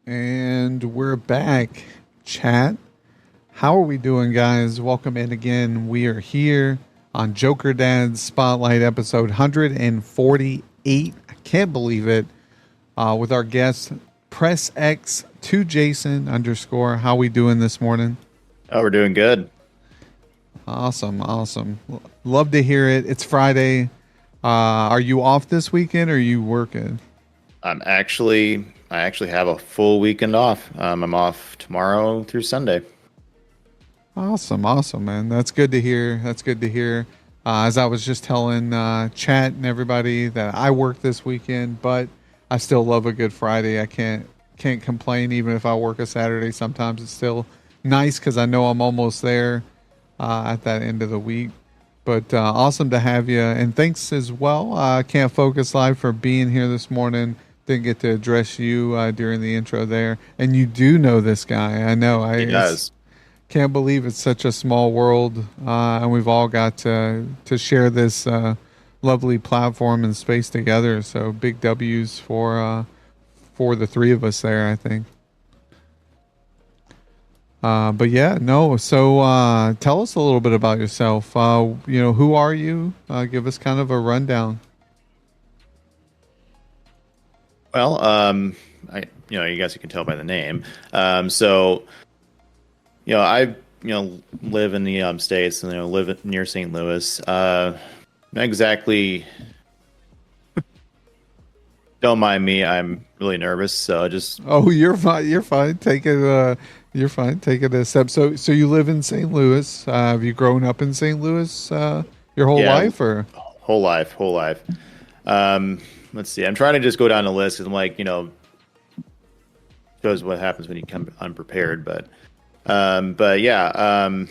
And we're back. Chat. How are we doing, guys? Welcome in again. We are here on Jokerdad Spotlight episode 148. I can't believe it. With our guest, Press X to Jason _. How we doing this morning? Oh, we're doing good. Awesome. Love to hear it. It's Friday. Are you off this weekend or are you working? I actually have a full weekend off. I'm off tomorrow through Sunday. Awesome, man. That's good to hear. As I was just telling chat and everybody that I work this weekend, but I still love a good Friday. I can't complain even if I work a Saturday. Sometimes it's still nice because I know I'm almost there at that end of the week. But awesome to have you, and thanks as well. Can't Focus Live for being here this morning. Didn't get to address you during the intro there, and you do know this guy. I know. He does. Can't believe it's such a small world, and we've all got to share this lovely platform and space together. So big W's for the three of us there, I think. But yeah, no. So tell us a little bit about yourself. Who are you? Give us kind of a rundown. Well, you guess you can tell by the name. I live in the States and live near St. Louis. Not exactly. Don't mind me. I'm really nervous, so just. Oh, you're fine. You're fine. Take it. You're fine. Take it a step. So you live in St. Louis. Have you grown up in St. Louis your whole life, or whole life? Let's see. I'm trying to just go down the list because I'm like, shows what happens when you come unprepared. But yeah.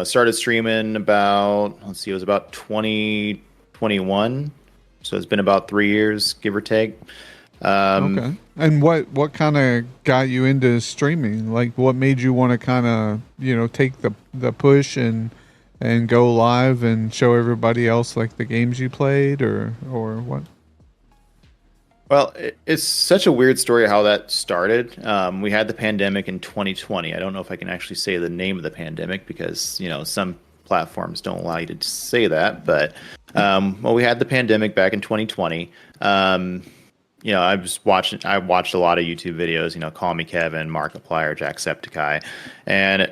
Started streaming about, it was about 2021. So it's been about 3 years, give or take. Okay. And what kind of got you into streaming? Like, what made you want to kind of, take the push and go live and show everybody else like the games you played, or what? Well, it's such a weird story how that started. We had the pandemic in 2020. I don't know if I can actually say the name of the pandemic because, some platforms don't allow you to say that. But, we had the pandemic back in 2020. I watched a lot of YouTube videos, Call Me Kevin, Markiplier, Jacksepticeye. And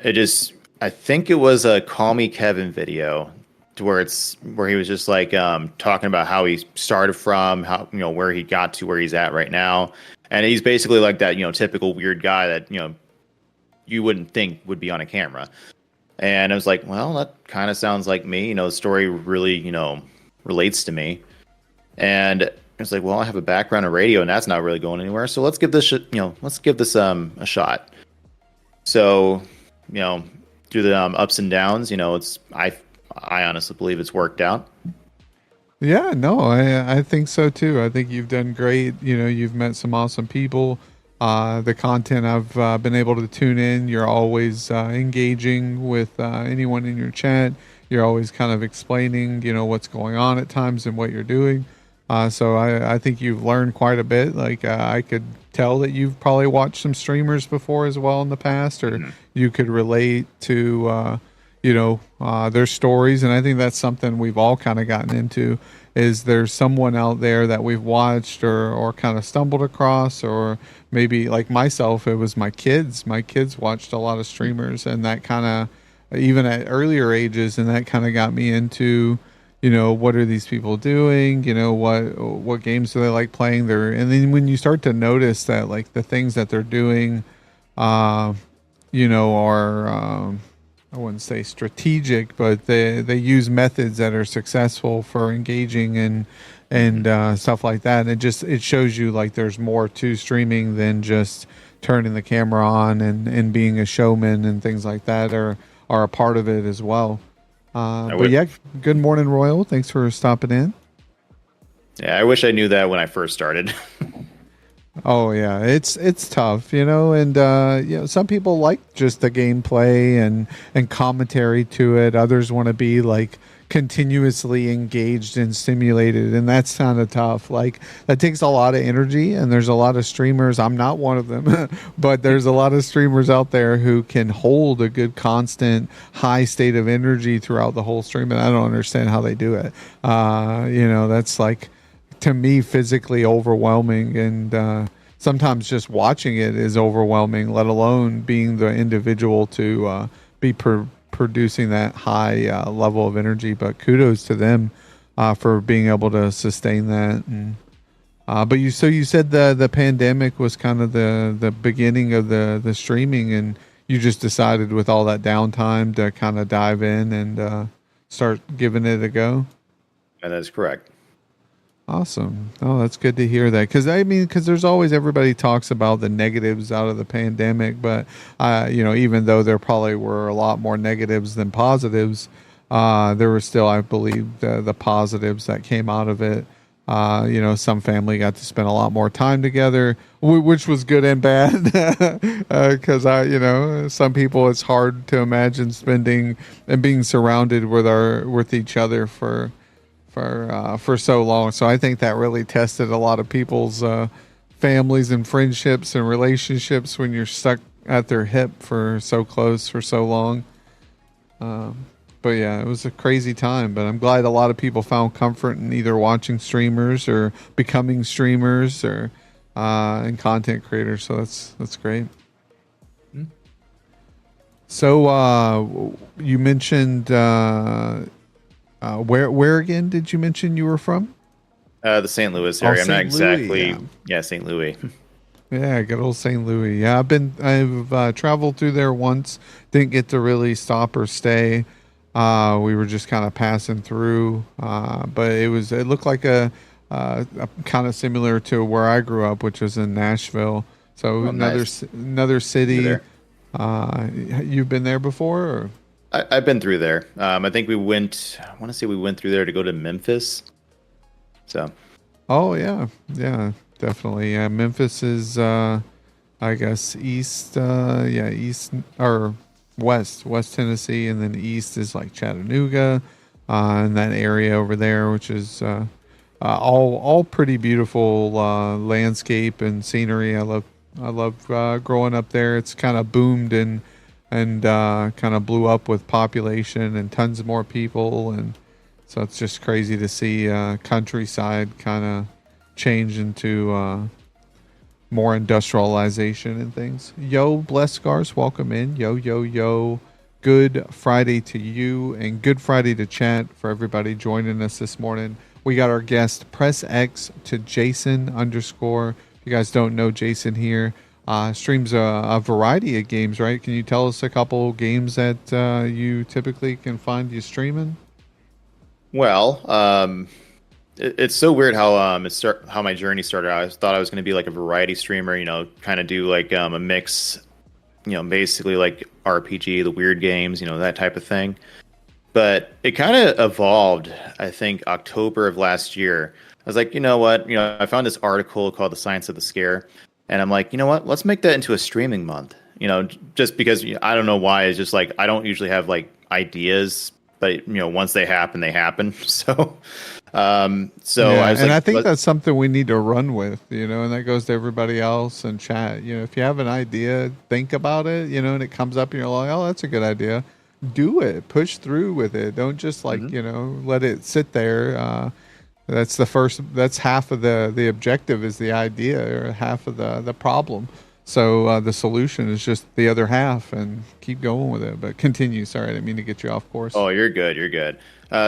I think it was a Call Me Kevin video where he was just like talking about how he started from, how where he got to where he's at right now, and he's basically like that typical weird guy that you wouldn't think would be on a camera. And I was like, well, that kind of sounds like me. The story really relates to me, and I was like, well, I have a background in radio, and that's not really going anywhere. So let's give this a shot. So through the ups and downs, I honestly believe it's worked out. Yeah, no, I think so too. I think you've done great. You've met some awesome people. The content I've been able to tune in, you're always engaging with anyone in your chat. You're always kind of explaining, what's going on at times and what you're doing. So I think you've learned quite a bit. Like I could tell that you've probably watched some streamers before as well in the past, or you could relate to their stories. And I think that's something we've all kind of gotten into, is there's someone out there that we've watched or kind of stumbled across, or maybe like myself, it was my kids. My kids watched a lot of streamers, and that kind of, even at earlier ages, and that kind of got me into, what are these people doing? What games do they like playing there? And then when you start to notice that like the things that they're doing, are, I wouldn't say strategic, but they use methods that are successful for engaging and stuff like that. And it shows you like there's more to streaming than just turning the camera on and being a showman, and things like that are a part of it as well. But yeah, good morning, Royal. Thanks for stopping in. Yeah, I wish I knew that when I first started. Oh yeah, it's tough, and some people like just the gameplay and commentary to it. Others want to be like continuously engaged and stimulated, and that's kind of tough. Like that takes a lot of energy, and there's a lot of streamers. I'm not one of them, but there's a lot of streamers out there who can hold a good constant high state of energy throughout the whole stream, and I don't understand how they do it. That's like, to me, physically overwhelming, and sometimes just watching it is overwhelming, let alone being the individual to be producing that high level of energy. But kudos to them for being able to sustain that. And but you said the pandemic was kind of the beginning of the streaming, and you just decided with all that downtime to kind of dive in and start giving it a go. And that's correct. Awesome. Oh, that's good to hear that. Because there's always, everybody talks about the negatives out of the pandemic, but even though there probably were a lot more negatives than positives, there were still, I believe, the positives that came out of it. Some family got to spend a lot more time together, which was good and bad. Because some people, it's hard to imagine spending and being surrounded with each other for so long. So I think that really tested a lot of people's families and friendships and relationships when you're stuck at their hip for so close for so long. But yeah, it was a crazy time. But I'm glad a lot of people found comfort in either watching streamers or becoming streamers or and content creators. So that's great. So you mentioned. Where again did you mention you were from? The St. Louis area. I'm not St. Louis, exactly. yeah. Yeah, St. Louis. Yeah, good old St. Louis. Yeah, I've traveled through there once. Didn't get to really stop or stay. We were just kind of passing through. But it looked like a kind of similar to where I grew up, which was in Nashville. So Oh, nice. another city. There. You've been there before? Or? I've been through there. I think we went. I want to say we went through there to go to Memphis. So. Oh yeah, yeah, definitely. Yeah, Memphis is, I guess, east. East or West Tennessee, and then east is like Chattanooga, and that area over there, which is all pretty beautiful landscape and scenery. I love growing up there. It's kind of boomed and kind of blew up with population and tons of more people, and so it's just crazy to see countryside kind of change into more industrialization and things. Yo, bless scars, welcome in. Yo, yo, yo. Good Friday to you, and good Friday to chat for everybody joining us this morning. We got our guest, press X to Jason _. If you guys don't know Jason here, streams a variety of games, right? Can you tell us a couple games that you typically can find you streaming? Well, it's so weird how how my journey started. I thought I was going to be like a variety streamer, kind of do like a mix, basically like RPG, the weird games, that type of thing. But it kind of evolved. I think October of last year, I was like, you know what? I found this article called "The Science of the Scare," and I'm like, you know what? Let's make that into a streaming month. Just because I don't know why. It's just like I don't usually have like ideas, but once they happen, they happen. So Yeah, I was and like, I think that's something we need to run with, and that goes to everybody else in chat. If you have an idea, think about it, and it comes up and you're like, oh, that's a good idea. Do it, push through with it. Don't just like, let it sit there. That's half of the objective is the idea, or half of the problem. So the solution is just the other half, and keep going with it. But continue. Sorry, I didn't mean to get you off course. oh, you're good, you're good.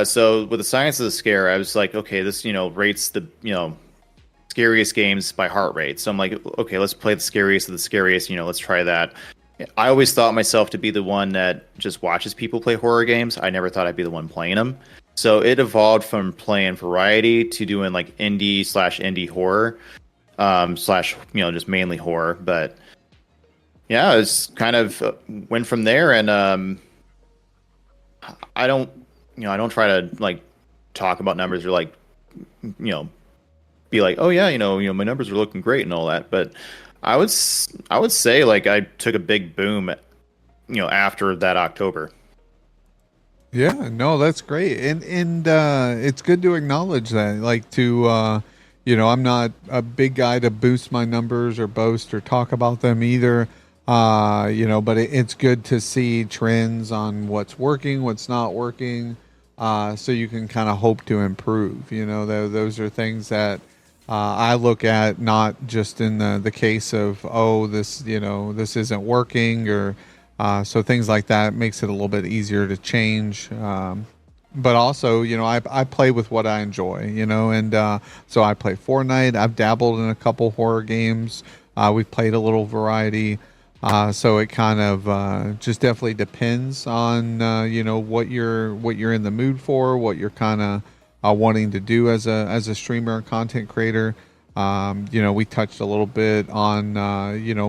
So with the Science of the Scare, I was like, okay, this rates the scariest games by heart rate. So I'm like, okay, let's play the scariest of the scariest. Let's try that. I always thought myself to be the one that just watches people play horror games. I never thought I'd be the one playing them. So it evolved from playing variety to doing like indie horror, slash just mainly horror. But yeah, it's kind of went from there, and I don't try to like talk about numbers or like be like, oh yeah, my numbers are looking great and all that. But I would say like I took a big boom, after that October. Yeah, no, that's great. And it's good to acknowledge that. Like to I'm not a big guy to boost my numbers or boast or talk about them either. But it's good to see trends on what's working, what's not working, so you can kind of hope to improve. Those are things that I look at, not just in the case of, oh, this isn't working, or so things like that makes it a little bit easier to change. But also, I play with what I enjoy, and so I play Fortnite. I've dabbled in a couple horror games. We've played a little variety. So it kind of just definitely depends on what you're in the mood for, what you're kind of wanting to do as a streamer and content creator. We touched a little bit on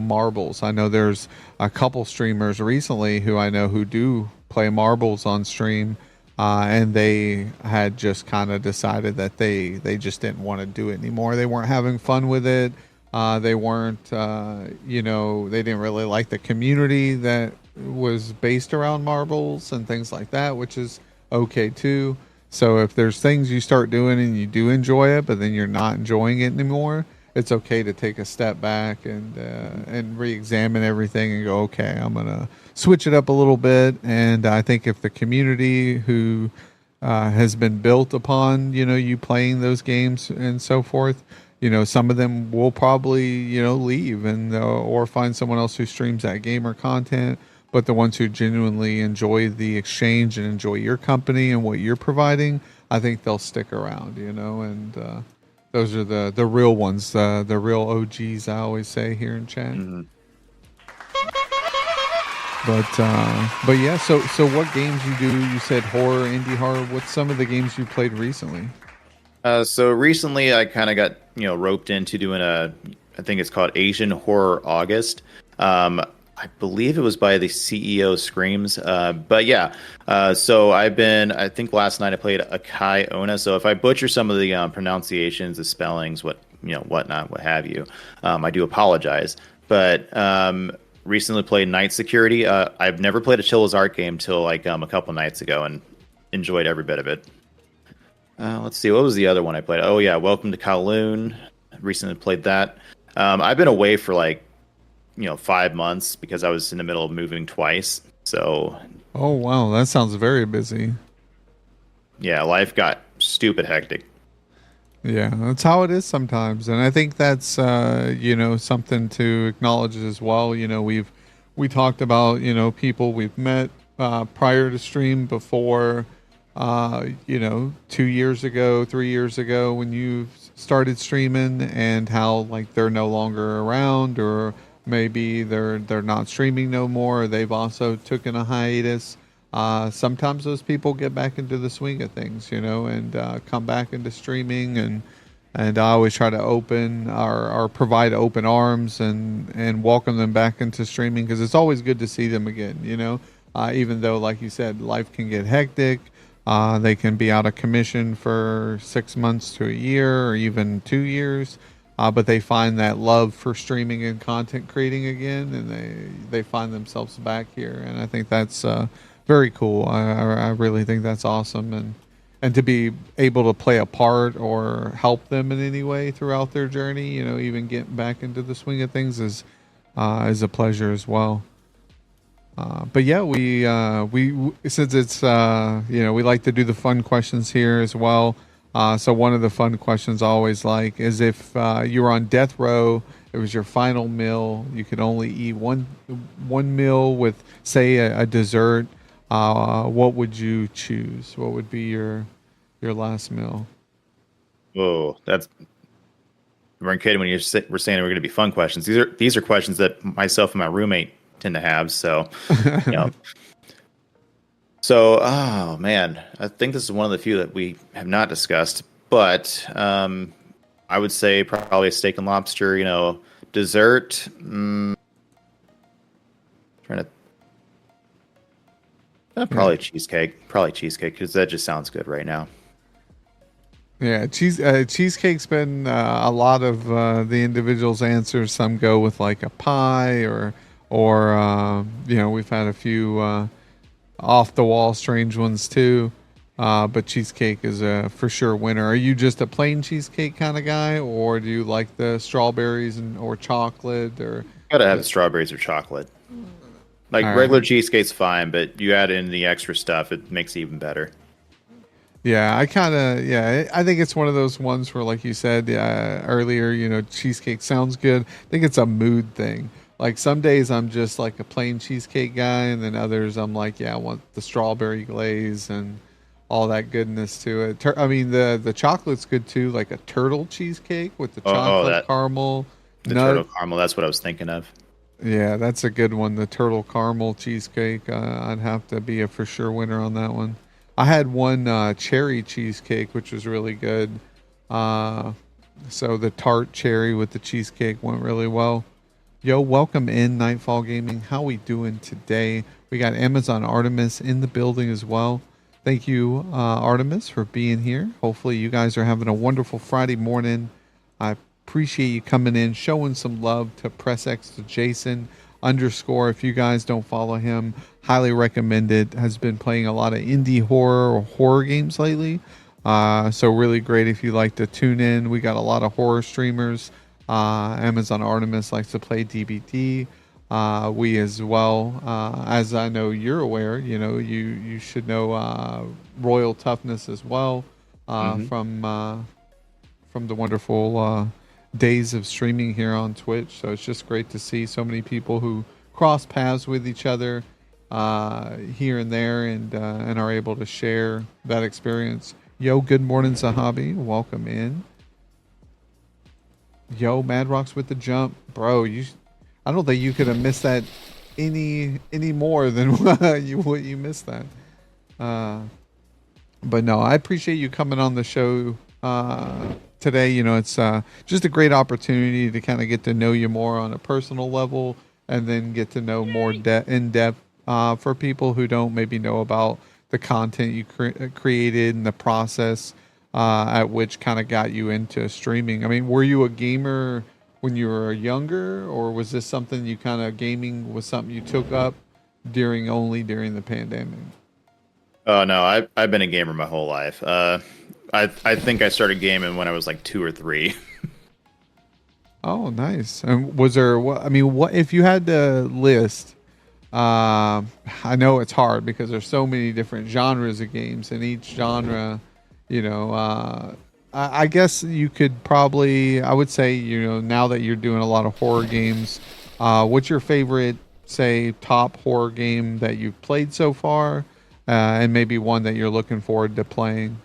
marbles. I know there's a couple streamers recently who I know who do play marbles on stream, and they had just kind of decided that they just didn't want to do it anymore. They weren't having fun with it. They weren't, they didn't really like the community that was based around marbles and things like that, which is okay too. So if there's things you start doing and you do enjoy it, but then you're not enjoying it anymore, it's okay to take a step back and re-examine everything and go, okay, I'm gonna switch it up a little bit. And I think if the community who has been built upon you playing those games and so forth, some of them will probably leave and or find someone else who streams that game or content. But the ones who genuinely enjoy the exchange and enjoy your company and what you're providing, I think they'll stick around, and those are the real ones, the real OGs, I always say here in chat. Mhm. But yeah, so what games you do? You said horror, indie horror. What's some of the games you played recently? So recently, I kind of got roped into doing I think it's called Asian Horror August. I believe it was by the CEO Screams. But yeah, so I think last night I played Akai Ona. So if I butcher some of the pronunciations, the spellings, whatnot, what have you, I do apologize. But recently played Night Security. I've never played a Chilla's Art game till like a couple nights ago, and enjoyed every bit of it. Let's see, what was the other one I played? Oh yeah, Welcome to Kowloon. Recently played that. I've been away for like 5 months because I was in the middle of moving twice. So Oh wow, that sounds very busy. yeah, life got stupid hectic. Yeah, that's how it is sometimes, and I think that's something to acknowledge as well. We talked about people we've met prior to stream before, 2 years ago, 3 years ago when you started streaming, and how like they're no longer around, or maybe they're not streaming no more. Or they've also taken a hiatus. Sometimes those people get back into the swing of things, and come back into streaming, and I always try to open or provide open arms and welcome them back into streaming, because it's always good to see them again, even though, like you said, life can get hectic. They can be out of commission for 6 months to a year or even 2 years. But they find that love for streaming and content creating again, and they find themselves back here. And I think that's very cool. I really think that's awesome, and to be able to play a part or help them in any way throughout their journey, even getting back into the swing of things is a pleasure as well. But yeah, we since it's we like to do the fun questions here as well. So one of the fun questions I always like is, if you were on death row, it was your final meal, you could only eat one meal with, say, a dessert. What would you choose? What would be your last meal? Whoa, that's we're kidding when we're saying we're going to be fun questions. These are questions that myself and my roommate tend to have. So, you know, oh man, I think this is one of the few that we have not discussed. But I would say probably a steak and lobster. Dessert. Trying to Yeah. probably cheesecake. Probably cheesecake because that just sounds good right now. Yeah, cheesecake's been a lot of the individuals' answers. Some go with like a pie, or we've had a few off the wall strange ones too. But cheesecake is a for sure winner. Are you just a plain cheesecake kind of guy, or do you like the strawberries and or chocolate or? Gotta have strawberries or chocolate. Like All regular right. cheesecake's fine, but you add in the extra stuff, it makes it even better. Yeah, I think it's one of those ones where, like you said earlier, cheesecake sounds good. I think it's a mood thing. Like some days I'm just like a plain cheesecake guy, and then others I'm like, yeah, I want the strawberry glaze and all that goodness to it. I mean, the chocolate's good too, like a turtle cheesecake with the Oh, chocolate that caramel the nut. turtle caramel. That's what I was thinking of. Yeah, that's a good one. The turtle caramel cheesecake. I'd have to be a for sure winner on that one. I had one cherry cheesecake, which was really good. Uh, so the tart cherry with the cheesecake went really well. Yo, welcome in Nightfall Gaming. How we doing today? We got Amazon Artemis in the building as well. Thank you, Artemis, for being here. Hopefully, you guys are having a wonderful Friday morning. I appreciate you coming in, showing some love to Press X to Jason underscore. If you guys don't follow him, highly recommend it. Has been playing a lot of indie horror or horror games lately. So really great if you like to tune in. We got a lot of horror streamers. Amazon Artemis likes to play DBD. We as well, as I know you're aware, you should know Royal Toughness as well Hmm. from the wonderful days of streaming here on Twitch. So it's just great to see so many people who cross paths with each other here and there, and are able to share that experience. Yo, good morning, Zahabi. Welcome in. Yo, Mad Rocks with the jump, bro. I don't think you could have missed that any more than what you missed that. Uh, but no, I appreciate you coming on the show today. It's just a great opportunity to kind of get to know you more on a personal level, and then get to know more in depth for people who don't maybe know about the content you created and the process at which kind of got you into streaming. I mean, were you a gamer when you were younger, or was this something you kind of gaming was something you took up during the pandemic? Oh no, I've been a gamer my whole life. I think I started gaming when I was like 2 or 3. Oh, nice. And was there what I mean, what if you had to list I know it's hard because there's so many different genres of games, and each genre, you know, I guess you could probably I would say, now that you're doing a lot of horror games, what's your favorite, say, top horror game that you've played so far? And maybe one that you're looking forward to playing.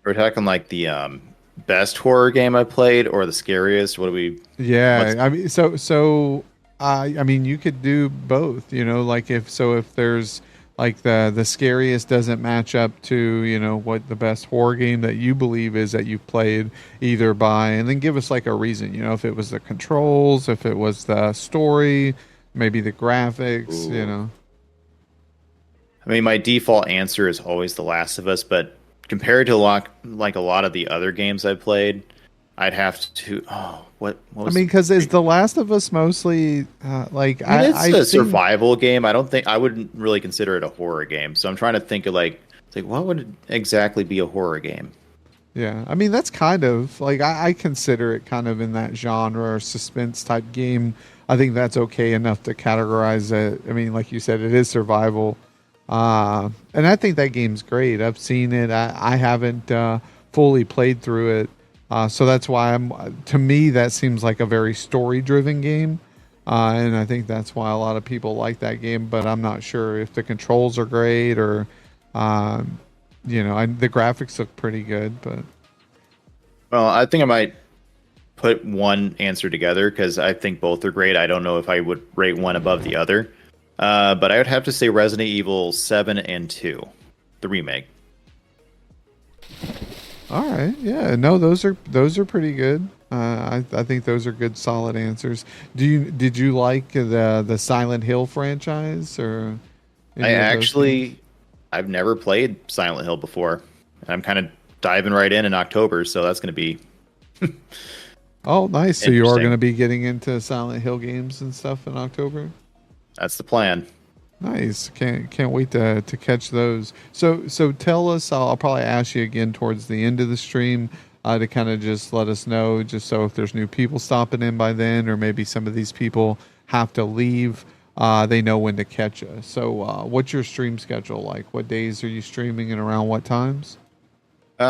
We're talking like the best horror game I played or the scariest. What do we? Yeah, What's I mean, I mean, you could do both. Like if there's like the scariest doesn't match up to what the best horror game that you believe is that you've played, either by, and then give us like a reason. If it was the controls, if it was the story, maybe the graphics. Ooh. I mean, my default answer is always The Last of Us, but compared to a lot of the other games I played, I'd have to. Oh, what I was? mean, because is The Last of Us mostly like I mean, it's I've a seen. survival game. I don't think I wouldn't really consider it a horror game. So I'm trying to think of like what would exactly be a horror game? Yeah, I mean that's kind of like I consider it kind of in that genre or suspense type game. I think that's okay enough to categorize it. I mean, like you said, it is survival, and I think that game's great. I've seen it. I haven't fully played through it, so that's why To me, that seems like a very story-driven game, and I think that's why a lot of people like that game. But I'm not sure if the controls are great or. Um, the graphics look pretty good, but Well, I think I might put one answer together because I think both are great. I don't know if I would rate one above the other, but I would have to say Resident Evil 7 and 2, the remake. all right, yeah, no, those are pretty good. I think those are good, solid answers. Did you like the Silent Hill franchise or I any of those games? actually, I've never played Silent Hill before. And I'm kind of diving right in October, so that's going to be Oh, nice. So you are going interesting. to be getting into Silent Hill games and stuff in October. That's the plan. Nice. Can't wait to catch those. So tell us. I'll probably ask you again towards the end of the stream to kind of just let us know, just so if there's new people stopping in by then, or maybe some of these people have to leave, they know when to catch us. So what's your stream schedule like? What days are you streaming and around what times?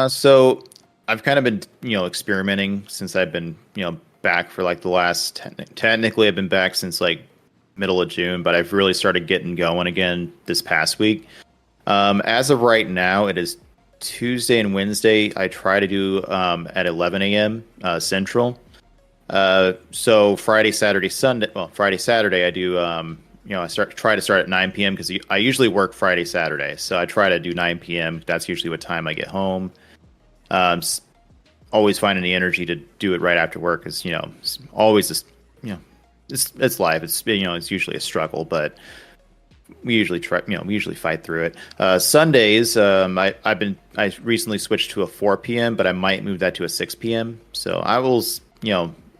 So I've kind of been, experimenting since I've been, back for like the last, technically I've been back since like middle of June, but I've really started getting going again this past week. As of right now, it is Tuesday and Wednesday. I try to do at 11 a.m. Central. So Friday, Saturday, Sunday. Well, Friday, Saturday, I do. I try to start at 9 p.m. because I usually work Friday, Saturday. So I try to do 9 p.m. That's usually what time I get home. S- Always finding the energy to do it right after work is, it's always this, it's life. It's usually a struggle, but we usually fight through it. Sundays, I recently switched to a 4 p.m., but I might move that to a 6 p.m. So I will,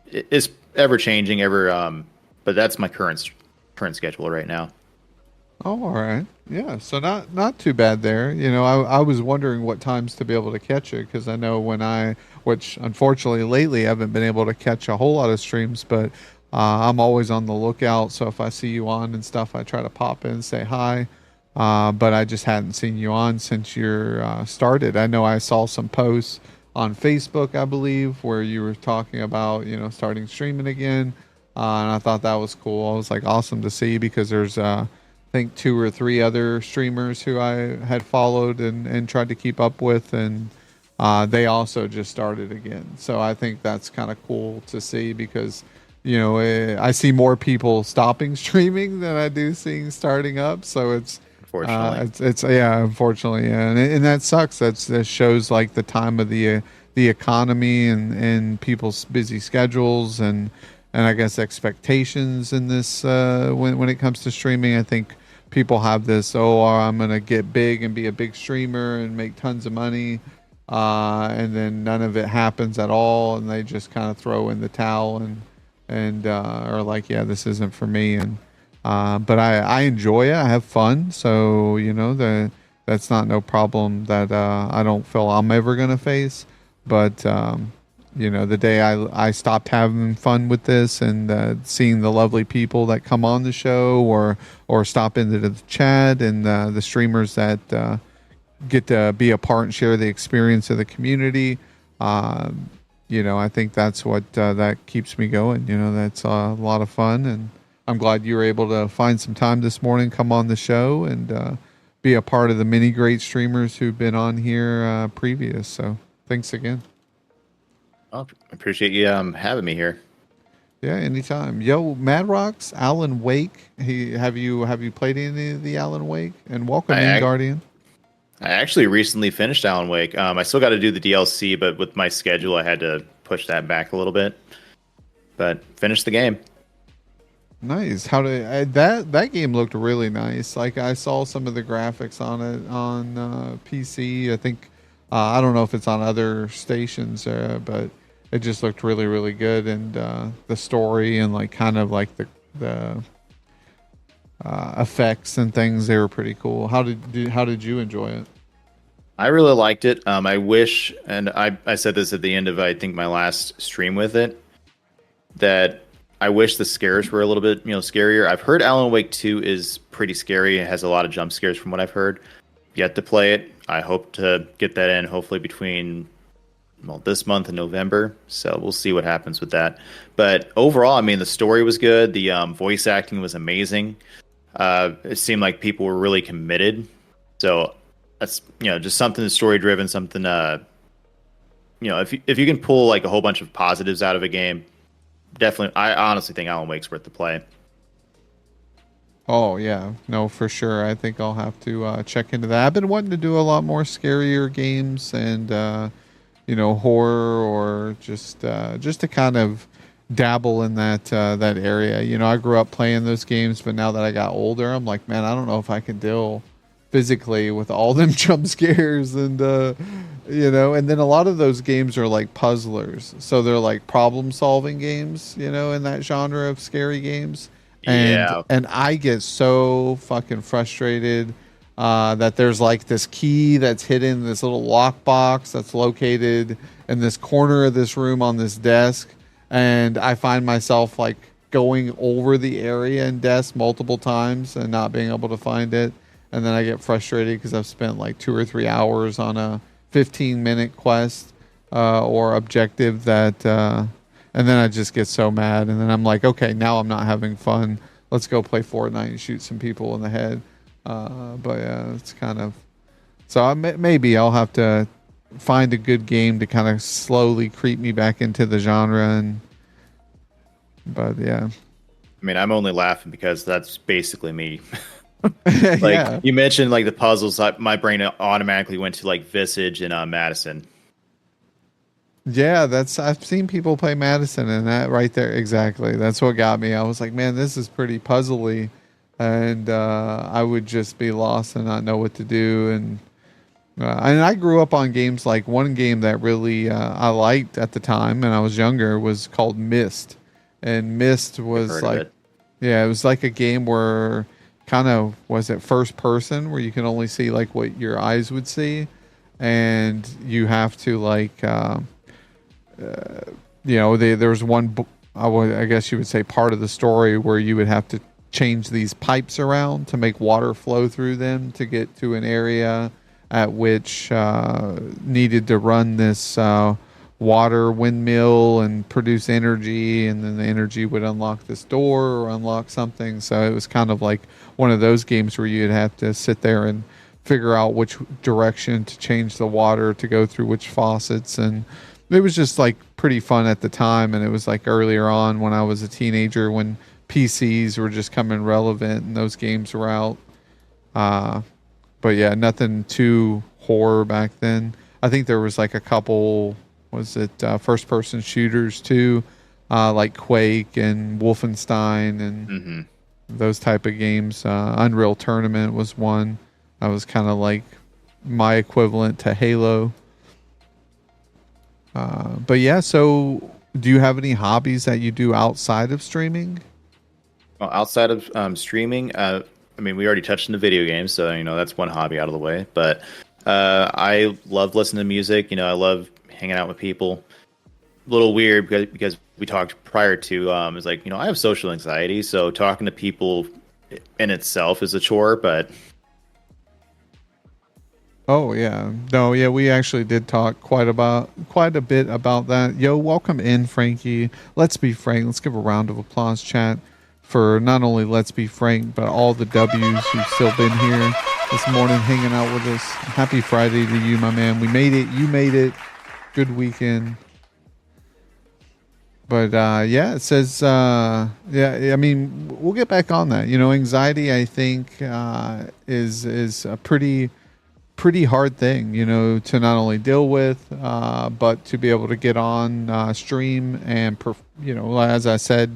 it's ever changing, but that's my current schedule right now. Oh, all right. Yeah. So not too bad there. I was wondering what times to be able to catch it because I know which unfortunately lately I haven't been able to catch a whole lot of streams, but I'm always on the lookout. So if I see you on and stuff, I try to pop in and say hi. But I just hadn't seen you on since you're started. I know I saw some posts on Facebook, I believe, where you were talking about, starting streaming again. And I thought that was cool. I was like, awesome to see because there's think two or three other streamers who I had followed and tried to keep up with, and they also just started again. So I think that's kind of cool to see because I see more people stopping streaming than I do seeing starting up. So Unfortunately. it's yeah, unfortunately, yeah, and that sucks. That shows like the time of the economy and people's busy schedules and I guess expectations in this when it comes to streaming. I think people have this, oh, I'm gonna get big and be a big streamer and make tons of money, and then none of it happens at all, and they just kind of throw in the towel and are like, yeah, this isn't for me. And but I enjoy it. I have fun, so that's not no problem that I don't feel I'm ever gonna face. But the day I stopped having fun with this and seeing the lovely people that come on the show or stop into the chat and the streamers that get to be a part and share the experience of the community, I think that's what that keeps me going. That's a lot of fun, and I'm glad you were able to find some time this morning, come on the show, and be a part of the many great streamers who've been on here previous. So thanks again. Well, appreciate you having me here. Yeah, anytime. Yo, Mad Rocks, Alan Wake. Have you played any of the Alan Wake? And welcome I in, ac- Guardian. I actually recently finished Alan Wake. I still got to do the DLC, but with my schedule, I had to push that back a little bit. But finished the game. Nice. How did that game looked really nice. Like I saw some of the graphics on it on PC. I think I don't know if it's on other stations, but it just looked really really good. And the story and like kind of like the effects and things, they were pretty cool. How did you enjoy it? I really liked it. I wish, and I said this at the end of I think my last stream with it, that I wish the scares were a little bit scarier. I've heard Alan Wake 2 is pretty scary. It has a lot of jump scares from what I've heard. Yet to play it. I hope to get that in hopefully between this month and November. So we'll see what happens with that. But overall, I mean, the story was good. The voice acting was amazing. It seemed like people were really committed. So that's just something story driven, something if you can pull like a whole bunch of positives out of a game, definitely. I honestly think Alan Wake's worth the play. Oh yeah, no, for sure. I think I'll have to check into that. I've been wanting to do a lot more scarier games and horror or just to kind of dabble in that area. I grew up playing those games, but now that I got older, I'm like, man, I don't know if I can deal physically with all them jump scares and and then a lot of those games are like puzzlers, so they're like problem solving games, in that genre of scary games. and Yeah. I get so fucking frustrated that there's like this key that's hidden in this little lockbox that's located in this corner of this room on this desk, and I find myself like going over the area and desk multiple times and not being able to find it, and then I get frustrated because I've spent like 2 or 3 hours on a 15-minute quest or objective that and then I just get so mad, and then I'm like, okay, now I'm not having fun. Let's go play Fortnite and shoot some people in the head. But yeah, it's kind of so. Maybe I'll have to find a good game to kind of slowly creep me back into the genre. And but yeah, I mean, I'm only laughing because that's basically me. Like yeah. you mentioned, like the puzzles, my brain automatically went to like Visage and Madison. Yeah, that's I've seen people play Madison, and that right there exactly. That's what got me. I was like, man, this is pretty puzzly, and I would just be lost and not know what to do. And I grew up on games like one game that really I liked at the time, and I was younger, was called Myst, and Myst I've was heard of like, it. yeah, it was like a game where kind of was it first person where you can only see like what your eyes would see, and you have to like. There was I guess you would say part of the story where you would have to change these pipes around to make water flow through them to get to an area at which needed to run this water windmill and produce energy, and then the energy would unlock this door or unlock something. So it was kind of like one of those games where you'd have to sit there and figure out which direction to change the water to go through which faucets, and it was just like pretty fun at the time. And it was like earlier on when I was a teenager when PCs were just coming relevant and those games were out. But yeah, nothing too horror back then. I think there was like a couple, was it first person shooters too, like Quake and Wolfenstein and Hmm. those type of games. Unreal Tournament was one. I was kind of like my equivalent to Halo. But yeah, so do you have any hobbies that you do outside of streaming? Well, outside of streaming, I mean, we already touched on the video games, so that's one hobby out of the way. But I love listening to music. I love hanging out with people. A little weird because we talked prior to is like I have social anxiety, so talking to people in itself is a chore. But Oh yeah. No, yeah, we actually did talk quite a bit about that. Yo, welcome in, Frankie. Let's be frank. Let's give a round of applause, chat, for not only Let's Be Frank, but all the W's who've still been here this morning hanging out with us. Happy Friday to you, my man. We made it. You made it. Good weekend. But yeah, it says yeah, I mean, we'll get back on that. Anxiety I think is a pretty hard thing, to not only deal with, but to be able to get on stream and, as I said,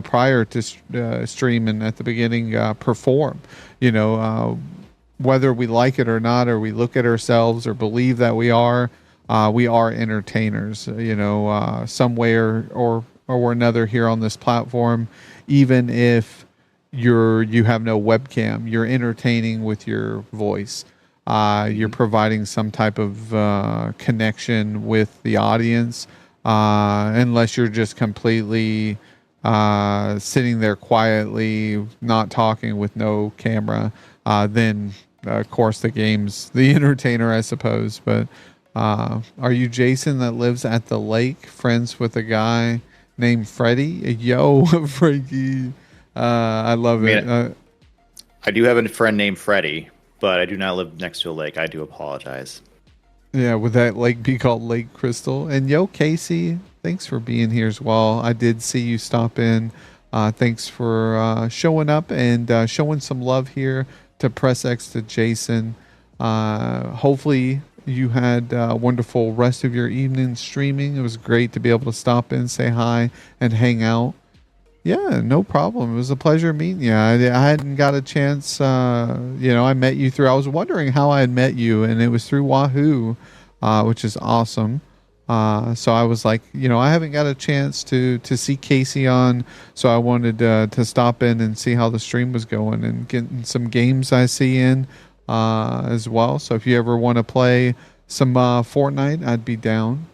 prior to stream and at the beginning, perform, whether we like it or not, or we look at ourselves or believe that we are entertainers, some way or another here on this platform, even if you have no webcam, you're entertaining with your voice. You're providing some type of connection with the audience, unless you're just completely sitting there quietly, not talking with no camera. Then, of course, the game's the entertainer, I suppose. But are you Jason that lives at the lake, friends with a guy named Freddie? Yo, Frankie. I love it. I do have a friend named Freddie, but I do not live next to a lake. I do apologize. Yeah, would that lake be called Lake Crystal? And yo, Casey, thanks for being here as well. I did see you stop in. Thanks for showing up and showing some love here to Press X to Jason. Hopefully you had a wonderful rest of your evening streaming. It was great to be able to stop in, say hi, and hang out. Yeah, no problem. It was a pleasure meeting you. I hadn't got a chance. I met you through. I was wondering how I had met you, and it was through Wahoo, which is awesome. So I was like, I haven't got a chance to see Casey on, so I wanted to stop in and see how the stream was going and getting some games I see in as well. So if you ever want to play some Fortnite, I'd be down.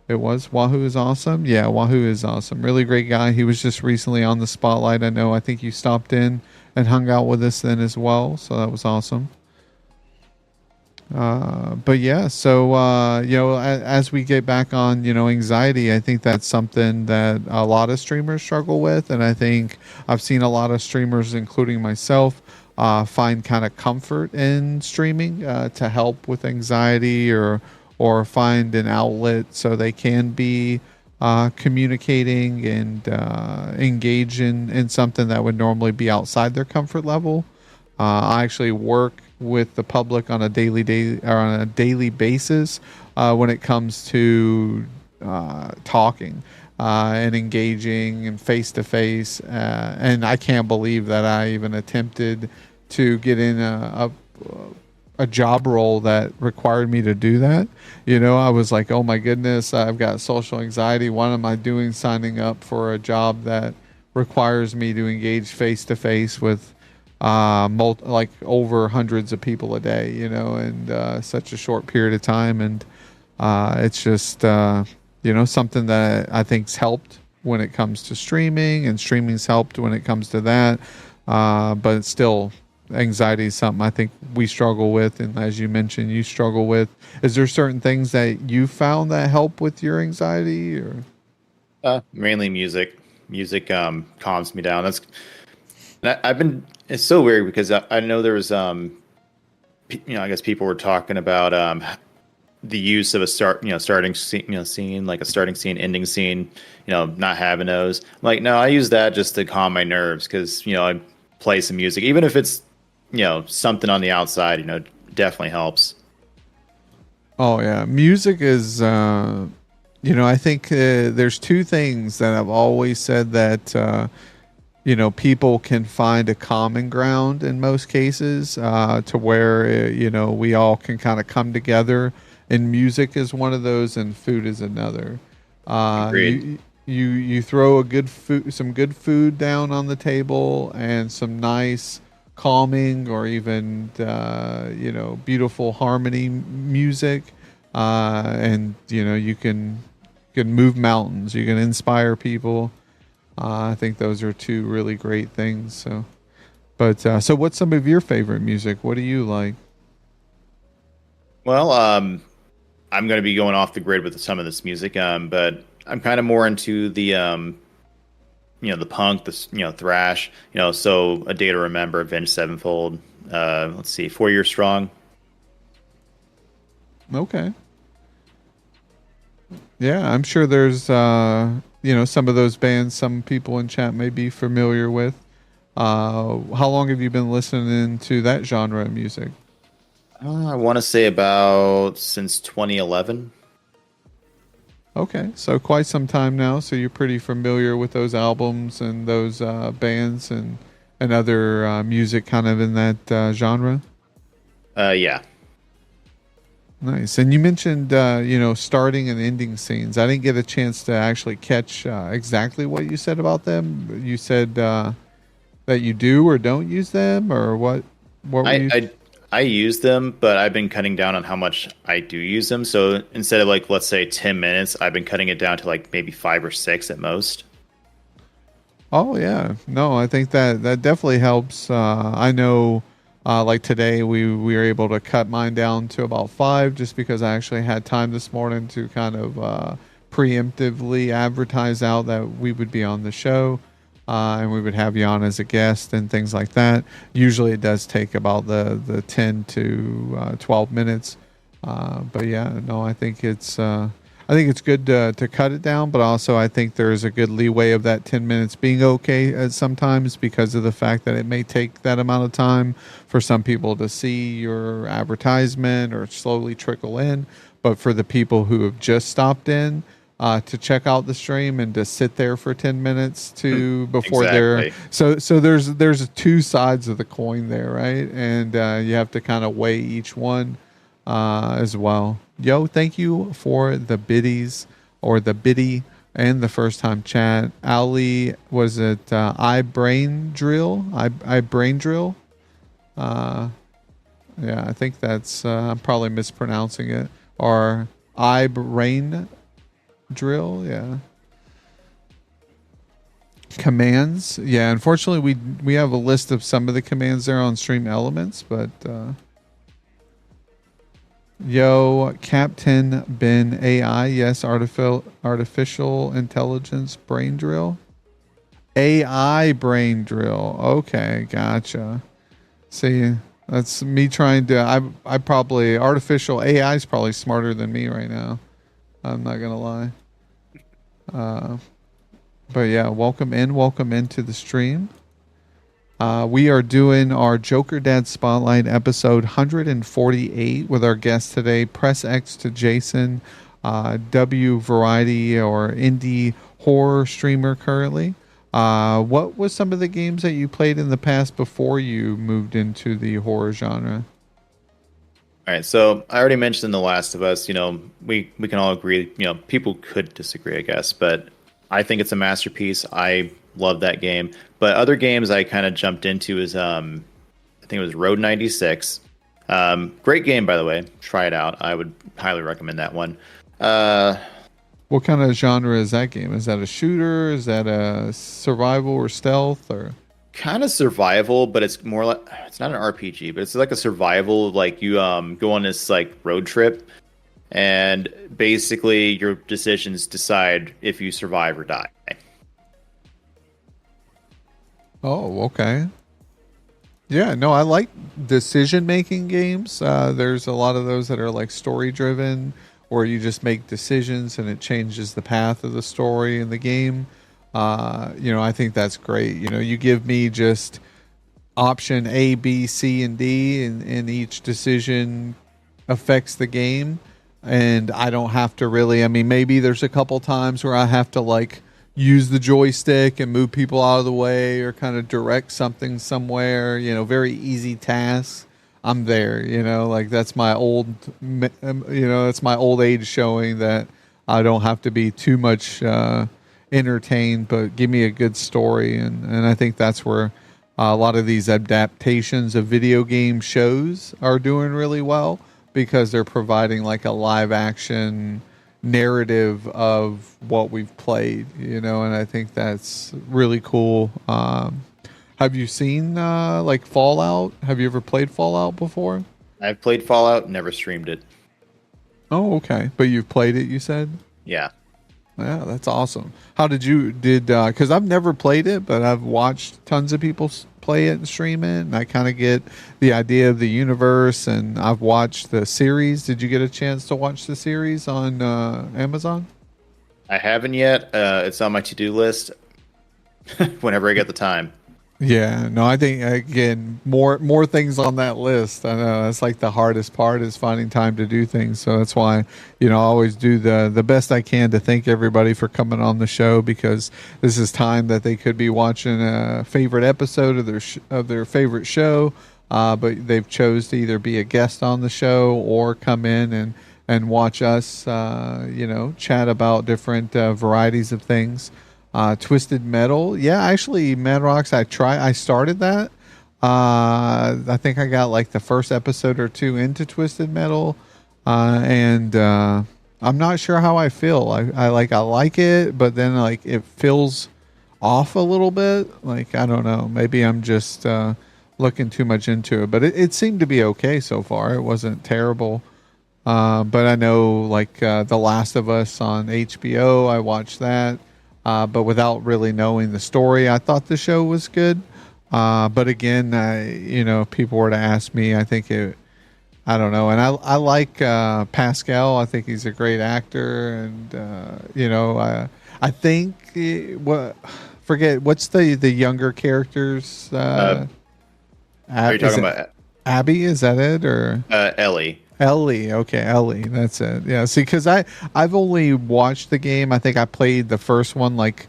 It was Wahoo is awesome. Yeah, Wahoo is awesome. Really great guy. He was just recently on the spotlight. I know. I think you stopped in and hung out with us then as well. So that was awesome. But yeah, so as we get back on, anxiety, I think that's something that a lot of streamers struggle with, and I think I've seen a lot of streamers, including myself, find kind of comfort in streaming to help with anxiety or find an outlet so they can be communicating and engage in something that would normally be outside their comfort level. I actually work with the public on a daily basis when it comes to talking and engaging and face to face. And I can't believe that I even attempted to get in a job role that required me to do that. I was like, oh my goodness, I've got social anxiety. What am I doing signing up for a job that requires me to engage face to face with like over hundreds of people a day, and such a short period of time. And it's just, something that I think's helped when it comes to streaming, and streaming's helped when it comes to that. But it's still, anxiety is something I think we struggle with. And as you mentioned, you struggle with. Is there certain things that you found that help with your anxiety or? Mainly music. Music calms me down. I've been. It's so weird because I know there was I guess people were talking about the use of a starting scene, scene, like a starting scene, ending scene, not having those. I'm like, no, I use that just to calm my nerves because I play some music, even if it's something on the outside, definitely helps. Oh yeah, music is. I think there's two things that I've always said that people can find a common ground in most cases to where we all can kind of come together. And music is one of those, and food is another. Agreed. You throw some good food down on the table, and some nice calming or even beautiful harmony music, and you can move mountains, you can inspire people. I think those are two really great things. So what's some of your favorite music? What do you like? Well, I'm going to be going off the grid with some of this music, but I'm kind of more into the punk, thrash, so A Day to Remember, Avenged Sevenfold, let's see, 4 Years Strong. Okay. Yeah, I'm sure there's some of those bands some people in chat may be familiar with. How long have you been listening to that genre of music? I want to say about since 2011. Okay, so quite some time now. So you're pretty familiar with those albums and those bands and other music kind of in that genre. Yeah. Nice. And you mentioned starting and ending scenes. I didn't get a chance to actually catch exactly what you said about them. You said that you do or don't use them, or what? What were you? I use them, but I've been cutting down on how much I do use them. So instead of like, let's say 10 minutes, I've been cutting it down to like maybe 5 or 6 at most. Oh yeah, no, I think that definitely helps. I know, like today we were able to cut mine down to about 5, just because I actually had time this morning to kind of preemptively advertise out that we would be on the show. And we would have you on as a guest and things like that. Usually, it does take about the 10 to 12 minutes. But yeah, no, I think it's good to cut it down, but also I think there's a good leeway of that 10 minutes being okay sometimes, because of the fact that it may take that amount of time for some people to see your advertisement or slowly trickle in. But for the people who have just stopped in to check out the stream and to sit there for 10 minutes to before Exactly. so there's two sides of the coin there, right? And you have to kind of weigh each one. as well. Yo, thank you for the biddies or the biddy and the first time chat. Ali, was it I brain drill? I brain drill? Uh, yeah, I think that's I'm probably mispronouncing it. Or I brain drill? Yeah. Commands. Yeah, unfortunately we have a list of some of the commands there on Stream Elements, but yo, Captain Ben AI, yes, artificial intelligence brain drill. AI brain drill. Okay, gotcha. See, that's me trying to I probably artificial AI is probably smarter than me right now. I'm not gonna lie. Uh but yeah, welcome into the stream. We are doing our Jokerdad Spotlight episode 148 with our guest today, Press X to Jason, W Variety or indie horror streamer currently. What was some of the games that you played in the past before you moved into the horror genre? All right, so I already mentioned The Last of Us. You know, we can all agree. You know, people could disagree, I guess, but I think it's a masterpiece. I love that game. But other games I kind of jumped into is I think it was Road 96. Great game, by the way. Try it out. I would highly recommend that one. What kind of genre is that game? Is that a shooter? Is that a survival or stealth or? Kind of survival, but it's more like it's not an RPG, but it's like a survival. Like you go on this like road trip, and basically your decisions decide if you survive or die. Oh, okay. Yeah, no, I like decision making games. There's a lot of those that are like story driven, where you just make decisions and it changes the path of the story in the game. I think that's great. You give me just option A, B, C, and D, and each decision affects the game. And I don't have to really, I mean, maybe there's a couple times where I have to like use the joystick and move people out of the way or kind of direct something somewhere, very easy tasks. I'm there, like that's my that's my old age showing that I don't have to be too much entertained, but give me a good story. And I think that's where a lot of these adaptations of video game shows are doing really well because they're providing like a live action narrative of what we've played, and I think that's really cool. Have you seen like Fallout? Have you ever played Fallout before? I've played Fallout, never streamed it. Oh, okay. But you've played it, you said? Yeah. Yeah, that's awesome. How because I've never played it, but I've watched tons of people play it and stream it, and I kind of get the idea of the universe, and I've watched the series. Did you get a chance to watch the series on Amazon? I haven't yet. It's on my to-do list whenever I get the time. Yeah, no, I think again more things on that list. I know that's like the hardest part is finding time to do things. So that's why I always do the best I can to thank everybody for coming on the show, because this is time that they could be watching a favorite episode of their favorite show, but they've chose to either be a guest on the show or come in and watch us, chat about different varieties of things. Twisted Metal, yeah, actually Madrox, I started that. I think I got like the first episode or two into Twisted Metal, and I'm not sure how I feel. I like it, but then like it feels off a little bit. Like I don't know, maybe I'm just looking too much into it, but it seemed to be okay so far. It wasn't terrible. But I know like The Last of Us on HBO, I watched that. But without really knowing the story, I thought the show was good. But again, if people were to ask me, I don't know. And I like Pascal. I think he's a great actor. And, I think, forget, what's the younger characters? Are you talking about Abby? Is that it? Or Ellie? Ellie, okay, Ellie, that's it. Yeah, see, because I've only watched the game. I think I played the first one like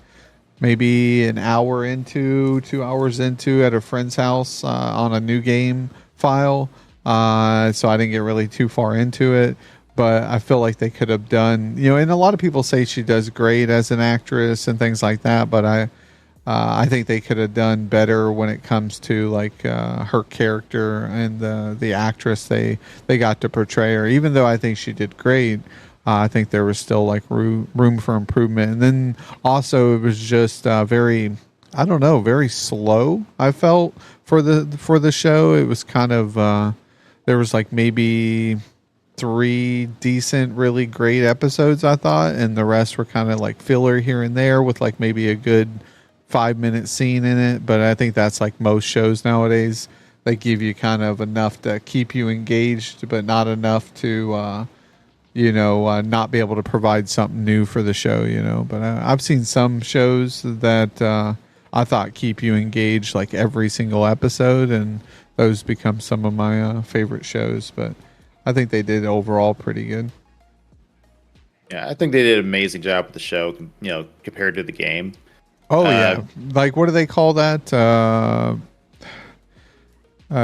maybe an hour into, 2 hours into at a friend's house on a new game file. So I didn't get really too far into it. But I feel like they could have done, and a lot of people say she does great as an actress and things like that. But I think they could have done better when it comes to like her character and the actress they got to portray her. Even though I think she did great, I think there was still like room for improvement. And then also it was just very, I don't know, very slow. I felt for the show. It was kind of there was like maybe three decent, really great episodes, I thought, and the rest were kind of like filler here and there with like maybe a good 5 minute scene in it. But I think that's like most shows nowadays. They give you kind of enough to keep you engaged, but not enough to, not be able to provide something new for the show. But I've seen some shows that I thought keep you engaged like every single episode, and those become some of my favorite shows. But I think they did overall pretty good. Yeah, I think they did an amazing job with the show, compared to the game. Oh yeah, like what do they call that?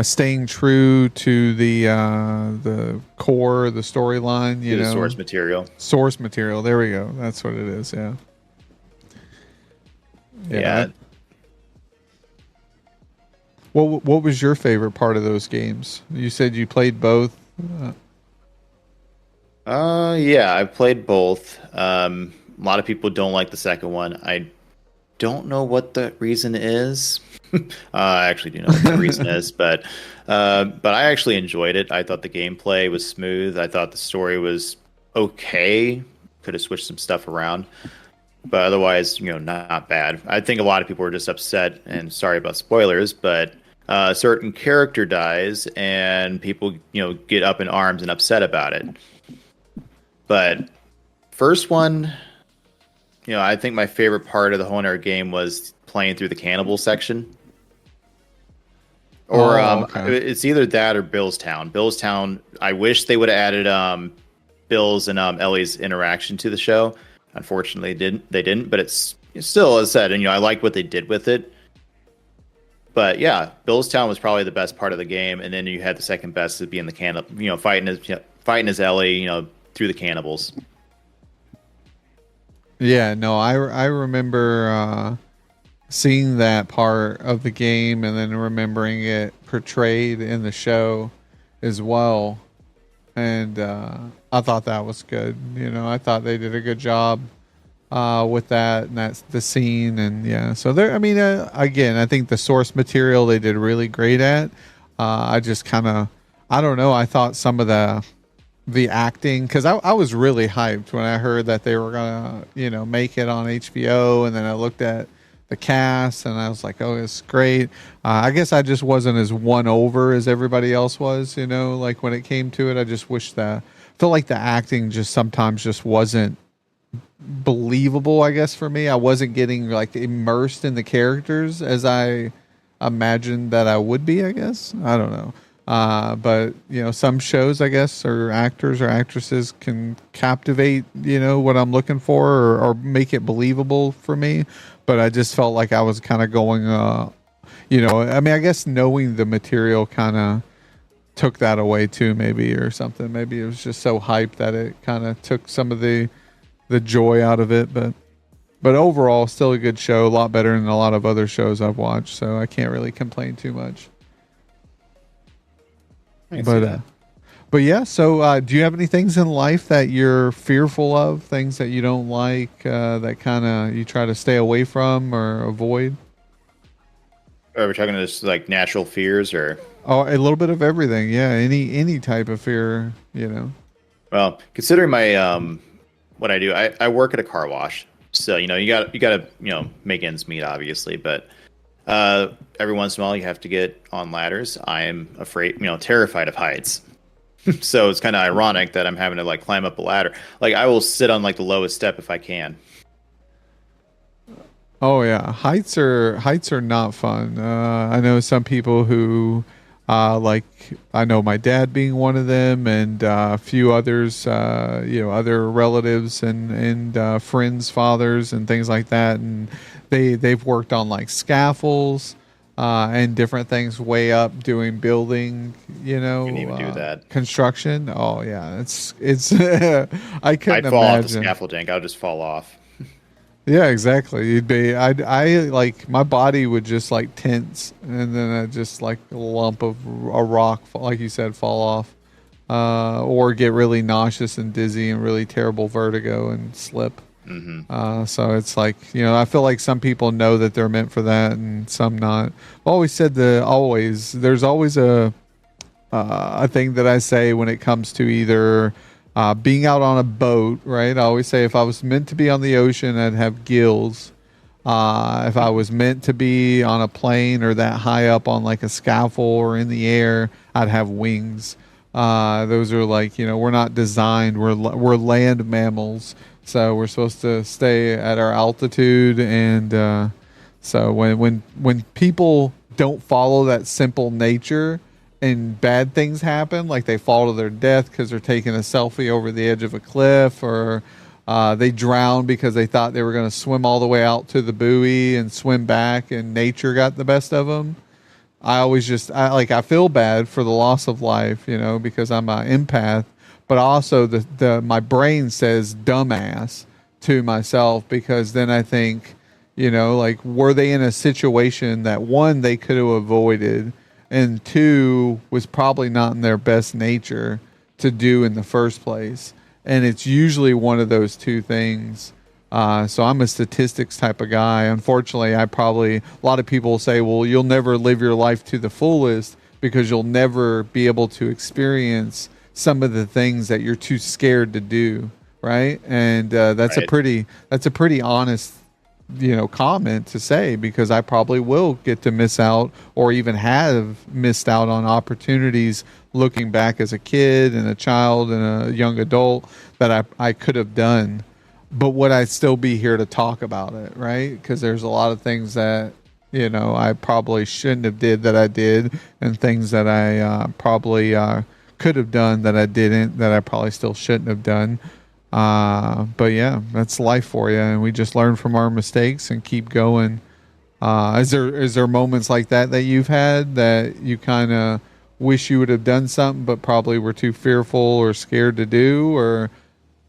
Staying true to the core, the storyline. The source material. Source material. There we go. That's what it is. Yeah. Yeah. What was your favorite part of those games? You said you played both. Yeah, I played both. A lot of people don't like the second one. I don't know what the reason is. I actually do know what the reason is, but I actually enjoyed it. I thought the gameplay was smooth. I thought the story was okay. Could have switched some stuff around, but otherwise, not bad. I think a lot of people were just upset, and sorry about spoilers, but a certain character dies, and people, get up in arms and upset about it. But first one, I think my favorite part of the whole entire game was playing through the cannibal section. Or okay. It's either that or Billstown. Billstown, I wish they would have added Bill's and Ellie's interaction to the show. Unfortunately, they didn't. But it's still, as I said, and I like what they did with it. But yeah, Billstown was probably the best part of the game, and then you had the second best as being the cannibal, fighting as Ellie, through the cannibals. Yeah, no, I remember seeing that part of the game and then remembering it portrayed in the show as well. And I thought that was good. I thought they did a good job with that, and that's the scene. And yeah, so there, I mean, again, I think the source material they did really great at. I just kind of, I don't know, I thought some of the acting, because I was really hyped when I heard that they were gonna make it on HBO, and then I looked at the cast and I was like, oh, it's great. I guess I just wasn't as won over as everybody else was, like when it came to it. I just wish that, felt like the acting just sometimes just wasn't believable. I guess for me, I wasn't getting like immersed in the characters as I imagined that I would be. I guess I don't know. But some shows, I guess, or actors or actresses can captivate, what I'm looking for, or make it believable for me. But I just felt like I was kind of going, I mean, I guess knowing the material kind of took that away too, maybe, or something. Maybe it was just so hyped that it kind of took some of the joy out of it. But overall, still a good show, a lot better than a lot of other shows I've watched. So I can't really complain too much. But yeah, so do you have any things in life that you're fearful of, things that you don't like, that kind of you try to stay away from or avoid? Are we talking just like natural fears, or? Oh, a little bit of everything. Yeah, any type of fear, Well, considering my what I do, I work at a car wash, so you got to make ends meet, obviously, but every once in a while you have to get on ladders. I am afraid, terrified of heights. So it's kind of ironic that I'm having to like climb up a ladder. Like I will sit on like the lowest step if I can. Oh yeah, heights are not fun. I know some people who, like I know my dad being one of them, and a few others, other relatives and friends, fathers, and things like that, and they've worked on like scaffolds. and different things way up doing building, Couldn't even do that. construction. Oh yeah, it's I couldn't I'd fall off the imagine. scaffolding. I would just fall off. Yeah, exactly. I like my body would just like tense, and then I just like a lump of a rock, like you said, fall off, or get really nauseous and dizzy and really terrible vertigo and slip. Hmm. So it's like, I feel like some people know that they're meant for that and some not. I've always said there's always a thing that I say when it comes to either being out on a boat, right? I always say if I was meant to be on the ocean, I'd have gills. If I was meant to be on a plane or that high up on like a scaffold or in the air, I'd have wings. Those are like, we're not designed. We're land mammals, so we're supposed to stay at our altitude. And so when people don't follow that simple nature, and bad things happen, like they fall to their death because they're taking a selfie over the edge of a cliff, or they drown because they thought they were going to swim all the way out to the buoy and swim back, and nature got the best of them. I feel bad for the loss of life, because I'm an empath, but also the my brain says dumbass to myself, because then I think, like, were they in a situation that one, they could have avoided, and two, was probably not in their best nature to do in the first place. And it's usually one of those two things. So I'm a statistics type of guy. Unfortunately, a lot of people say, well, you'll never live your life to the fullest because you'll never be able to experience some of the things that you're too scared to do. Right. And Right. that's a pretty honest, comment to say, because I probably will get to miss out or even have missed out on opportunities looking back as a kid and a child and a young adult that I could have done. But would I still be here to talk about it, right? Because there's a lot of things that, I probably shouldn't have did that I did, and things that I probably could have done that I didn't, that I probably still shouldn't have done. But yeah, that's life for you, and we just learn from our mistakes and keep going. Is there moments like that you've had that you kind of wish you would have done something, but probably were too fearful or scared to do, or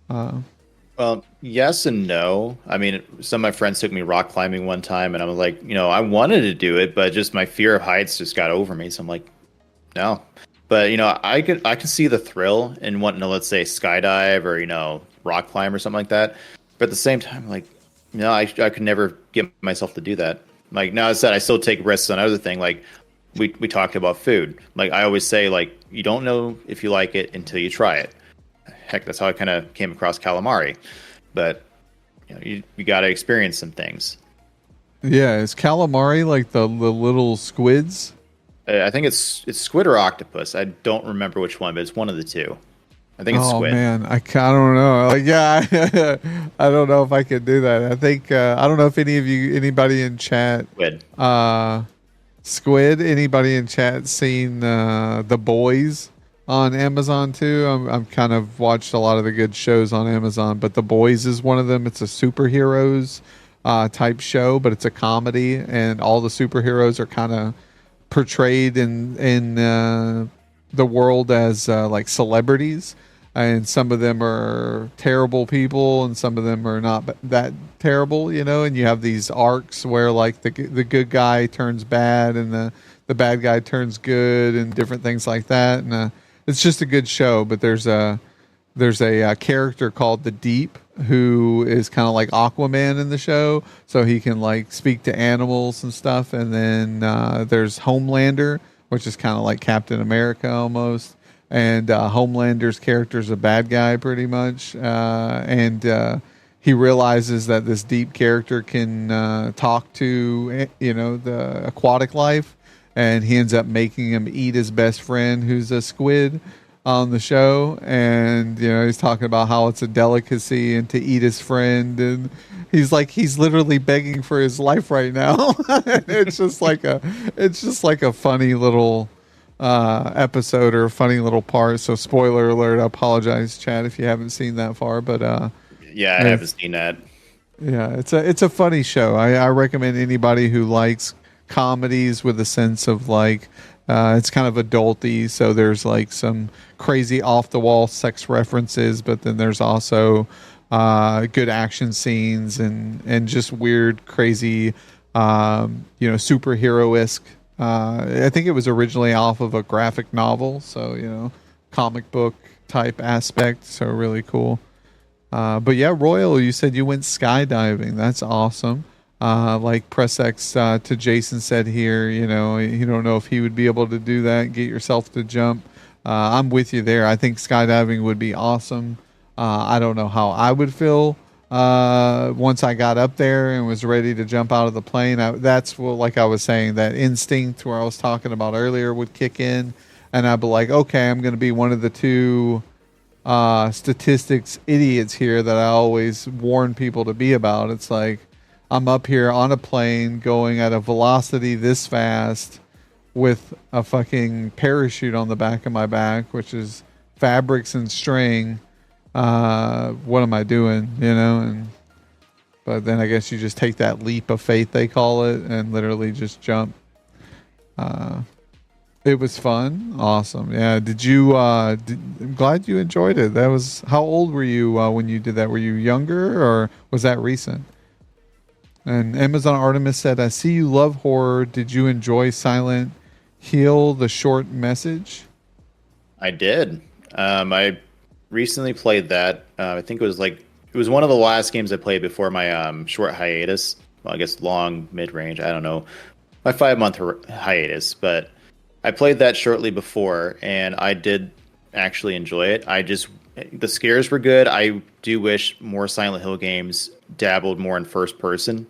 Well, yes and no. I mean, some of my friends took me rock climbing one time, and I was like, I wanted to do it, but just my fear of heights just got over me. So I'm like, no. But I could see the thrill in wanting to, let's say, skydive or rock climb or something like that. But at the same time, like, I could never get myself to do that. Like, now I said, I still take risks on other thing. Like we talked about food. Like, I always say, like, you don't know if you like it until you try it. Heck, that's how I kind of came across calamari. But you got to experience some things. yeah, is calamari like the little squids? I think it's squid or octopus. I don't remember which one, but it's one of the two. I think it's Oh squid. man, I don't know. Like, yeah, I don't know if I could do that. I think I don't know if anybody in chat, Squid. uh, Squid, anybody in chat seen The Boys on Amazon too? I'm kind of watched a lot of the good shows on Amazon, but The Boys is one of them. It's a superheroes type show, but it's a comedy, and all the superheroes are kind of portrayed in the world as like celebrities, and some of them are terrible people, and some of them are not that terrible, and you have these arcs where like the good guy turns bad and the bad guy turns good, and different things like that. And it's just a good show. But there's a character called the Deep, who is kind of like Aquaman in the show, so he can like speak to animals and stuff. And then there's Homelander, which is kind of like Captain America almost. And Homelander's character is a bad guy pretty much, and he realizes that this Deep character can talk to the aquatic life, and he ends up making him eat his best friend, who's a squid, on the show. And he's talking about how it's a delicacy and to eat his friend, and he's literally begging for his life right now. It's just like a funny little episode, or a funny little part. So spoiler alert, I apologize, Chad, if you haven't seen that far, but Yeah, I haven't seen that. yeah, it's a funny show. I recommend anybody who likes comedies with a sense of like it's kind of adulty. So there's like some crazy off the wall sex references, but then there's also good action scenes and just weird, crazy, superhero esque. I think it was originally off of a graphic novel, so comic book type aspect. So really cool. But yeah, Royal, you said you went skydiving. That's awesome. Like Press X to Jason said here, you don't know if he would be able to do that, get yourself to jump. I'm with you there. I think skydiving would be awesome. I don't know how I would feel once I got up there and was ready to jump out of the plane. That's what, like I was saying, that instinct where I was talking about earlier would kick in, and I'd be like, okay, I'm going to be one of the two statistics idiots here that I always warn people to be about. It's like I'm up here on a plane going at a velocity this fast with a fucking parachute on the back of my back, which is fabrics and string. What am I doing? But then I guess you just take that leap of faith, they call it, and literally just jump. It was fun. Awesome. Yeah. Did you, I'm glad you enjoyed it. How old were you when you did that? Were you younger or was that recent? And Amazon Artemis said, I see you love horror. Did you enjoy Silent Hill, the short message? I did. I recently played that. I think it was one of the last games I played before my short hiatus. Well, I guess long, mid-range. I don't know. My 5-month hiatus, but I played that shortly before, and I did actually enjoy it. The scares were good. I do wish more Silent Hill games dabbled more in first person,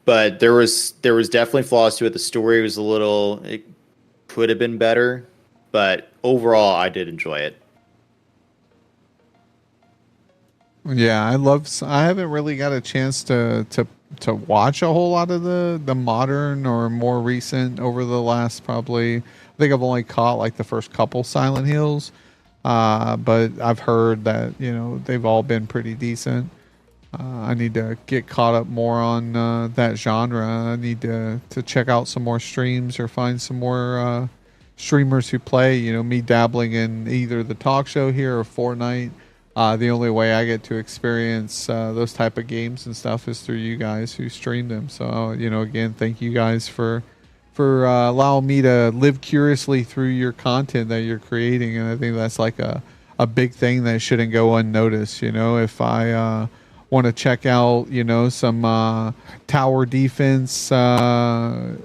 but there was definitely flaws to it. The story was it could have been better, but overall, I did enjoy it. Yeah, I haven't really got a chance to watch a whole lot of the modern or more recent over the last probably. I think I've only caught like the first couple Silent Hills, but I've heard that they've all been pretty decent. I need to get caught up more on that genre. I need to check out some more streams or find some more streamers who play. Me dabbling in either the talk show here or Fortnite. The only way I get to experience those type of games and stuff is through you guys who stream them. So again, thank you guys for allowing me to live curiously through your content that you're creating, and I think that's like a big thing that shouldn't go unnoticed. If I want to check out some tower defense, I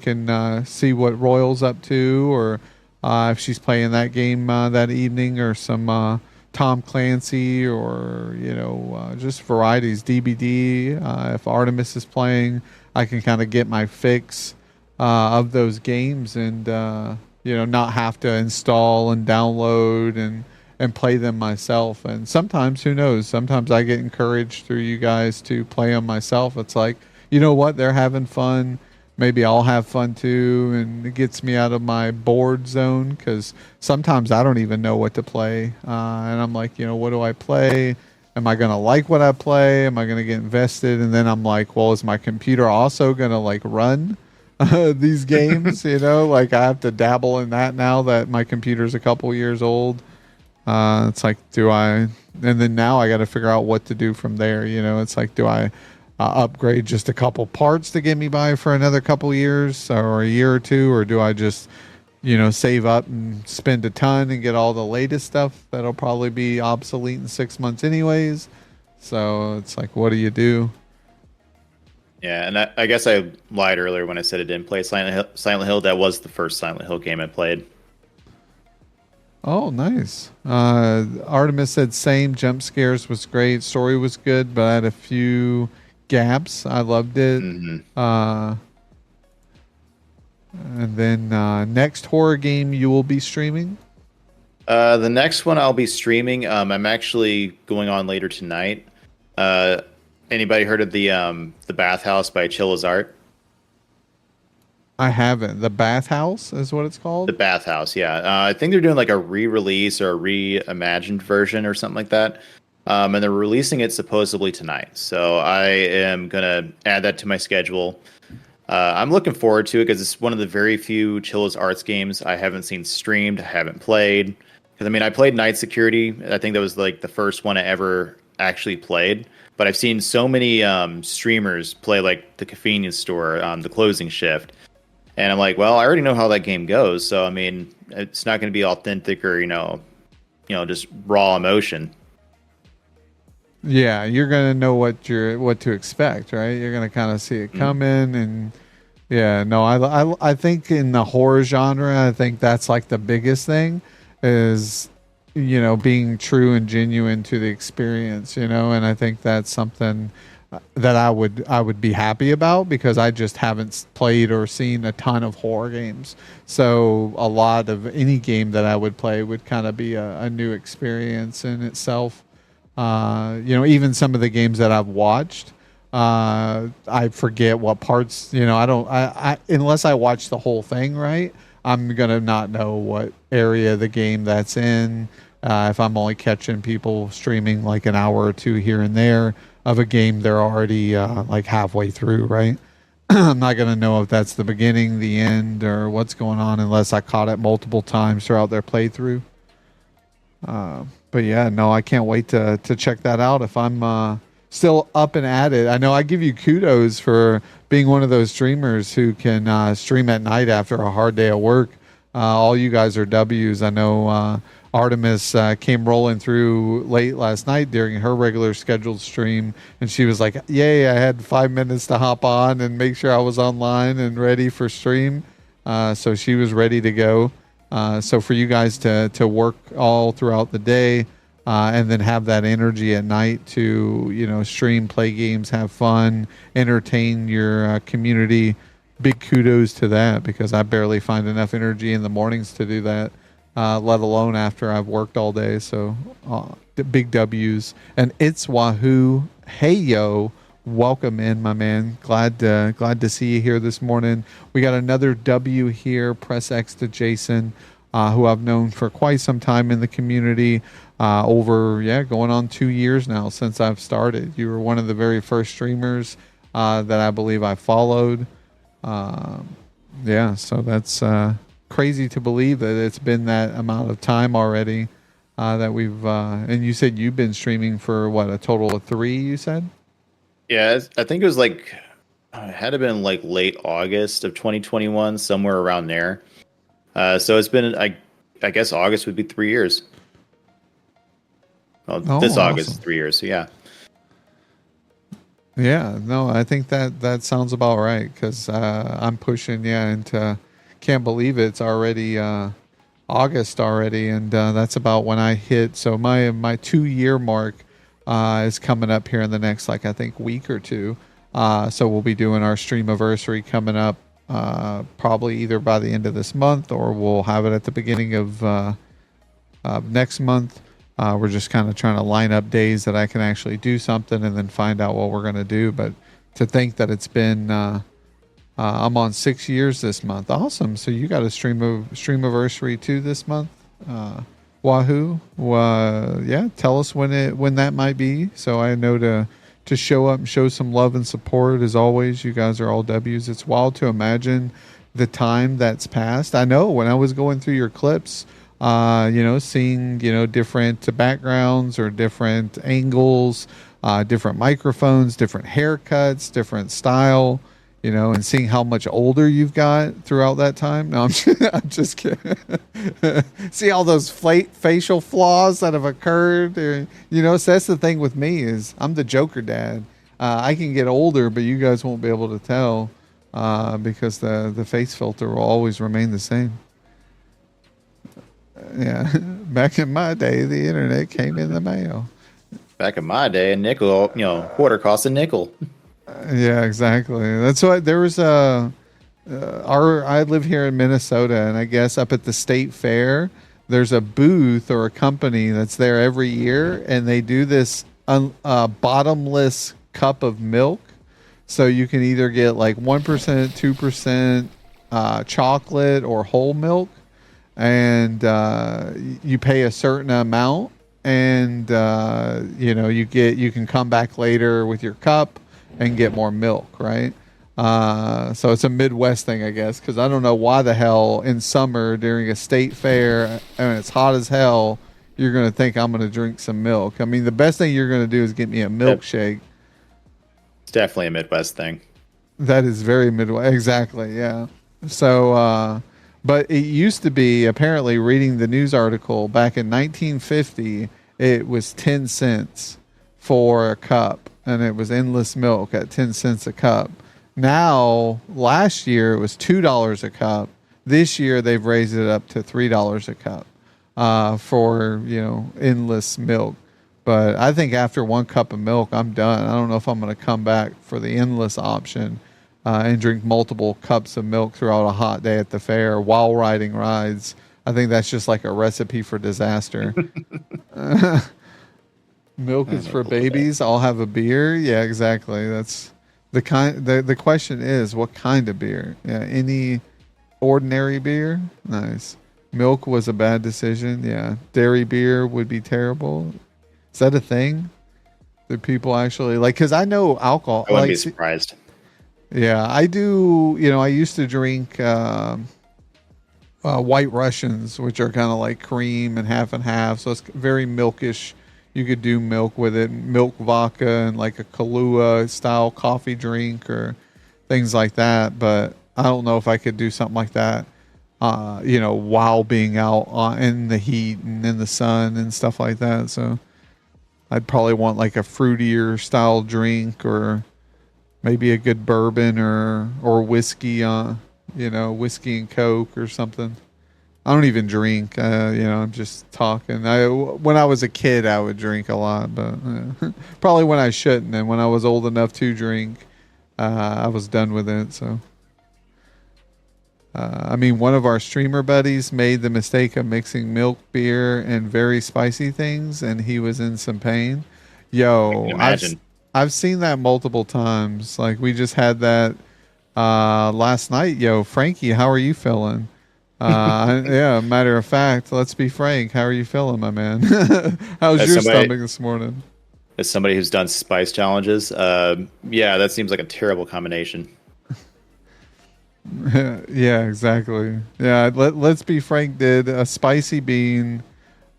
can see what Royal's up to, or if she's playing that game that evening, or some Tom Clancy, or just varieties, DBD. If Artemis is playing, I can kind of get my fix of those games, and not have to install and download and play them myself. And sometimes, who knows, sometimes I get encouraged through you guys to play them myself. It's like, you know what, they're having fun, maybe I'll have fun too, and it gets me out of my bored zone, because sometimes I don't even know what to play, and I'm like, what do I play? Am I gonna like what I play? Am I gonna get invested? And then I'm like, well, is my computer also gonna like run these games? Like I have to dabble in that now that my computer's a couple years old. It's like, and then now I got to figure out what to do from there. It's like, do I upgrade just a couple parts to get me by for another couple years or a year or two, or do I just save up and spend a ton and get all the latest stuff that'll probably be obsolete in 6 months anyways? So it's like, what do you do? Yeah, and I guess I lied earlier when I said I didn't play Silent Hill. Silent Hill, that was the first Silent Hill game I played. Oh, nice. Artemis said same. Jump scares was great. Story was good, but I had a few gaps. I loved it. Mm-hmm. And then next horror game you will be streaming? The next one I'll be streaming. I'm actually going on later tonight. Anybody heard of the Bathhouse by Chilla's Art? I haven't. The Bathhouse is what it's called? The Bathhouse, yeah. I think they're doing like a re-release or a reimagined version or something like that. And they're releasing it supposedly tonight. So I am going to add that to my schedule. I'm looking forward to it because it's one of the very few Chillos Arts games I haven't seen streamed, haven't played. Because I mean, I played Night Security. I think that was like the first one I ever actually played. But I've seen so many streamers play like the convenience store on the closing shift, and I'm like, well, I already know how that game goes. So I mean, it's not going to be authentic or just raw emotion. Yeah, you're gonna know what to expect, right? You're gonna kind of see it coming, and yeah, no, I think in the horror genre, I think that's like the biggest thing is being true and genuine to the experience, and I think that's something that I would be happy about because I just haven't played or seen a ton of horror games. So a lot of any game that I would play would kind of be a new experience in itself. Even some of the games that I've watched, I forget what parts. I don't. I unless I watch the whole thing, right? I'm gonna not know what area of the game that's in. If I'm only catching people streaming like an hour or two here and there of a game they're already like halfway through, right? I'm not gonna know if that's the beginning, the end, or what's going on unless I caught it multiple times throughout their playthrough. But yeah, no, I can't wait to check that out if I'm still up and at it. I know I give you kudos for being one of those streamers who can stream at night after a hard day of work. All you guys are W's. I know Artemis came rolling through late last night during her regular scheduled stream, and she was like, "Yay! I had 5 minutes to hop on and make sure I was online and ready for stream." So she was ready to go. So for you guys to work all throughout the day and then have that energy at night to stream, play games, have fun, entertain your community, big kudos to that because I barely find enough energy in the mornings to do that, let alone after I've worked all day. So the big W's. And it's Wahoo. Hey yo. Welcome in, my man. Glad to see you here this morning. We got another W here. Press X to Jason, who I've known for quite some time in the community. Going on 2 years now since I've started. You were one of the very first streamers that I believe I followed. So that's crazy to believe that it's been that amount of time already that we've. And you said you've been streaming for what, a total of 3? You said. Yeah, I think it was like it had to been like late August of 2021, somewhere around there. So it's been I guess August would be 3 years. Well, this August is 3 years. So yeah. Yeah, no, I think that sounds about right because I'm pushing into can't believe it's already August already, and that's about when I hit. So my 2 year mark is coming up here in the next, I think, week or two. So we'll be doing our streamiversary coming up probably either by the end of this month or we'll have it at the beginning of next month. We're just kind of trying to line up days that I can actually do something and then find out what we're going to do. But to think that it's been, I'm on 6 years this month. Awesome. So you got a streamiversary too this month. Wahoo. Tell us when that might be so I know to show up and show some love and support. As always, you guys are all W's. It's wild to imagine the time that's passed. I know when I was going through your clips, seeing different backgrounds or different angles, different microphones, different haircuts, different style, and seeing how much older you've got throughout that time. No, I'm just kidding. See all those facial flaws that have occurred. So that's the thing with me is I'm the Jokerdad. I can get older, but you guys won't be able to tell because the face filter will always remain the same. Yeah, back in my day, the internet came in the mail. Back in my day, a nickel, quarter cost a nickel. Yeah, exactly. That's why there was I live here in Minnesota, and I guess up at the state fair, there's a booth or a company that's there every year, and they do this bottomless cup of milk. So you can either get like 1%, 2% chocolate or whole milk, and you pay a certain amount, and you can come back later with your cup and get more milk, right? So it's a Midwest thing, I guess, because I don't know why the hell in summer during a state fair and it's hot as hell, you're going to think I'm going to drink some milk. I mean, the best thing you're going to do is get me a It's milkshake. definitely a Midwest thing. That is very Midwest. Exactly. Yeah. So, but it used to be apparently reading the news article back in 1950, it was 10 cents for a cup and it was endless milk at 10 cents a cup. Now, last year it was $2 a cup. This year they've raised it up to $3 a cup for, endless milk. But I think after one cup of milk, I'm done. I don't know if I'm going to come back for the endless option and drink multiple cups of milk throughout a hot day at the fair while riding rides. I think that's just like a recipe for disaster. Milk is for babies. I'll have a beer. Yeah, exactly. That's the kind. The question is, what kind of beer? Yeah, any ordinary beer. Nice. Milk was a bad decision. Yeah, dairy beer would be terrible. Is that a thing? Do people actually like? Because I know alcohol. I wouldn't be surprised. Yeah, I do. I used to drink White Russians, which are kind of like cream and half. So it's very milkish. You could do milk with it, milk vodka and like a Kahlua style coffee drink or things like that. But I don't know if I could do something like that, while being out in the heat and in the sun and stuff like that. So I'd probably want like a fruitier style drink or maybe a good bourbon or whiskey, whiskey and Coke or something. I don't even drink. I'm just talking. When I was a kid, I would drink a lot, but probably when I shouldn't. And when I was old enough to drink, I was done with it. So, I mean, one of our streamer buddies made the mistake of mixing milk, beer, and very spicy things, and he was in some pain. I can Yo, imagine. I've seen that multiple times. Like we just had that last night. Yo, Frankie, how are you feeling? Yeah, matter of fact, let's be frank. How are you feeling, my man? How's As your somebody, stomach this morning? as somebody who's done spice challenges, yeah, that seems like a terrible combination. Yeah, exactly. Yeah, let's be frank. Did a spicy bean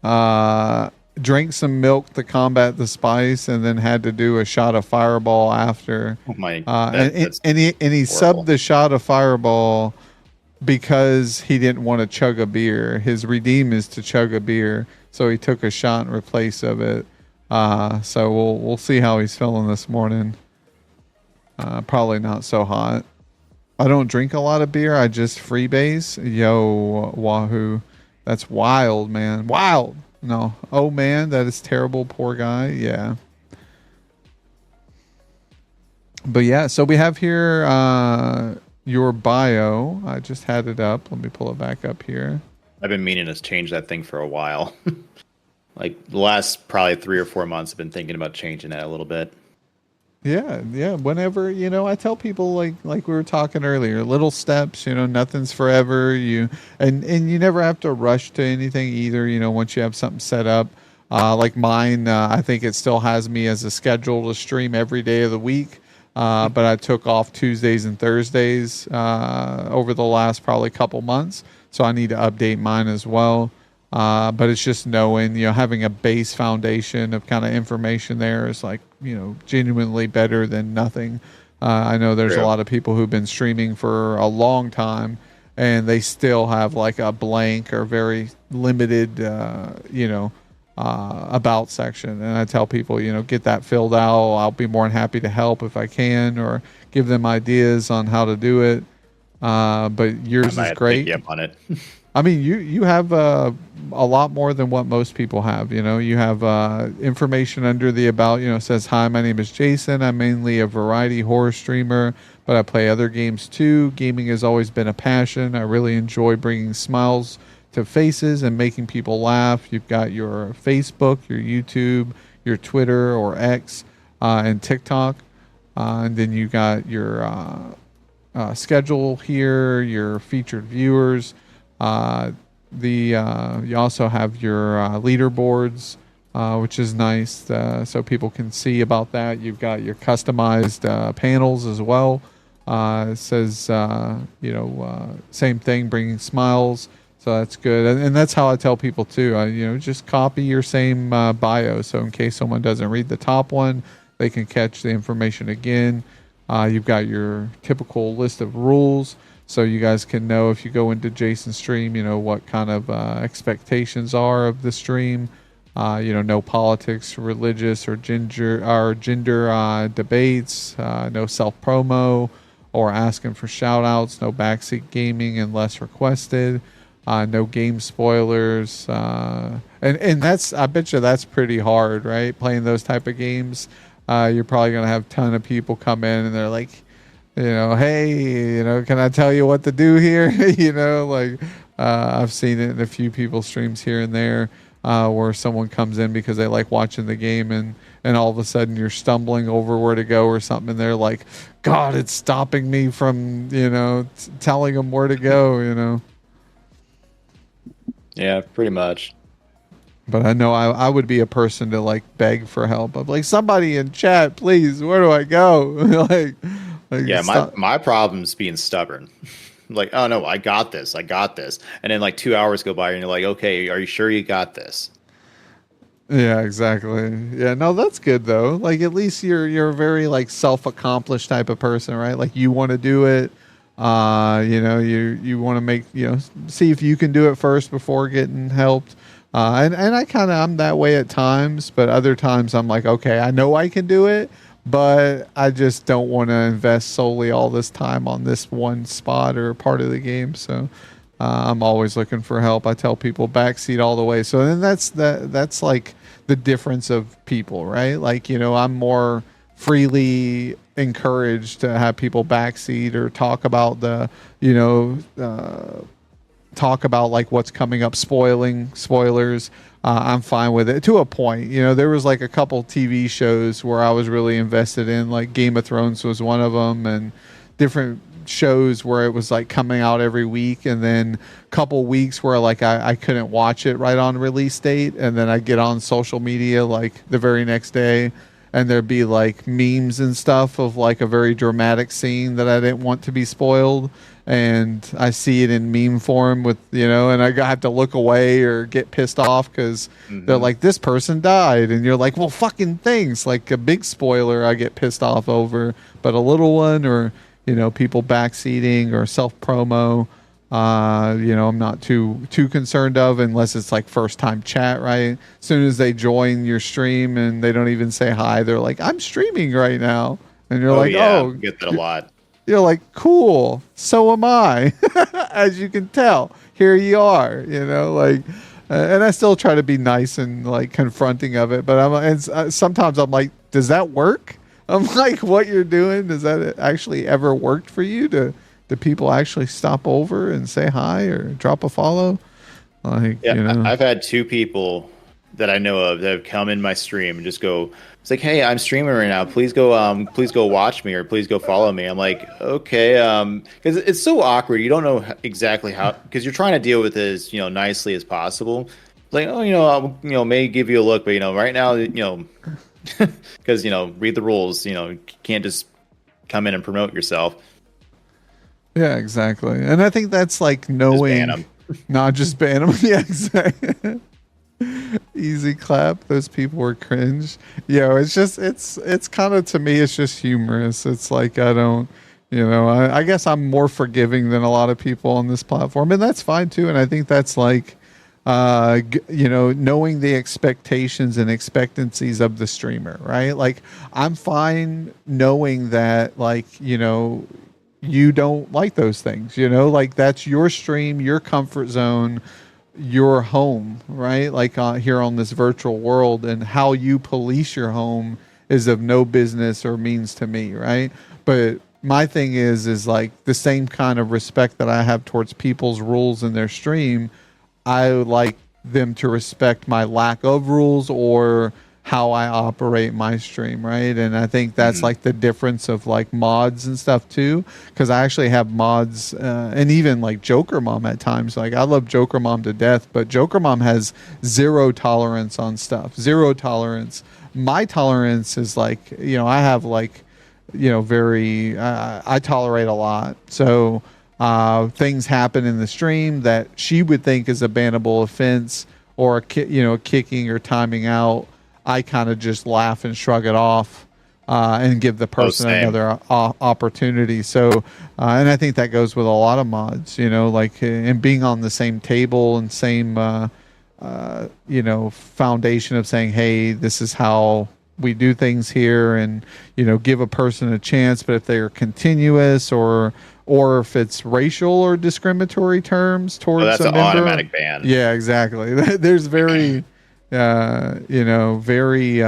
drank some milk to combat the spice, and then had to do a shot of Fireball after. Oh my, And that's he horrible. subbed the shot of Fireball because he didn't want to chug a beer. His redeem is to chug a beer, so he took a shot in replace of it. So we'll see how he's feeling this morning. Probably not so hot. I don't drink a lot of beer. I just freebase. Yo, Wahoo, that's wild, man. Wild. No, oh man, that is terrible. Poor guy. Yeah. But yeah, so we have here your bio. I just had it up. Let me pull it back up here. I've been meaning to change that thing for a while. Like the last probably 3 or 4 months, I've been thinking about changing that a little bit. Yeah, yeah. Whenever I tell people like we were talking earlier, little steps. Nothing's forever. And you never have to rush to anything either. Once you have something set up, like mine, I think it still has me as a schedule to stream every day of the week. But I took off Tuesdays and Thursdays over the last probably couple months, so I need to update mine as well. But it's just knowing, having a base foundation of kind of information there is like, genuinely better than nothing. I know there's a True. lot of people who've been streaming for a long time and they still have like a blank or very limited, about section. And I tell people, get that filled out. I'll be more than happy to help if I can or give them ideas on how to do it. But I yours might is have to take great. you up on it. I mean, you have a lot more than what most people have. You have information under the about. It says, "Hi, my name is Jason. I'm mainly a variety horror streamer, but I play other games too. Gaming has always been a passion. I really enjoy bringing smiles to faces and making people laugh." You've got your Facebook, your YouTube, your Twitter or X, and TikTok, and then you got your schedule here, your featured viewers. You also have your leaderboards, which is nice, so people can see about that. You've got your customized panels as well, It says, same thing, bringing smiles. So that's good. And that's how I tell people too. Just copy your same bio. So in case someone doesn't read the top one, they can catch the information again. You've got your typical list of rules. So you guys can know if you go into Jason's stream, what kind of expectations are of the stream. No politics, religious or gender debates, no self promo or asking for shout outs, no backseat gaming unless requested, no game spoilers. And that's, I bet you that's pretty hard, right? Playing those type of games. You're probably going to have a ton of people come in and they're like, hey, can I tell you what to do here? I've seen it in a few people's streams here and there, where someone comes in because they like watching the game and all of a sudden you're stumbling over where to go or something. And they're like, God, it's stopping me from, telling them where to go. Yeah, pretty much. But I know I would be a person to like beg for help. I'm like, somebody in chat, please, where do I go? Yeah, my problem's being stubborn. Like, oh no, I got this. And then like 2 hours go by and you're like, okay, are you sure you got this? Yeah, exactly. Yeah, no, that's good though. Like at least you're a very like self-accomplished type of person, right? Like you want to do it. You want to make, see if you can do it first before getting helped. And I'm that way at times, but other times I'm like, okay, I know I can do it, but I just don't want to invest solely all this time on this one spot or part of the game. So I'm always looking for help. I tell people backseat all the way. So then that's like the difference of people, right? Like, I'm more freely encouraged to have people backseat or talk about talk about like what's coming up, spoilers. I'm fine with it to a point. There was like a couple TV shows where I was really invested in, like Game of Thrones was one of them, and different shows where it was like coming out every week, and then a couple weeks where like I couldn't watch it right on release date, and then I get on social media like the very next day and there'd be like memes and stuff of like a very dramatic scene that I didn't want to be spoiled, and I see it in meme form with and I have to look away or get pissed off because they're like, this person died, and you're like, well, fucking thanks. Like a big spoiler I get pissed off over, but a little one or people backseating or self promo, I'm not too concerned of, unless it's like first time chat, right? As soon as they join your stream and they don't even say hi, they're like, I'm streaming right now. And you're like, yeah, oh, I get that a lot. You're like, cool. So am I. As you can tell, here you are, and I still try to be nice and like confronting of it. But sometimes I'm like, does that work? I'm like, what you're doing, does that actually ever worked for you? Do people actually stop over and say hi or drop a follow? Like, yeah, I've had two people that I know of that have come in my stream and just go, it's like, hey, I'm streaming right now. Please go watch me, or please go follow me. I'm like, okay, because it's so awkward. You don't know exactly how, because you're trying to deal with it as nicely as possible. It's like, oh, I'll may give you a look, but right now, because read the rules. You can't just come in and promote yourself. Yeah, exactly. And I think that's like knowing. Just ban them. Not just ban them. Yeah, exactly. Easy clap. Those people were cringe. It's just it's kind of, to me, it's just humorous. It's like, I don't, I guess I'm more forgiving than a lot of people on this platform, and that's fine too. And I think that's like, knowing the expectations and expectancies of the streamer, right? Like, I'm fine knowing that, like, you don't like those things, like that's your stream, your comfort zone, your home, right? Like here on this virtual world, and how you police your home is of no business or means to me, right? But my thing is like the same kind of respect that I have towards people's rules in their stream, I would like them to respect my lack of rules or how I operate my stream, right? And I think that's like the difference of like mods and stuff too, because I actually have mods, and even like Joker Mom at times. Like, I love Joker Mom to death, but Joker Mom has zero tolerance on stuff. Zero tolerance. My tolerance is like, I have like very, I tolerate a lot. So things happen in the stream that she would think is a bannable offense or kicking or timing out. I kind of just laugh and shrug it off. And give the Oh, person same. another opportunity. So, and I think that goes with a lot of mods, like and being on the same table and same, foundation of saying, hey, this is how we do things here, and give a person a chance. But if they're continuous or if it's racial or discriminatory terms Oh, towards that's a an member, automatic ban. yeah, exactly. There's very, very.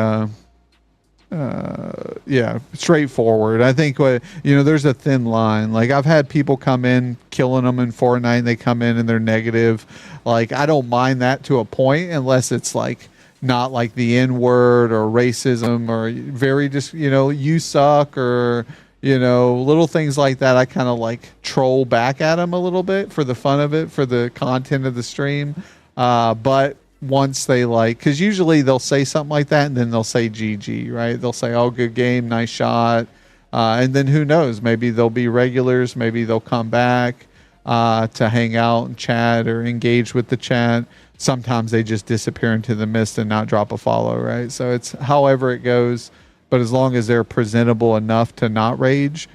Yeah, straightforward. I think there's a thin line. Like I've had people come in killing them in Fortnite. They come in and they're negative. Like I don't mind that to a point, unless it's like not like the N word or racism or very just you suck or little things like that. I kind of like troll back at them a little bit for the fun of it, for the content of the stream. But once they because usually they'll say something like that and then they'll say GG, right? They'll say, oh, good game, nice shot. And then who knows? Maybe they'll be regulars. Maybe they'll come back to hang out and chat or engage with the chat. Sometimes they just disappear into the mist and not drop a follow, right? So it's however it goes. But as long as they're presentable enough to not rage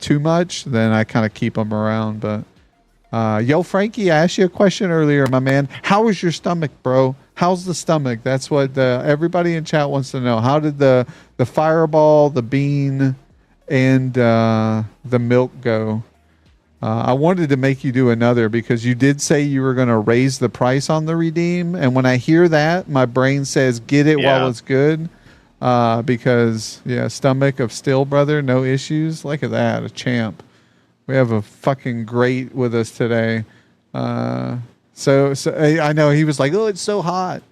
too much, then I kind of keep them around. But yo, Frankie, I asked you a question earlier, my man. How is your stomach, bro? How's the stomach? That's what everybody in chat wants to know. How did the fireball, the bean, and the milk go? I wanted to make you do another because you did say you were going to raise the price on the redeem. And when I hear that, my brain says, get it while Yeah. it's good. Because, yeah, stomach of steel, brother, no issues. Look at that, a champ. We have a fucking great with us today. So I know he was like, oh, it's so hot.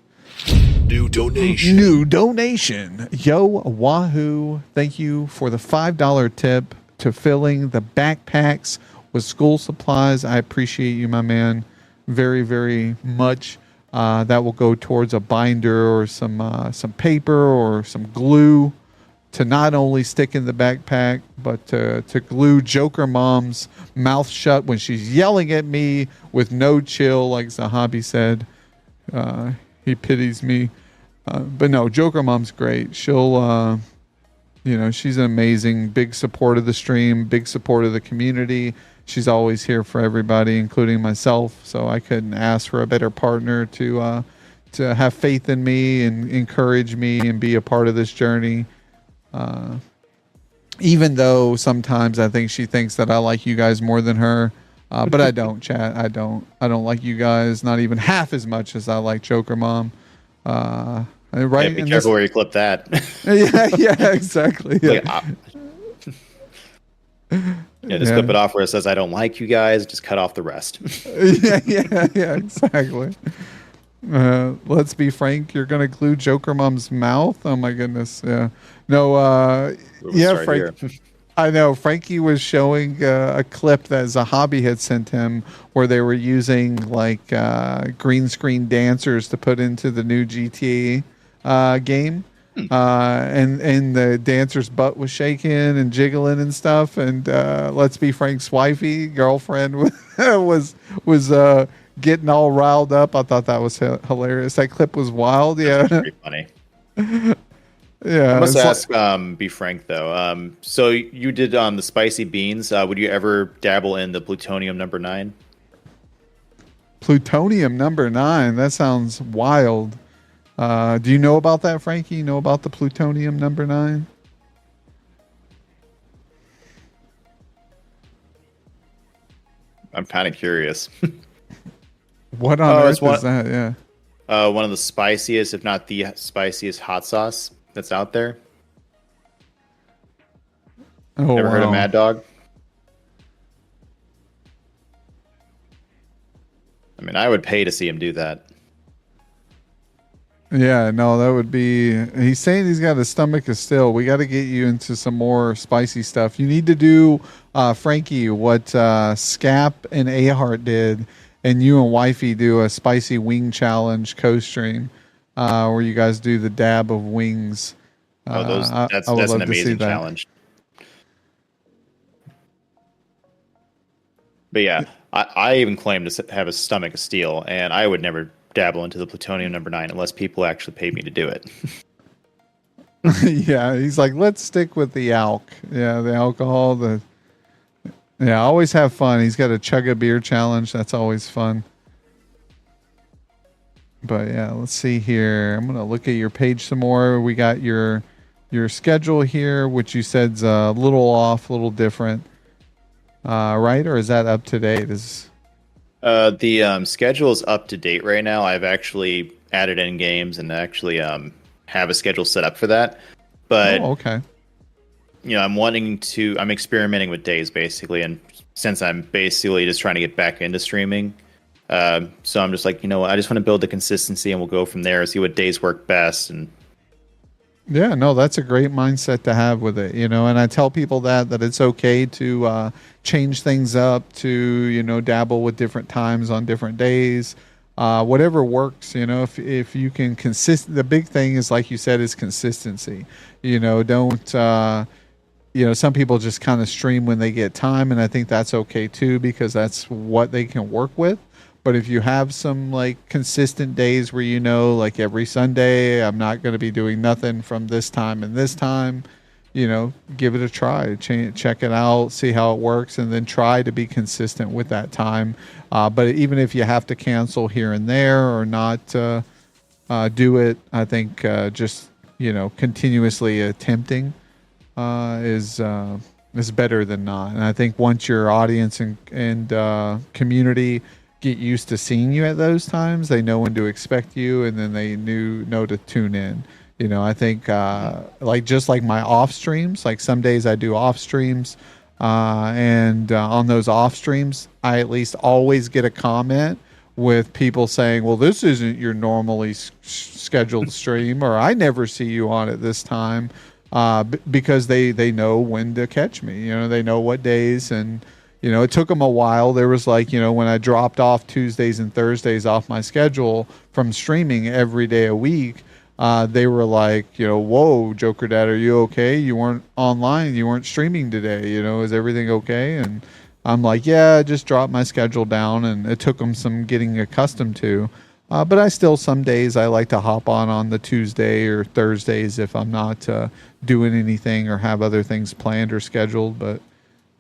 New donation. New donation. Yo, Wahoo. Thank you for the $5 tip to filling the backpacks with school supplies. I appreciate you, my man, very, very much. That will go towards a binder or some paper or some glue to not only stick in the backpack, but to glue Joker Mom's mouth shut when she's yelling at me with no chill, like Zahabi said. He pities me. But no, Joker Mom's great. She'll, she's an amazing, big support of the stream, big support of the community. She's always here for everybody, including myself. So I couldn't ask for a better partner to have faith in me and encourage me and be a part of this journey. Even though sometimes I think she thinks that I like you guys more than her, but I don't, chat. I don't like you guys not even half as much as I like Joker Mom. Right? Yeah, be careful where you clip that. yeah, exactly. Yeah. Yeah, just clip it off where it says I don't like you guys. Just cut off the rest. yeah, exactly. Let's be frank. You're gonna glue Joker Mom's mouth. Oh my goodness. Yeah. No. Yeah, Frank. I know Frankie was showing a clip that Zahabi had sent him where they were using like green screen dancers to put into the new GTA game. And the dancer's butt was shaking and jiggling and stuff. And let's be Frank's wifey, girlfriend was getting all riled up. I thought that was hilarious. That clip was wild. Yeah, pretty funny. Yeah, I must ask, be frank though. So you did on the spicy beans. Would you ever dabble in the plutonium number 9? Plutonium number 9. That sounds wild. Do you know about that, Frankie? You know about the plutonium number 9? I'm kind of curious. What on earth is that? Yeah. One of the spiciest, if not the spiciest hot sauce that's out there. Oh, Never heard of Mad Dog? I mean, I would pay to see him do that. Yeah, no, that would be. He's saying he's got a stomach of steel. We got to get you into some more spicy stuff. You need to do, Frankie, what Scap and Ahart did, and you and Wifey do a spicy wing challenge co-stream, where you guys do the dab of wings. That's an amazing challenge. But yeah, I even claim to have a stomach of steel, and I would never dabble into the plutonium number 9 unless people actually paid me to do it. Yeah, he's like, let's stick with the alk. Yeah, the alcohol. Yeah, always have fun. He's got a chug a beer challenge. That's always fun. But yeah, let's see here. I'm gonna look at your page some more. We got your schedule here, which you said's a little off, a little different, right? Or is that up to date? The schedule is up to date right now. I've actually added in games and actually have a schedule set up for that. But okay. I'm experimenting with days basically, and since I'm basically just trying to get back into streaming, so I'm just like, I just want to build the consistency, and we'll go from there. See what days work best. And yeah, no, that's a great mindset to have with it, and I tell people that it's okay to change things up, to dabble with different times on different days, whatever works. If you can the big thing is, like you said, is consistency. Don't some people just kind of stream when they get time, and I think that's okay too, because that's what they can work with. But if you have some like consistent days where like every Sunday I'm not going to be doing nothing from this time and this time, give it a try, check it out, see how it works, and then try to be consistent with that time. But even if you have to cancel here and there or not do it, I think just continuously attempting is better than not. And I think once your audience and community get used to seeing you at those times, they know when to expect you, and then they know to tune in. I think just like my off streams, like some days I do off streams, and on those off streams, I at least always get a comment with people saying, well, this isn't your normally scheduled stream, or I never see you on at this time, because they know when to catch me. They know what days. And it took them a while. There was like, when I dropped off Tuesdays and Thursdays off my schedule from streaming every day a week, they were like, whoa, Jokerdad, are you okay? You weren't online. You weren't streaming today. Is everything okay? And I'm like, yeah, I just dropped my schedule down, and it took them some getting accustomed to. But I still, some days I like to hop on the Tuesday or Thursdays if I'm not doing anything or have other things planned or scheduled. But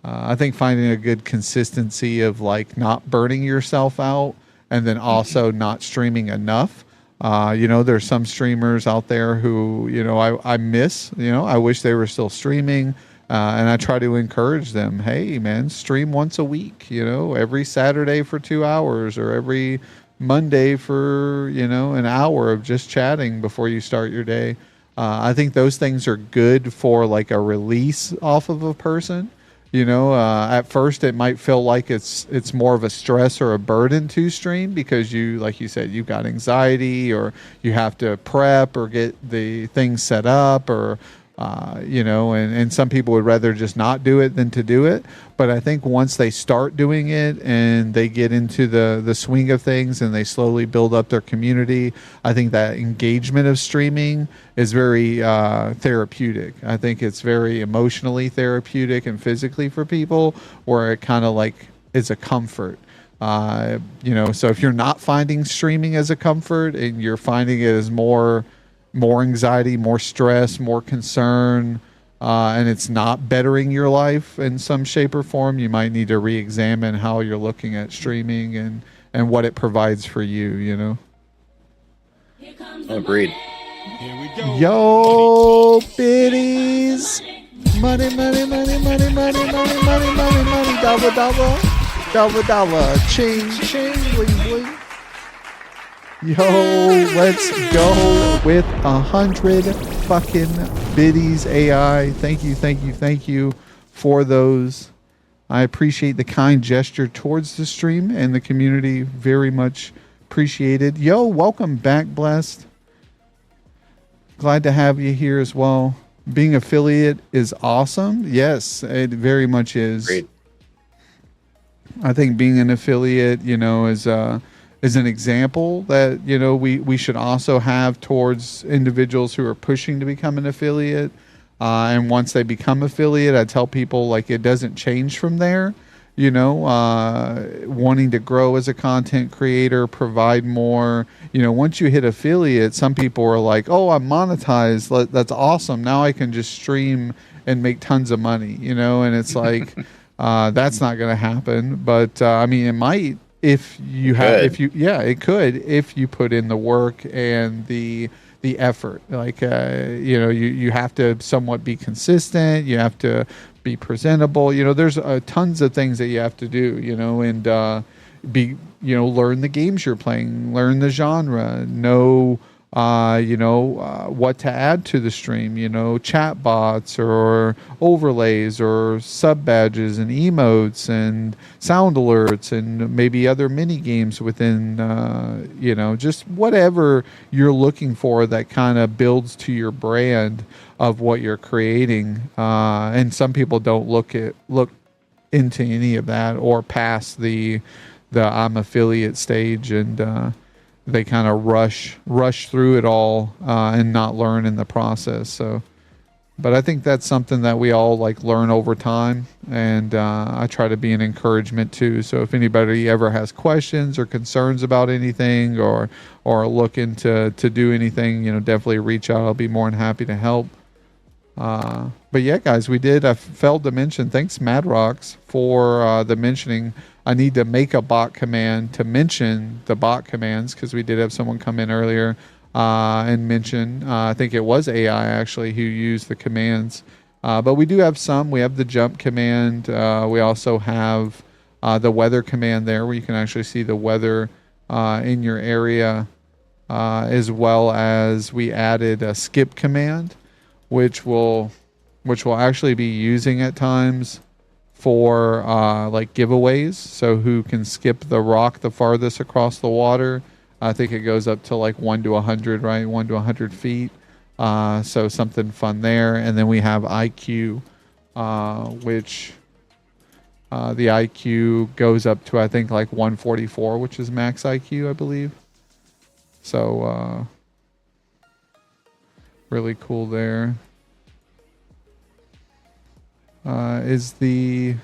I think finding a good consistency of like not burning yourself out, and then also not streaming enough. There's some streamers out there who, I miss, I wish they were still streaming. And I try to encourage them, hey man, stream once a week, every Saturday for 2 hours, or every Monday for, an hour of just chatting before you start your day. I think those things are good for like a release off of a person. At first it might feel like it's more of a stress or a burden to stream, because you, like you said, you've got anxiety, or you have to prep or get the things set up, or and some people would rather just not do it than to do it. But I think once they start doing it and they get into the swing of things, and they slowly build up their community, I think that engagement of streaming is very therapeutic. I think it's very emotionally therapeutic and physically for people, where it kind of like is a comfort. So if you're not finding streaming as a comfort, and you're finding it as more anxiety, more stress, more concern, and it's not bettering your life in some shape or form, you might need to re-examine how you're looking at streaming and what it provides for you. Agreed. Here we go. Yo, biddies. Money, money, money, money, money, money, money, money, money, dollar, dollar, dollar, dollar, ching, ching, bling, bling. Yo, let's go with 100 fucking biddies AI. Thank you for those. I appreciate the kind gesture towards the stream and the community. Very much appreciated. Yo, welcome back, Blessed. Glad to have you here as well. Being affiliate is awesome. Yes, it very much is. Great. I think being an affiliate, is an example that we should also have towards individuals who are pushing to become an affiliate. And once they become affiliate, I tell people like it doesn't change from there. wanting to grow as a content creator, provide more. Once you hit affiliate, some people are like, "Oh, I'm monetized. That's awesome. Now I can just stream and make tons of money." And it's like that's not going to happen. But I mean, it might if you have Good. if you yeah, it could if you put in the work and the effort. Like you have to somewhat be consistent. You have to be presentable. There's tons of things that you have to do. And be learn the games you're playing, learn the genre, know what to add to the stream, chat bots or overlays or sub badges and emotes and sound alerts and maybe other mini games within, just whatever you're looking for that kind of builds to your brand of what you're creating. And some people don't look into any of that or past the I'm affiliate stage, and they kind of rush through it all and not learn in the process. So, but I think that's something that we all like learn over time, and I try to be an encouragement too. So if anybody ever has questions or concerns about anything, or looking to do anything, definitely reach out. I'll be more than happy to help. But yeah, guys, I failed to mention, thanks Madrox for the mentioning. I need to make a bot command to mention the bot commands, because we did have someone come in earlier and mention, I think it was AI actually who used the commands. But we do have some. We have the jump command. We also have the weather command there, where you can actually see the weather in your area, as well as we added a skip command, which we'll actually be using at times for like giveaways. So who can skip the rock the farthest across the water? I think it goes up to like 1 to 100, right? 1 to 100 feet. So something fun there. And then we have IQ, which the IQ goes up to, I think, like 144, which is max IQ, I believe. So really cool there. Is the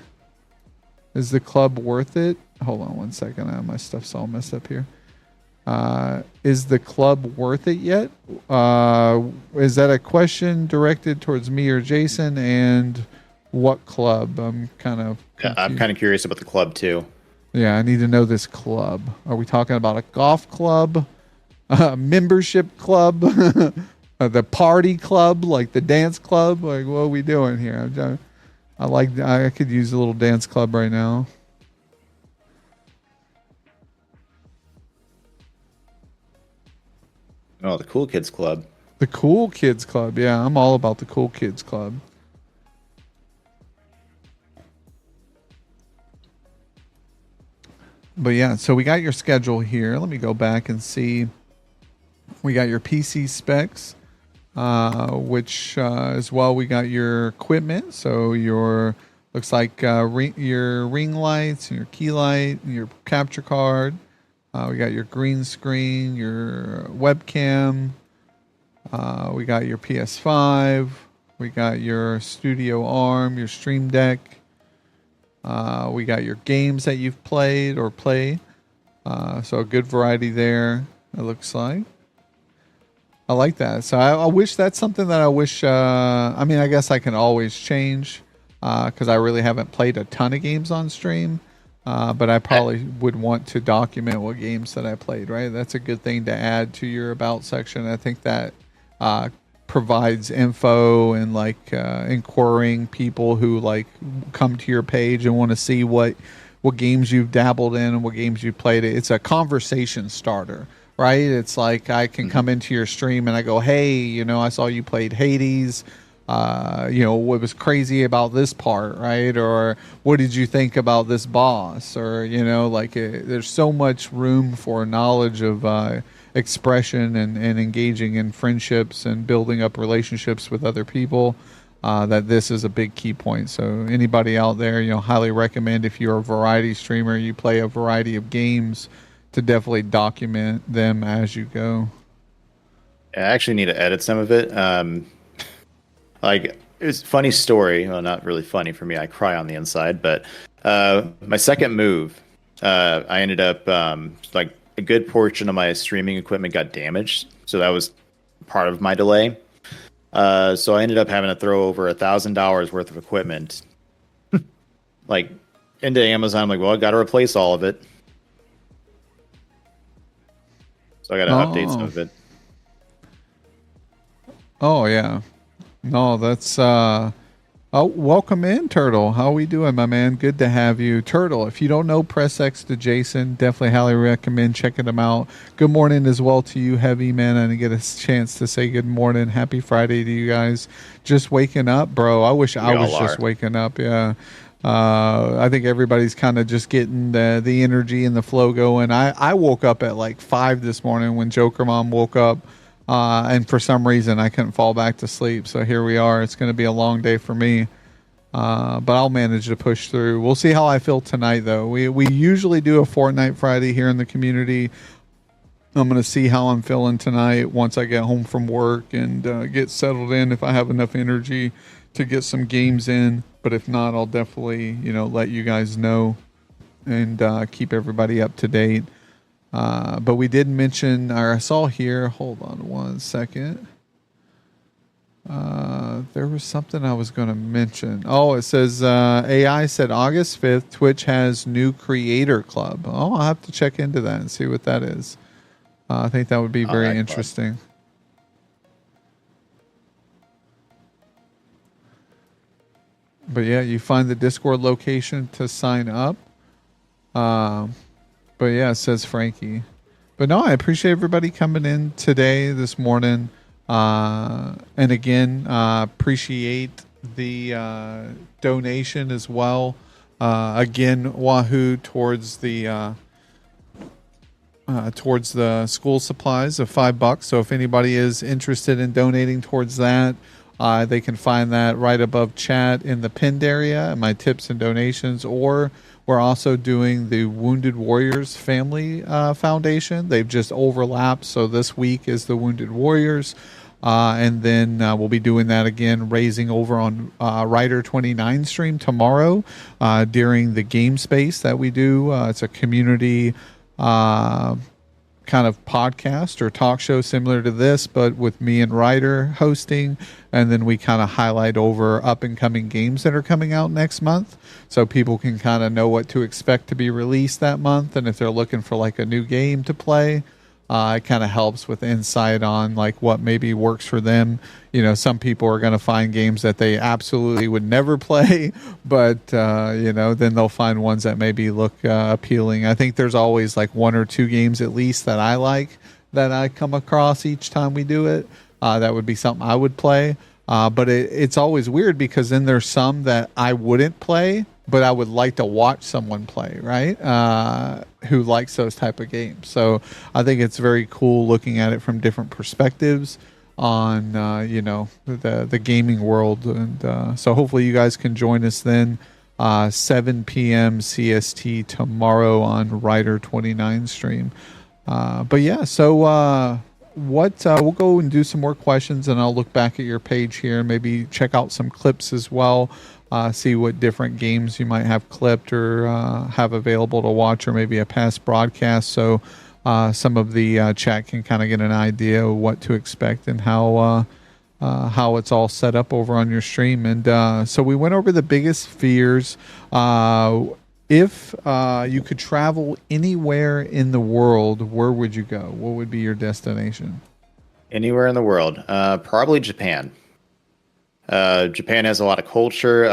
club worth it? Hold on one second. My stuff's all messed up here. Is the club worth it yet? Is that a question directed towards me or Jason? And what club? I'm kind of Yeah, I'm kind of curious about the club too. Yeah, I need to know this club. Are we talking about a golf club, a membership club, the party club, like the dance club? Like, what are we doing here? I could use a little dance club right now. Oh, the Cool Kids Club. The Cool Kids Club. Yeah, I'm all about the Cool Kids Club. But yeah, so we got your schedule here. Let me go back and see. We got your PC specs, which as well, we got your equipment. So your looks like your ring lights and your key light and your capture card. We got your green screen, your webcam. We got your PS5. We got your studio arm, your stream deck. We got your games that you've played or play. So a good variety there, it looks like. I like that. So I wish that's something that I wish. I mean, I guess I can always change because I really haven't played a ton of games on stream. But I probably would want to document what games that I played, right? That's a good thing to add to your about section. I think that provides info and like inquiring people who like come to your page and want to see what games you've dabbled in and what games you've played. It's a conversation starter, right? It's like I can come into your stream and I go, hey, I saw you played Hades. What was crazy about this part, right? Or what did you think about this boss? Or, there's so much room for knowledge of expression and engaging in friendships and building up relationships with other people, that this is a big key point. So anybody out there, highly recommend, if you're a variety streamer, you play a variety of games, to definitely document them as you go. I actually need to edit some of it. Like, it's a funny story. Well, not really funny for me. I cry on the inside, but My second move, I ended up like a good portion of my streaming equipment got damaged, so that was part of my delay. So I ended up having to throw over $1,000 worth of equipment, like into Amazon. I'm like, well, I got to replace all of it, so I got to update some Oh, of it. oh yeah. No, that's oh, welcome in, Turtle. How we doing, my man? Good to have you, Turtle. If you don't know, press X to Jason. Definitely highly recommend checking them out. Good morning as well to you, Heavy Man. I didn't get a chance to say good morning. Happy Friday to you guys. Just waking up, bro. I wish I We was all just are. waking up. Yeah. I think everybody's kind of just getting the energy and the flow going. I woke up at like 5 this morning when Joker Mom woke up. And for some reason, I couldn't fall back to sleep. So here we are. It's going to be a long day for me. But I'll manage to push through. We'll see how I feel tonight, though. We usually do a Fortnite Friday here in the community. I'm going to see how I'm feeling tonight once I get home from work and get settled in. If I have enough energy to get some games in, but if not, I'll definitely let you guys know and keep everybody up to date. But we did mention, or I saw here. Hold on one second. There was something I was going to mention. Oh, it says AI said August 5th, Twitch has new creator club. Oh, I'll have to check into that and see what that is. I think that would be Oh, very that club. interesting. But yeah, you find the Discord location to sign up. But yeah, it says Frankie. But no, I appreciate everybody coming in today, this morning. And again, appreciate the donation as well. Again, Wahoo towards the school supplies of $5. So if anybody is interested in donating towards that, they can find that right above chat in the pinned area, my tips and donations. Or we're also doing the Wounded Warriors Family Foundation. They've just overlapped. So this week is the Wounded Warriors. And then we'll be doing that again, raising over on Rider 29 stream tomorrow during the game space that we do. It's a community kind of podcast or talk show similar to this, but with me and Ryder hosting. And then we kind of highlight over up and coming games that are coming out next month. So people can kind of know what to expect to be released that month. And if they're looking for like a new game to play, it kind of helps with insight on like what maybe works for them. Some people are going to find games that they absolutely would never play, but then they'll find ones that maybe look appealing. I think there's always like one or two games at least that I like that I come across each time we do it. That would be something I would play. But it's always weird because then there's some that I wouldn't play, but I would like to watch someone play, right? Who likes those type of games. So I think it's very cool looking at it from different perspectives on, the gaming world. And so hopefully you guys can join us then 7 p.m. CST tomorrow on Rider 29 stream. But yeah, so we'll go and do some more questions, and I'll look back at your page here, maybe check out some clips as well, see what different games you might have clipped or have available to watch, or maybe a past broadcast, so some of the chat can kind of get an idea of what to expect and how it's all set up over on your stream. And so we went over the biggest fears. If you could travel anywhere in the world, where would you go? What would be your destination? Anywhere in the world, probably Japan. Japan has a lot of culture.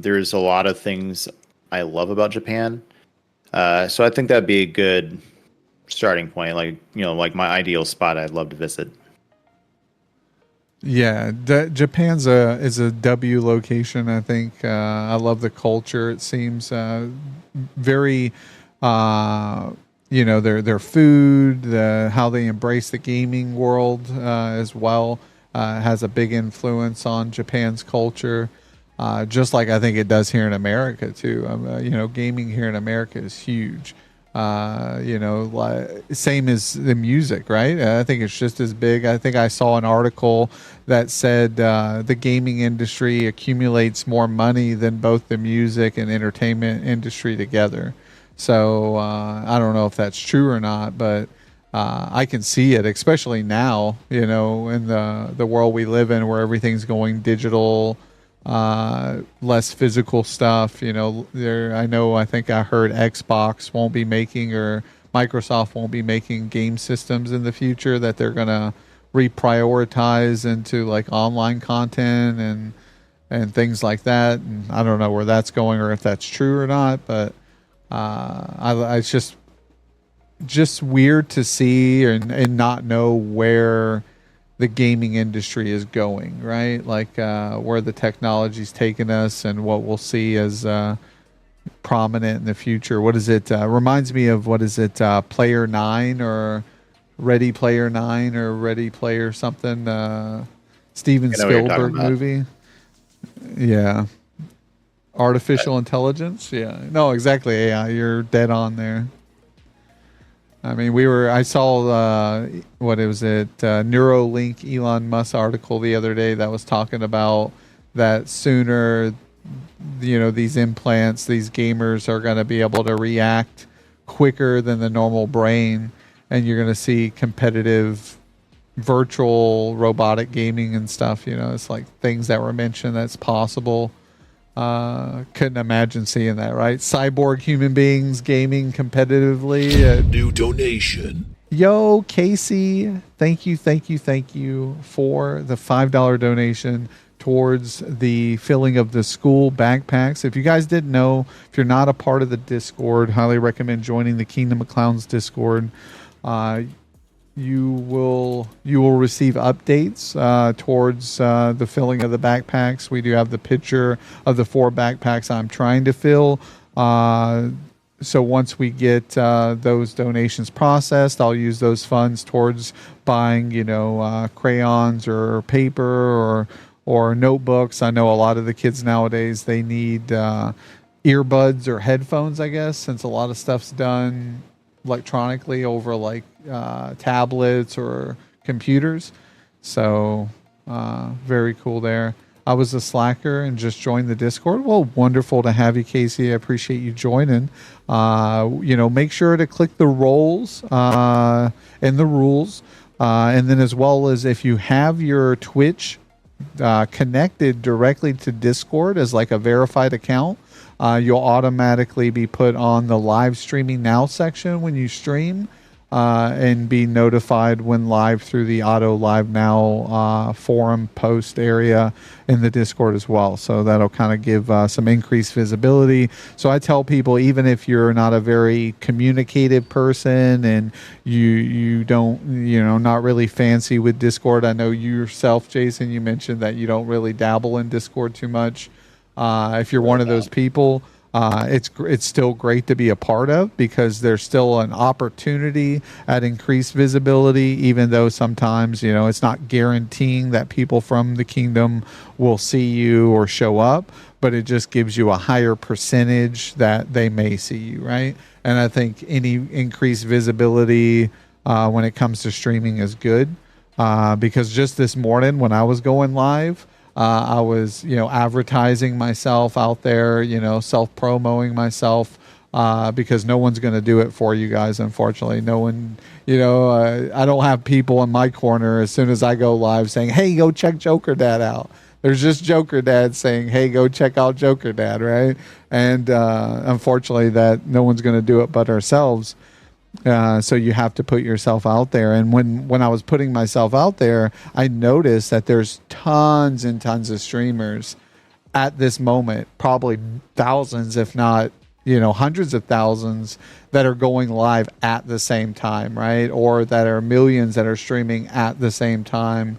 There's a lot of things I love about Japan. So I think that'd be a good starting point. Like my ideal spot I'd love to visit. Yeah, Japan's is a W location. I think I love the culture. It seems very, their food, how they embrace the gaming world as well has a big influence on Japan's culture. Just like I think it does here in America too. Gaming here in America is huge. Same as the music, right? I think it's just as big. I think I saw an article that said the gaming industry accumulates more money than both the music and entertainment industry together. So I don't know if that's true or not, but I can see it, especially now, in the world we live in where everything's going digital, less physical stuff. I think I heard Xbox won't be making, or Microsoft won't be making game systems in the future, that they're going to reprioritize into like online content and things like that. And I don't know where that's going or if that's true or not, but it's just weird to see and not know where the gaming industry is going, right? Like where the technology's taken us and what we'll see as prominent in the future. What is it? Reminds me of, what is it? Player 9 or Ready Player 9 or Ready Player something. Steven Spielberg movie. Yeah. Artificial intelligence. Yeah. No, exactly. AI. You're dead on there. I mean, I saw, Neuralink Elon Musk article the other day that was talking about that sooner, these implants, these gamers are going to be able to react quicker than the normal brain. And you're going to see competitive virtual robotic gaming and stuff. It's like things that were mentioned that's possible. Couldn't imagine seeing that, right? Cyborg human beings gaming competitively. New donation. Yo, Casey, thank you for the $5 donation towards the filling of the school backpacks. If you guys didn't know, if you're not a part of the Discord, highly recommend joining the Kingdom of Clowns Discord. You will receive updates towards the filling of the backpacks. We do have the picture of the 4 backpacks I'm trying to fill. So once we get those donations processed, I'll use those funds towards buying, crayons or paper or notebooks. I know a lot of the kids nowadays, they need earbuds or headphones, I guess, since a lot of stuff's done electronically over like tablets or computers. So very cool there. I was a slacker and just joined the Discord. Well, wonderful to have you, Casey. I appreciate you joining. Make sure to click the roles in the rules. And then as well as if you have your Twitch connected directly to Discord as like a verified account, you'll automatically be put on the live streaming now section when you stream, and be notified when live through the auto live now forum post area in the Discord as well. So that'll kind of give some increased visibility. So I tell people, even if you're not a very communicative person and you don't, not really fancy with Discord. I know you yourself, Jason, you mentioned that you don't really dabble in Discord too much. If you're one of those people, it's still great to be a part of, because there's still an opportunity at increased visibility, even though sometimes, it's not guaranteeing that people from the kingdom will see you or show up, but it just gives you a higher percentage that they may see you, right? And I think any increased visibility when it comes to streaming is good, because just this morning when I was going live, I was, advertising myself out there, self-promoting myself, because no one's going to do it for you guys, unfortunately. No one, I don't have people in my corner as soon as I go live saying, hey, go check Jokerdad out. There's just Jokerdad saying, hey, go check out Jokerdad, right? And unfortunately, that no one's going to do it but ourselves. So you have to put yourself out there. And when I was putting myself out there, I noticed that there's tons and tons of streamers at this moment, probably thousands, if not, hundreds of thousands, that are going live at the same time, right? Or that are millions that are streaming at the same time.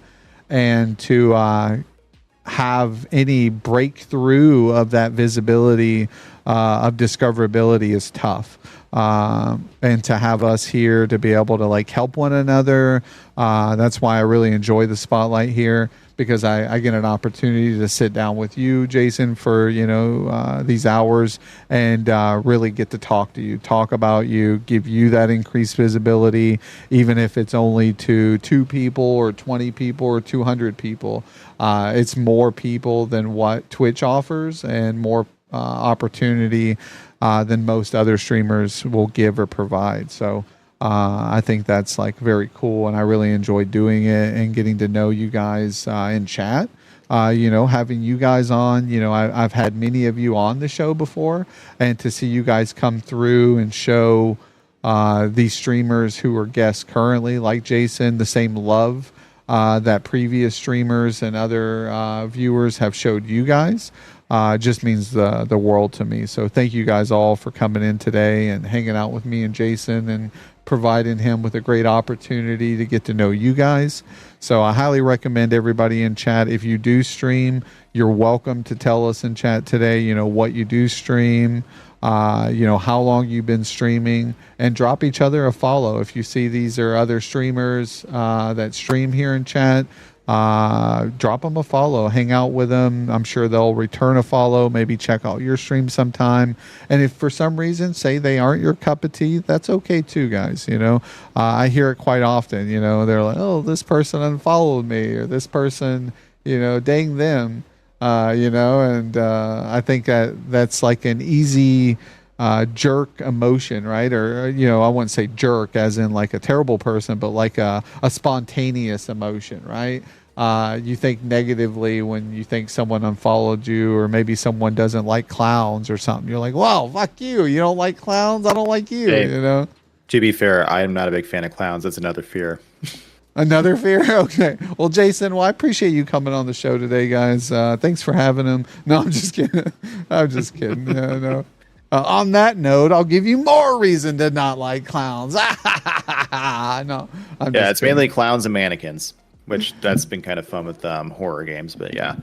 And to have any breakthrough of that visibility, of discoverability, is tough. And to have us here to be able to like help one another, that's why I really enjoy the spotlight here, because I get an opportunity to sit down with you, Jason, for these hours and really get to talk to you, talk about you, give you that increased visibility, even if it's only to 2 people or 20 people or 200 people. It's more people than what Twitch offers and more opportunity than most other streamers will give or provide. So I think that's like very cool, and I really enjoy doing it and getting to know you guys in chat. Having you guys on, I've had many of you on the show before, and to see you guys come through and show these streamers who are guests currently, like Jason, the same love that previous streamers and other viewers have showed you guys. Just means the world to me. So thank you guys all for coming in today and hanging out with me and Jason and providing him with a great opportunity to get to know you guys. So I highly recommend everybody in chat, if you do stream, you're welcome to tell us in chat today, what you do stream, how long you've been streaming, and drop each other a follow. If you see these are other streamers that stream here in chat, drop them a follow, hang out with them. I'm sure they'll return a follow, maybe check out your stream sometime. And if for some reason say they aren't your cup of tea, that's okay too, guys. I hear it quite often. They're like, oh, this person unfollowed me, or this person, dang them, and I think that's like an easy jerk emotion, right? Or I wouldn't say jerk as in like a terrible person, but like a spontaneous emotion, right? You think negatively when you think someone unfollowed you, or maybe someone doesn't like clowns or something. You're like, wow, fuck you. You don't like clowns? I don't like you, Hey, to be fair, I am not a big fan of clowns. That's another fear. Another fear? Okay. Well, Jason, I appreciate you coming on the show today, guys. Thanks for having him. No, I'm just kidding. I'm just kidding. No. On that note, I'll give you more reason to not like clowns. No, it's mainly clowns and mannequins, which that's been kind of fun with horror games. But yeah.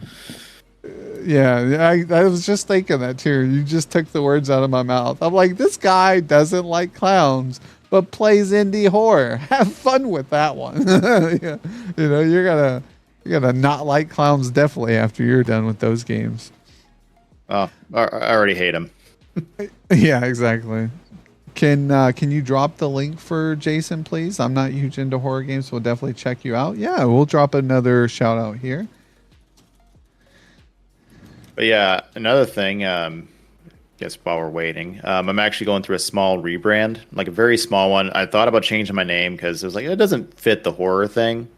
Yeah, I was just thinking that too. You just took the words out of my mouth. I'm like, this guy doesn't like clowns, but plays indie horror. Have fun with that one. Yeah. You're gonna not like clowns definitely after you're done with those games. Oh, I already hate them. Yeah, exactly. Can you drop the link for Jason, please? I'm not huge into horror games, so we'll definitely check you out. Yeah, we'll drop another shout out here. But yeah, another thing, guess while we're waiting, I'm actually going through a small rebrand, like a very small one. I thought about changing my name because it was like, it doesn't fit the horror thing.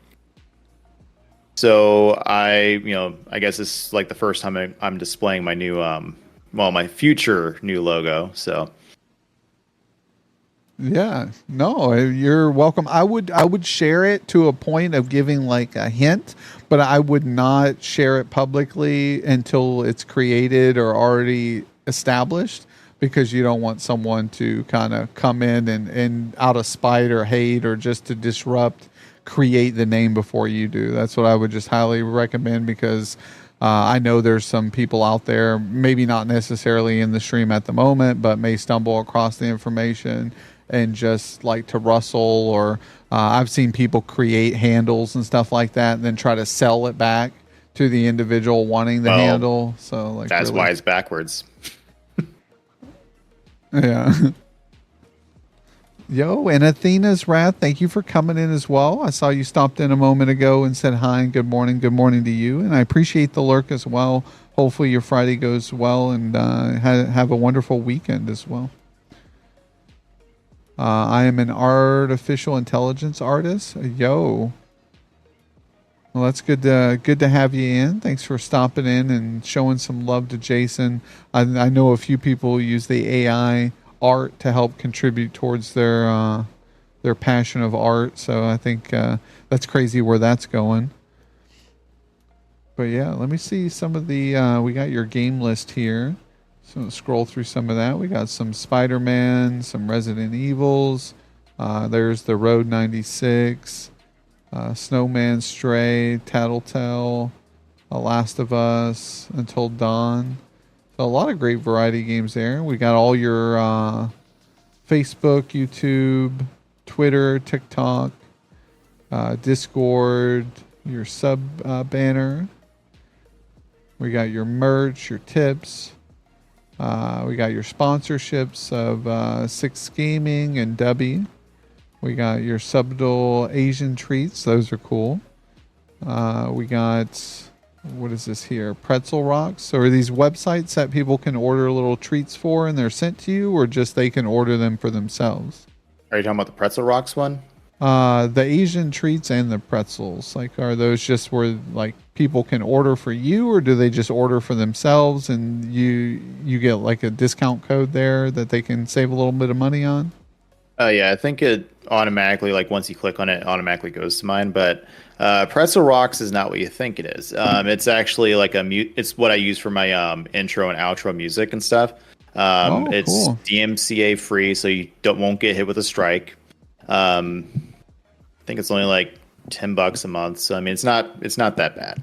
So I guess this is like the first time I'm displaying my new, my future new logo. So. Yeah, no, you're welcome. I would share it to a point of giving like a hint, but I would not share it publicly until it's created or already established, because you don't want someone to kind of come in and out of spite or hate or just to disrupt, create the name before you do. That's what I would just highly recommend, because I know there's some people out there, maybe not necessarily in the stream at the moment, but may stumble across the information and just like to rustle, or I've seen people create handles and stuff like that and then try to sell it back to the individual wanting the handle. So like that's really, why it's backwards. Yeah. Yo, and Athena's Wrath, thank you for coming in as well. I saw you stopped in a moment ago and said hi and good morning. Good morning to you. And I appreciate the lurk as well. Hopefully your Friday goes well and have a wonderful weekend as well. I am an artificial intelligence artist. Yo. Well, that's good to have you in. Thanks for stopping in and showing some love to Jason. I know a few people use the AI art to help contribute towards their passion of art. So I think that's crazy where that's going. But yeah, let me see some of the, we got your game list here. So scroll through some of that. We got some Spider-Man, some Resident Evils. There's the Road 96, Snowman Stray, Tattletale, Last of Us, Until Dawn. So a lot of great variety games there. We got all your Facebook, YouTube, Twitter, TikTok, Discord, your sub banner. We got your merch, your tips. We got your sponsorships of Six Gaming and Dubby. We got your subtle Asian treats. Those are cool. We got, what is this here? Pretzel rocks. So are these websites that people can order little treats for and they're sent to you, or just they can order them for themselves? Are you talking about the Pretzel Rocks one? The Asian treats and the pretzels. Like, are those just where like people can order for you, or do they just order for themselves and you get like a discount code there that they can save a little bit of money on? Yeah, I think it automatically, like once you click on it, it automatically goes to mine. But Pretzel Rocks is not what you think it is. It's actually like it's what I use for my intro and outro music and stuff. Oh, It's cool. DMCA free, so you won't get hit with a strike. I think it's only like $10 a month. So I mean, it's not that bad.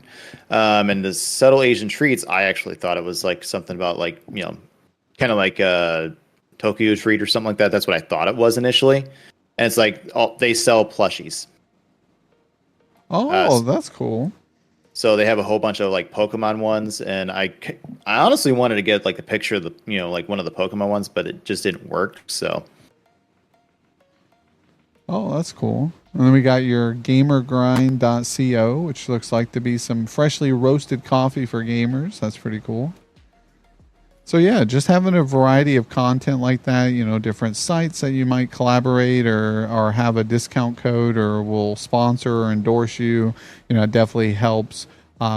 And the subtle Asian treats, I actually thought it was like something about like kind of like Tokyo Treat or something like that. That's what I thought it was initially. And it's like they sell plushies. Oh, that's cool. So they have a whole bunch of like Pokemon ones, and I honestly wanted to get like a picture of the like one of the Pokemon ones, but it just didn't work. So Oh, that's cool. And then we got your gamergrind.co, which looks like to be some freshly roasted coffee for gamers. That's pretty cool. So yeah, just having a variety of content like that, different sites that you might collaborate or have a discount code or will sponsor or endorse you, it definitely helps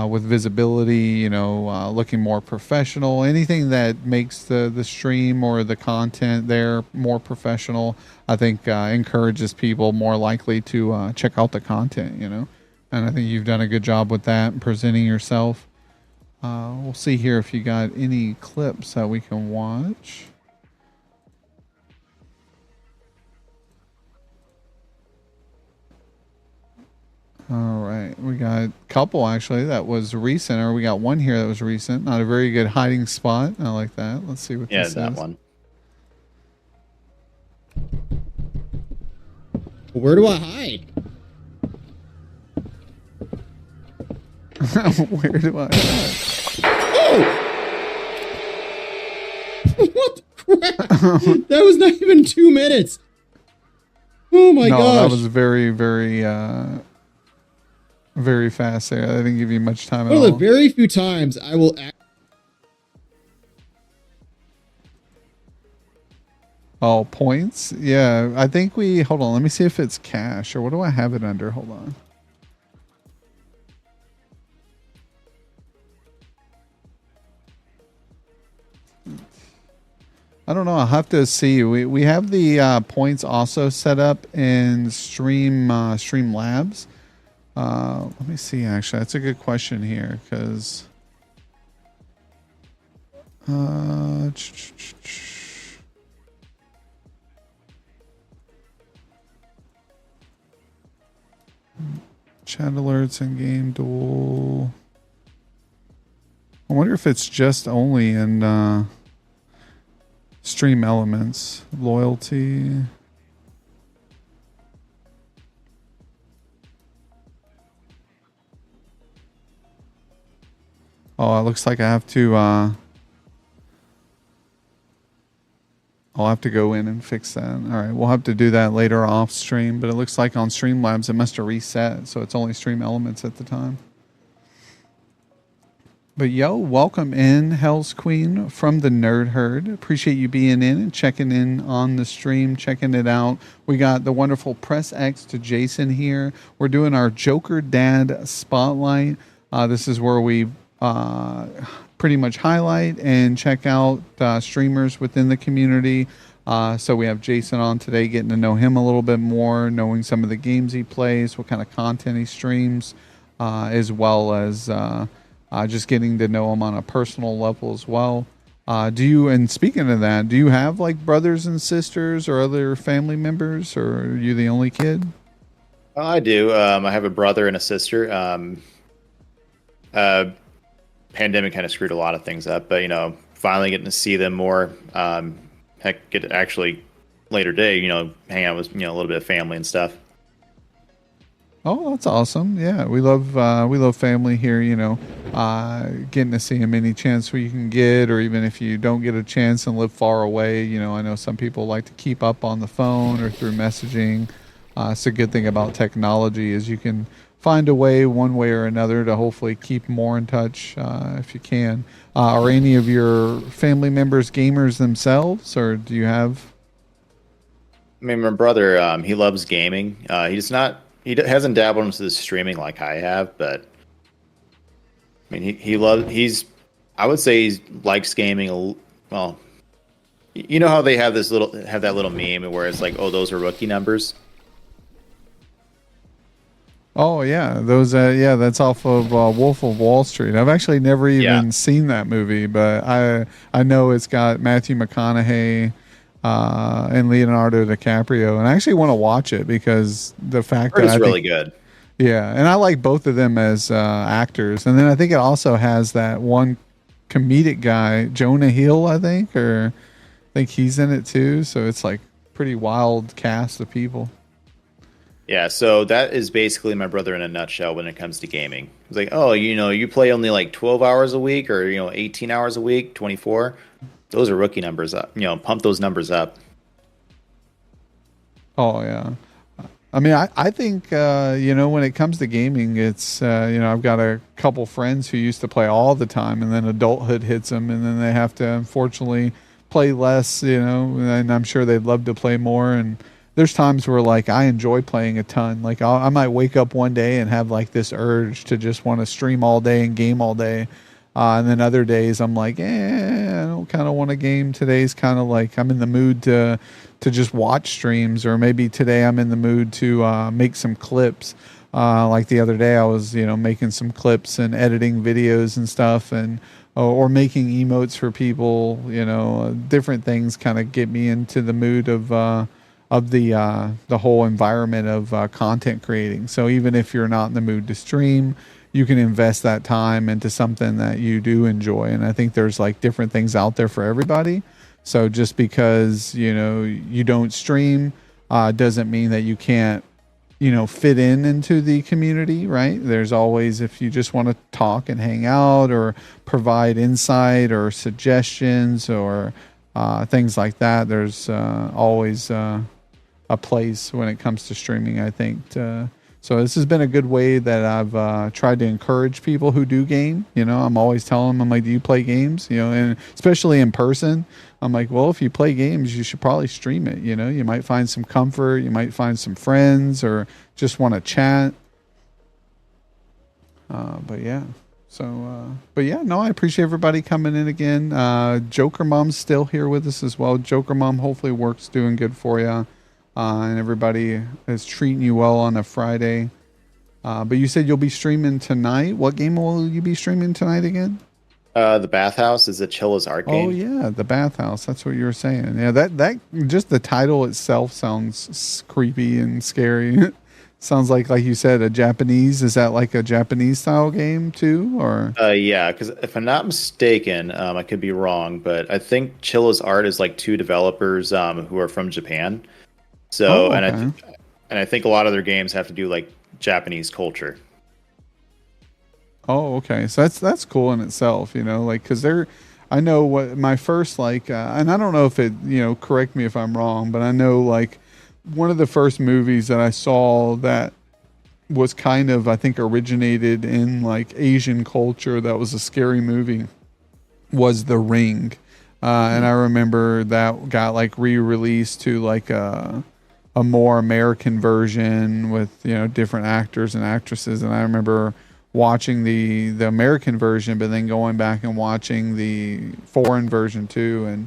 with visibility, looking more professional. Anything that makes the stream or the content there more professional, I think encourages people more likely to check out the content. And I think you've done a good job with that and presenting yourself. We'll see here if you got any clips that we can watch. All right, we got a couple actually that was recent, or we got one here that was recent. Not a very good hiding spot. I like that. Let's see what yeah, this that is. one. Where do I hide? Where do I? Oh! What the crap? That was not even 2 minutes. Oh my No, gosh. that was very, very, very fast there. I didn't give you much time at One of the all. very few times I will act. Oh, points? Yeah, I think we. Hold on, let me see if it's cash or what do I have it under? Hold on. I don't know. I'll have to see. We have the points also set up in Stream Labs. Let me see. Actually, that's a good question here because. Chat alerts and game duel. I wonder if it's just only in stream elements. Loyalty. Oh, it looks like I have to I'll have to go in and fix that. All right, we'll have to do that later off stream, but it looks like on Streamlabs it must have reset, so it's only stream elements at the time. But yo, welcome in, Hell's Queen from the Nerd Herd. Appreciate you being in and checking in on the stream, checking it out. We got the wonderful Press X to Jason here. We're doing our Jokerdad Spotlight. This is where we pretty much highlight and check out streamers within the community. So we have Jason on today, getting to know him a little bit more, knowing some of the games he plays, what kind of content he streams, as well as just getting to know him on a personal level as well. And speaking of that, do you have like brothers and sisters or other family members, or are you the only kid? I do. I have a brother and a sister. Pandemic kind of screwed a lot of things up, but finally getting to see them more. Heck, get to actually later day, hang out with a little bit of family and stuff. Oh, that's awesome. Yeah, we love family here, getting to see him any chance we can get, or even if you don't get a chance and live far away, I know some people like to keep up on the phone or through messaging. It's a good thing about technology is you can find a way, one way or another, to hopefully keep more in touch if you can. Are any of your family members gamers themselves, or do you have? I mean, my brother, he loves gaming. He's not, hasn't dabbled into the streaming like I have, but I mean, I would say he likes gaming. Well, you know how they have that little meme where it's like, oh, those are rookie numbers. Oh yeah, those yeah, that's off of Wolf of Wall Street. I've actually never Yeah, even seen that movie, but I know it's got Matthew McConaughey and Leonardo DiCaprio, and I actually want to watch it because the fact heard that it's I really think good. yeah, and I like both of them as actors, and then I think it also has that one comedic guy, Jonah Hill, I think he's in it too. So it's like pretty wild cast of people. Yeah, so that is basically my brother in a nutshell when it comes to gaming. It's like, oh, you play only like 12 hours a week or, 18 hours a week, 24. Those are rookie numbers up. Pump those numbers up. Oh yeah. I mean, I think, when it comes to gaming, it's, I've got a couple friends who used to play all the time and then adulthood hits them and then they have to unfortunately play less, and I'm sure they'd love to play more. And there's times where like I enjoy playing a ton. Like I might wake up one day and have like this urge to just want to stream all day and game all day. And then other days I'm like, I don't kind of want to game. Today's kind of like I'm in the mood to just watch streams, or maybe today I'm in the mood to make some clips. Like the other day, I was making some clips and editing videos and stuff, and or making emotes for people. Different things kind of get me into the mood of the whole environment of content creating. So even if you're not in the mood to stream, you can invest that time into something that you do enjoy. And I think there's like different things out there for everybody. So just because, you don't stream, doesn't mean that you can't, fit into the community, right? There's always, if you just want to talk and hang out or provide insight or suggestions or things like that, there's always a place when it comes to streaming, I think. So this has been a good way that I've tried to encourage people who do game. I'm always telling them, I'm like, do you play games? And especially in person, I'm like, well, if you play games, you should probably stream it. You might find some comfort, you might find some friends, or just want to chat. But yeah. So, but yeah, no, I appreciate everybody coming in again. Joker Mom's still here with us as well. Joker Mom, hopefully work's doing good for you. And everybody is treating you well on a Friday. But you said you'll be streaming tonight. What game will you be streaming tonight again? The Bathhouse is a Chilla's art game. Oh yeah, the Bathhouse. That's what you were saying. Yeah, that just the title itself sounds creepy and scary. Sounds like you said, a Japanese. Is that like a Japanese style game too, or? Yeah, because if I'm not mistaken, I could be wrong, but I think Chilla's art is like two developers who are from Japan. So, okay. and I think a lot of their games have to do like Japanese culture. Oh, okay. So that's cool in itself, because I know what my first and I don't know if it, correct me if I'm wrong, but I know like one of the first movies that I saw that was kind of, I think, originated in like Asian culture that was a scary movie was The Ring. And I remember that got like re-released to like a more American version with, different actors and actresses. And I remember watching the American version, but then going back and watching the foreign version too. And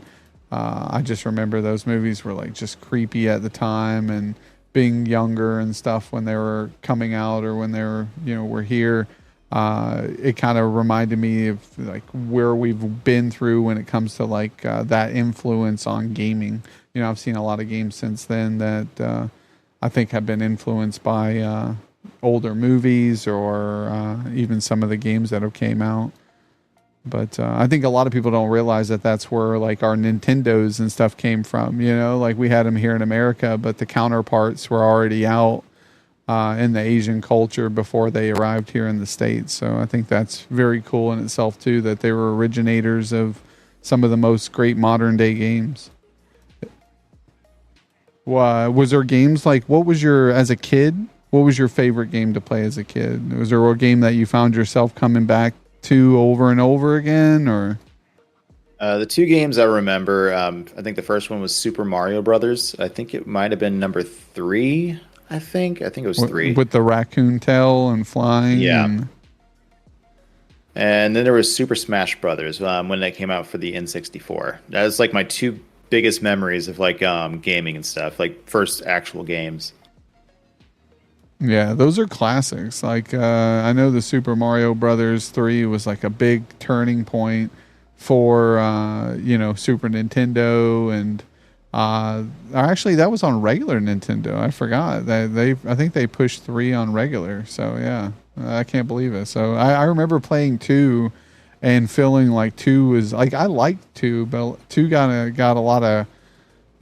I just remember those movies were like just creepy at the time, and being younger and stuff when they were coming out or when they were here. It kind of reminded me of like where we've been through when it comes to like that influence on gaming. I've seen a lot of games since then that I think have been influenced by older movies or even some of the games that have came out. But I think a lot of people don't realize that that's where like our Nintendos and stuff came from. Like we had them here in America, but the counterparts were already out in the Asian culture before they arrived here in the States. So I think that's very cool in itself too, that they were originators of some of the most great modern day games. Was there games like, what was your, as a kid, what was your favorite game to play as a kid? Was there a game that you found yourself coming back to over and over again, or? The two games I remember, I think the first one was Super Mario Brothers. I think it might have been number 3. I think it was 3. With the raccoon tail and flying. Yeah. And then there was Super Smash Brothers when that came out for the N64. That was like my two biggest memories of like gaming and stuff, like first actual games. Yeah, those are classics. Like I know the Super Mario Brothers 3 was like a big turning point for Super Nintendo, and actually that was on regular Nintendo. I forgot that I think they pushed 3 on regular. So yeah, I can't believe it. So I remember playing 2 and feeling like 2 was like, I liked 2, but 2 got a lot of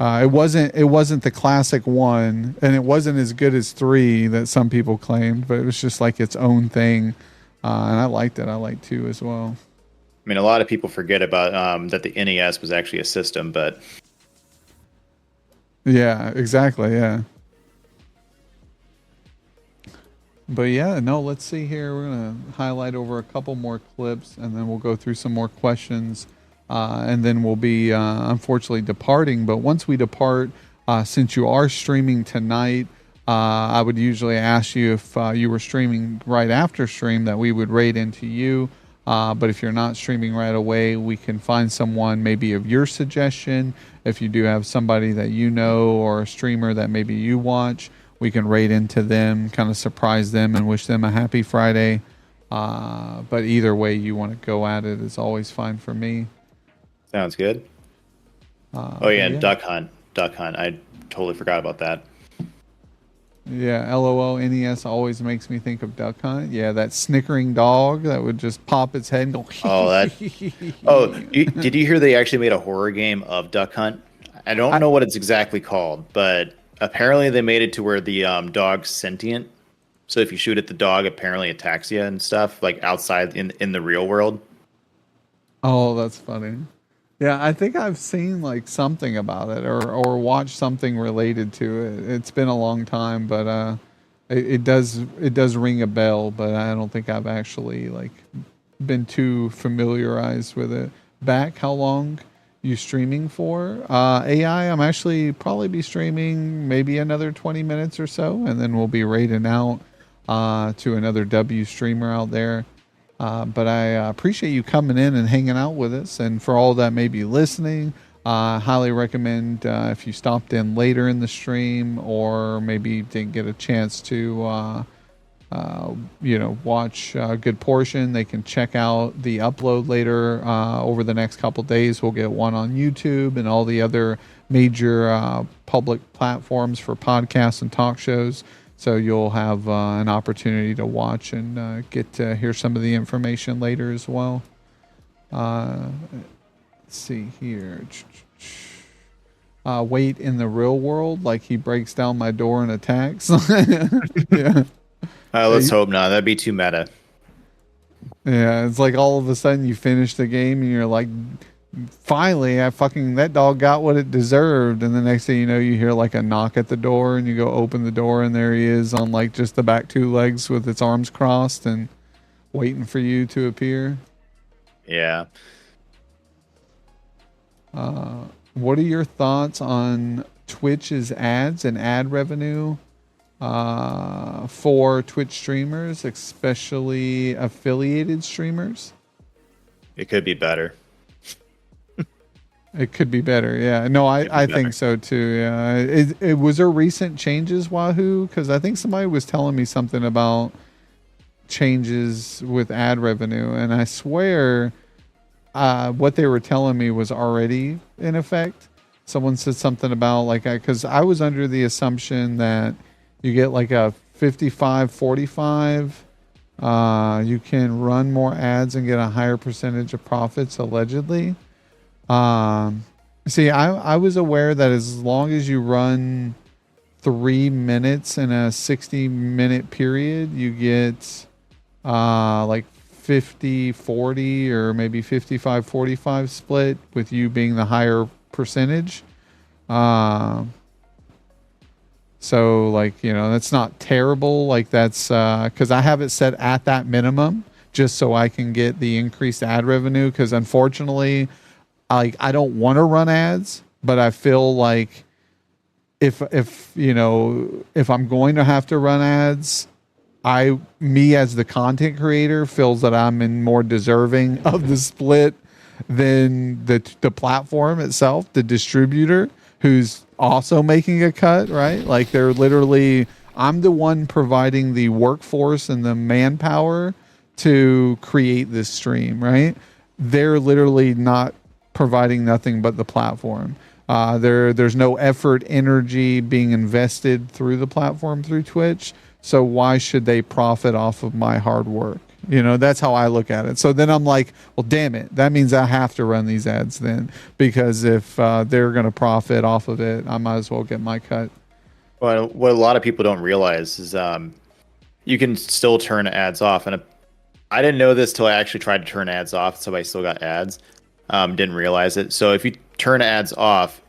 it wasn't the classic 1, and it wasn't as good as 3 that some people claimed, but it was just like its own thing. And I liked it. I liked 2 as well. I mean, a lot of people forget about that the NES was actually a system, but yeah, exactly. Yeah. But yeah, no, let's see here. We're going to highlight over a couple more clips, and then we'll go through some more questions. And then we'll be, unfortunately, departing. But once we depart, since you are streaming tonight, I would usually ask you if you were streaming right after stream that we would raid into you. But if you're not streaming right away, we can find someone maybe of your suggestion. If you do have somebody that you know or a streamer that maybe you watch, we can raid into them, kind of surprise them and wish them a happy Friday. But either way you want to go at it is always fine for me. Sounds good. And Duck Hunt. I totally forgot about that. Yeah, LOL NES always makes me think of Duck Hunt. Yeah, that snickering dog that would just pop its head and go. Did you hear they actually made a horror game of Duck Hunt? I don't know what it's exactly called, but apparently they made it to where the dog's sentient. So if you shoot at the dog, apparently it attacks you and stuff, like outside in the real world. Oh, that's funny. Yeah, I think I've seen like something about it or watched something related to it. It's been a long time, but it does ring a bell, but I don't think I've actually like been too familiarized with it. Back, how long you streaming for? AI, I'm actually probably be streaming maybe another 20 minutes or so, and then we'll be raiding out to another W streamer out there. But I appreciate you coming in and hanging out with us. And for all that may be listening, highly recommend if you stopped in later in the stream or maybe didn't get a chance to, watch a good portion, they can check out the upload later over the next couple days. We'll get one on YouTube and all the other major public platforms for podcasts and talk shows. So you'll have an opportunity to watch and get to hear some of the information later as well. Let's see here. Wait in the real world, like he breaks down my door and attacks. Yeah. Let's hope not. That'd be too meta. Yeah, it's like all of a sudden you finish the game and you're like, finally, that dog got what it deserved. And the next thing you know, you hear like a knock at the door and you go open the door and there he is on like just the back 2 legs with its arms crossed and waiting for you to appear. Yeah. What are your thoughts on Twitch's ads and ad revenue for Twitch streamers, especially affiliated streamers? It could be better. It could be better. Yeah. No, I think so too. Yeah. It was there recent changes, Wahoo? Because I think somebody was telling me something about changes with ad revenue, and I swear what they were telling me was already in effect. Someone said something about like, because I was under the assumption that you get like a 55-45. You can run more ads and get a higher percentage of profits, allegedly. See, I was aware that as long as you run 3 minutes in a 60-minute period, you get like 50-40 or maybe 55-45 split, with you being the higher percentage. So like, that's not terrible. Like that's because I have it set at that minimum just so I can get the increased ad revenue. Because unfortunately, I don't want to run ads, but I feel like if I'm going to have to run ads, me as the content creator feels that I'm in more deserving of the split than the platform itself, the distributor, who's also making a cut, right? Like they're literally, I'm the one providing the workforce and the manpower to create this stream, right? They're literally not providing nothing but the platform. There's no effort, energy being invested through the platform through Twitch. So why should they profit off of my hard work? That's how I look at it. So then I'm like, well, damn it. That means I have to run these ads then, because if they're going to profit off of it, I might as well get my cut. Well, what a lot of people don't realize is you can still turn ads off. And I didn't know this till I actually tried to turn ads off. So I still got ads. Didn't realize it. So if you turn ads off,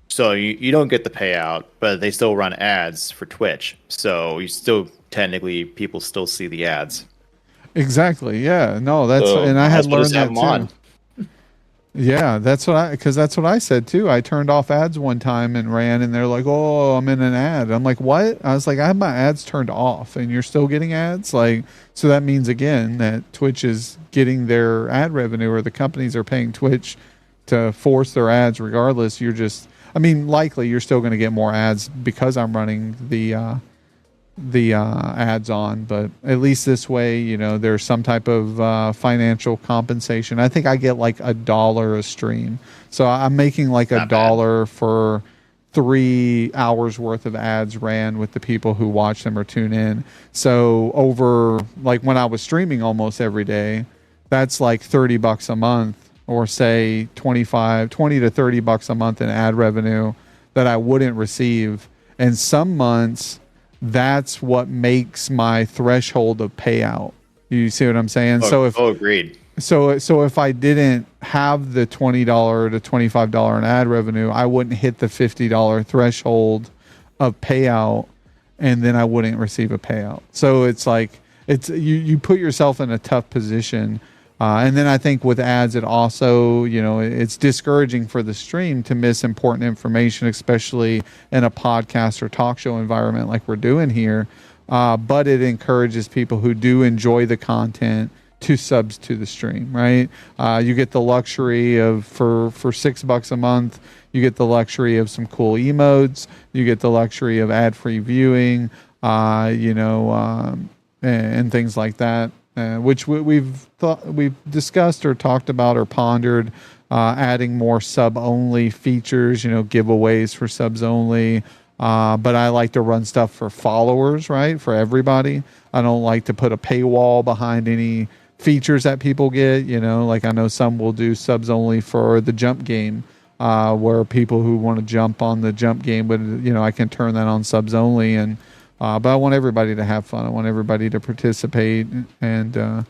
so you don't get the payout, but they still run ads for Twitch. So you still, technically, people still see the ads. Exactly. Yeah. No, and I had learned that too. Yeah, that's what I said too. I turned off ads one time and ran, and they're like, "Oh, I'm in an ad." I'm like, "What?" I was like, "I have my ads turned off, and you're still getting ads." Like, so that means again that Twitch is getting their ad revenue, or the companies are paying Twitch to force their ads regardless. Likely you're still going to get more ads because I'm running the ads on, but at least this way, there's some type of financial compensation. I think I get like $1 a stream, so I'm making like $1 for 3 hours worth of ads ran with the people who watch them or tune in. So over, like, when I was streaming almost every day, that's like $30 a month, or say 20 to $30 a month in ad revenue that I wouldn't receive. And some months, that's what makes my threshold of payout. You see what I'm saying? Agreed. So if I didn't have the $20 to $25 in ad revenue, I wouldn't hit the $50 threshold of payout, and then I wouldn't receive a payout. So it's like, you put yourself in a tough position. And then I think with ads, it also, it's discouraging for the stream to miss important information, especially in a podcast or talk show environment like we're doing here. But it encourages people who do enjoy the content to subs to the stream, right? You get the luxury of, for $6 a month, you get the luxury of some cool emotes. You get the luxury of ad-free viewing, and things like that. Which we've discussed or talked about or pondered, adding more sub-only features, giveaways for subs only. But I like to run stuff for followers, right? For everybody. I don't like to put a paywall behind any features that people get. Like I know some will do subs only for the jump game, where people who want to jump on the jump game, but I can turn that on subs only. And but I want everybody to have fun. I want everybody to participate, and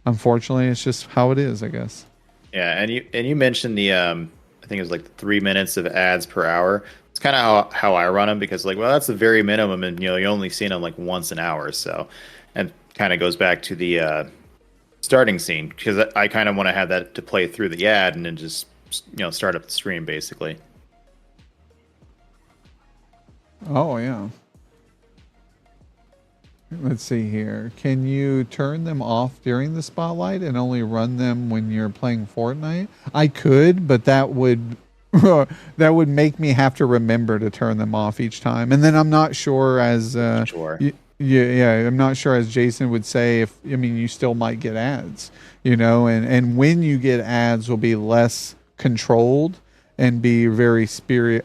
unfortunately, it's just how it is, I guess. Yeah, and you mentioned the I think it was like 3 minutes of ads per hour. It's kind of how I run them, because that's the very minimum, and you only see them like once an hour. So, and kind of goes back to the starting scene, because I kind of want to have that to play through the ad and then just start up the stream basically. Oh yeah. Let's see here. Can you turn them off during the spotlight and only run them when you're playing Fortnite? I could, but that would make me have to remember to turn them off each time. And then I'm not sure as I'm not sure, as Jason would say, if you still might get ads, and when you get ads will be less controlled and be very spontaneous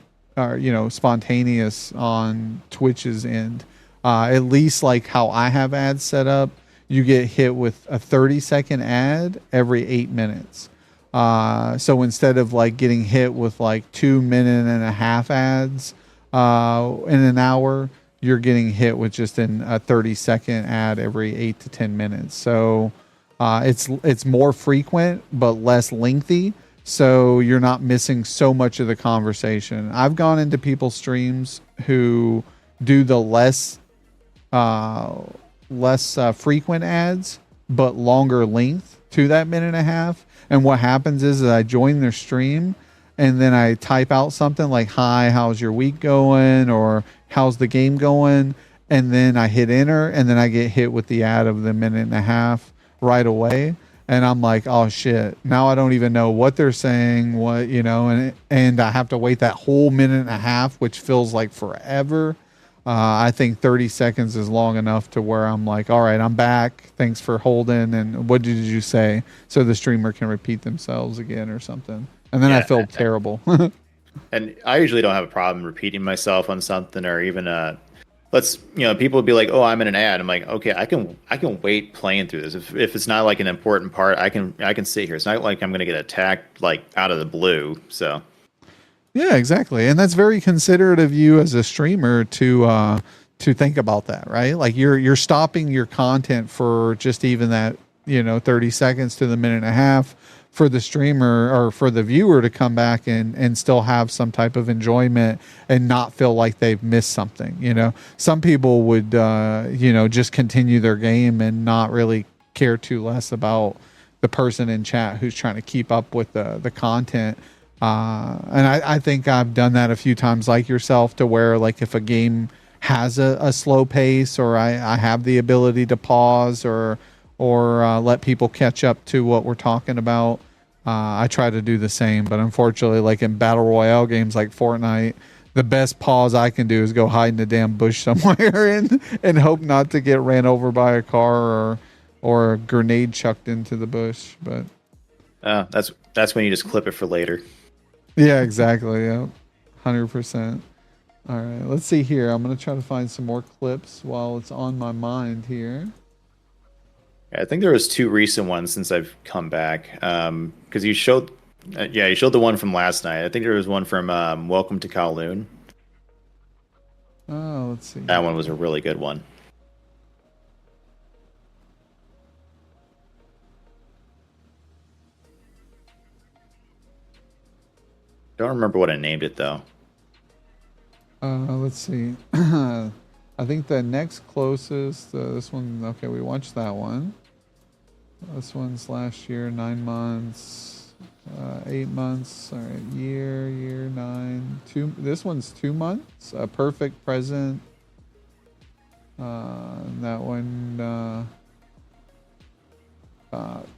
on Twitch's end. At least like how I have ads set up, you get hit with a 30-second ad every 8 minutes. So instead of like getting hit with like 2.5 minute ads, in an hour, you're getting hit with just a 30-second ad every 8 to 10 minutes. So it's more frequent but less lengthy. So you're not missing so much of the conversation. I've gone into people's streams who do the less frequent ads, but longer length to that minute and a half. And what happens is that I join their stream and then I type out something like, "Hi, how's your week going?" or "How's the game going?" And then I hit enter and then I get hit with the ad of the minute and a half right away. And I'm like, oh shit, now I don't even know what they're saying, and I have to wait that whole minute and a half, which feels like forever. I think 30 seconds is long enough to where I'm like, all right, I'm back. Thanks for holding. And what did you say? So the streamer can repeat themselves again or something. And then I feel terrible. And I usually don't have a problem repeating myself on something, or even people would be like, "Oh, I'm in an ad." I'm like, "Okay, I can wait playing through this. If it's not like an important part, I can sit here. It's not like I'm going to get attacked like out of the blue." So yeah, exactly. And that's very considerate of you as a streamer to think about that, right? Like you're stopping your content for just even that, 30 seconds to the minute and a half for the streamer or for the viewer to come back and still have some type of enjoyment and not feel like they've missed something. Some people would, just continue their game and not really care too less about the person in chat who's trying to keep up with the content. And I think I've done that a few times like yourself, to where like if a game has a slow pace, or I have the ability to pause or let people catch up to what we're talking about, I try to do the same. But unfortunately, like in battle royale games like Fortnite, the best pause I can do is go hide in a damn bush somewhere and hope not to get ran over by a car or a grenade chucked into the bush. But that's when you just clip it for later. Yeah, exactly. Yeah, 100%. All right, let's see here. I'm going to try to find some more clips while it's on my mind here. I think there was 2 recent ones since I've come back. Because you showed the one from last night. I think there was one from Welcome to Kowloon. Oh, let's see. That one was a really good one. Don't remember what I named it though. Let's see. I think the next closest, this one. Okay, we watched that one. This one's last year, 9 months, 8 months. All right, year, 9, 2. This one's 2 months. A perfect present. That one.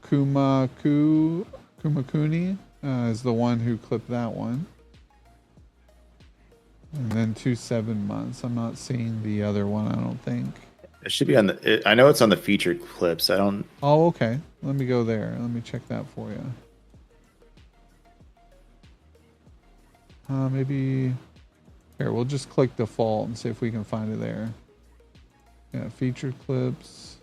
Kumakuni. Is the one who clipped that one. And then 2 7 months. I'm not seeing the other one, I don't think. It should be on I know it's on the featured clips. I don't. Oh, okay. Let me go there. Let me check that for you. Maybe here, we'll just click default and see if we can find it there. Yeah, featured clips.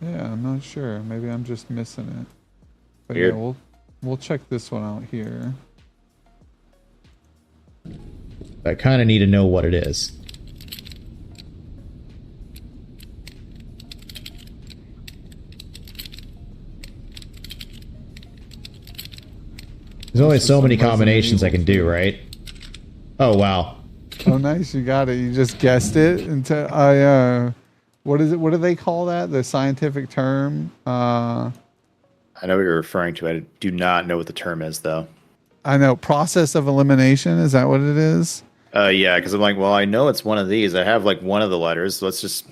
Yeah, I'm not sure. Maybe I'm just missing it. But Weird. yeah, we'll check this one out here. I kind of need to know what it is. There's only so many combinations I can do, right? Oh, wow. Oh, nice. You got it. You just guessed it. What is it? What do they call that? The scientific term? I know what you're referring to. I do not know what the term is, though. I know. Process of elimination. Is that what it is? Yeah, because I'm like, well, I know it's one of these. I have like one of the letters. So let's just.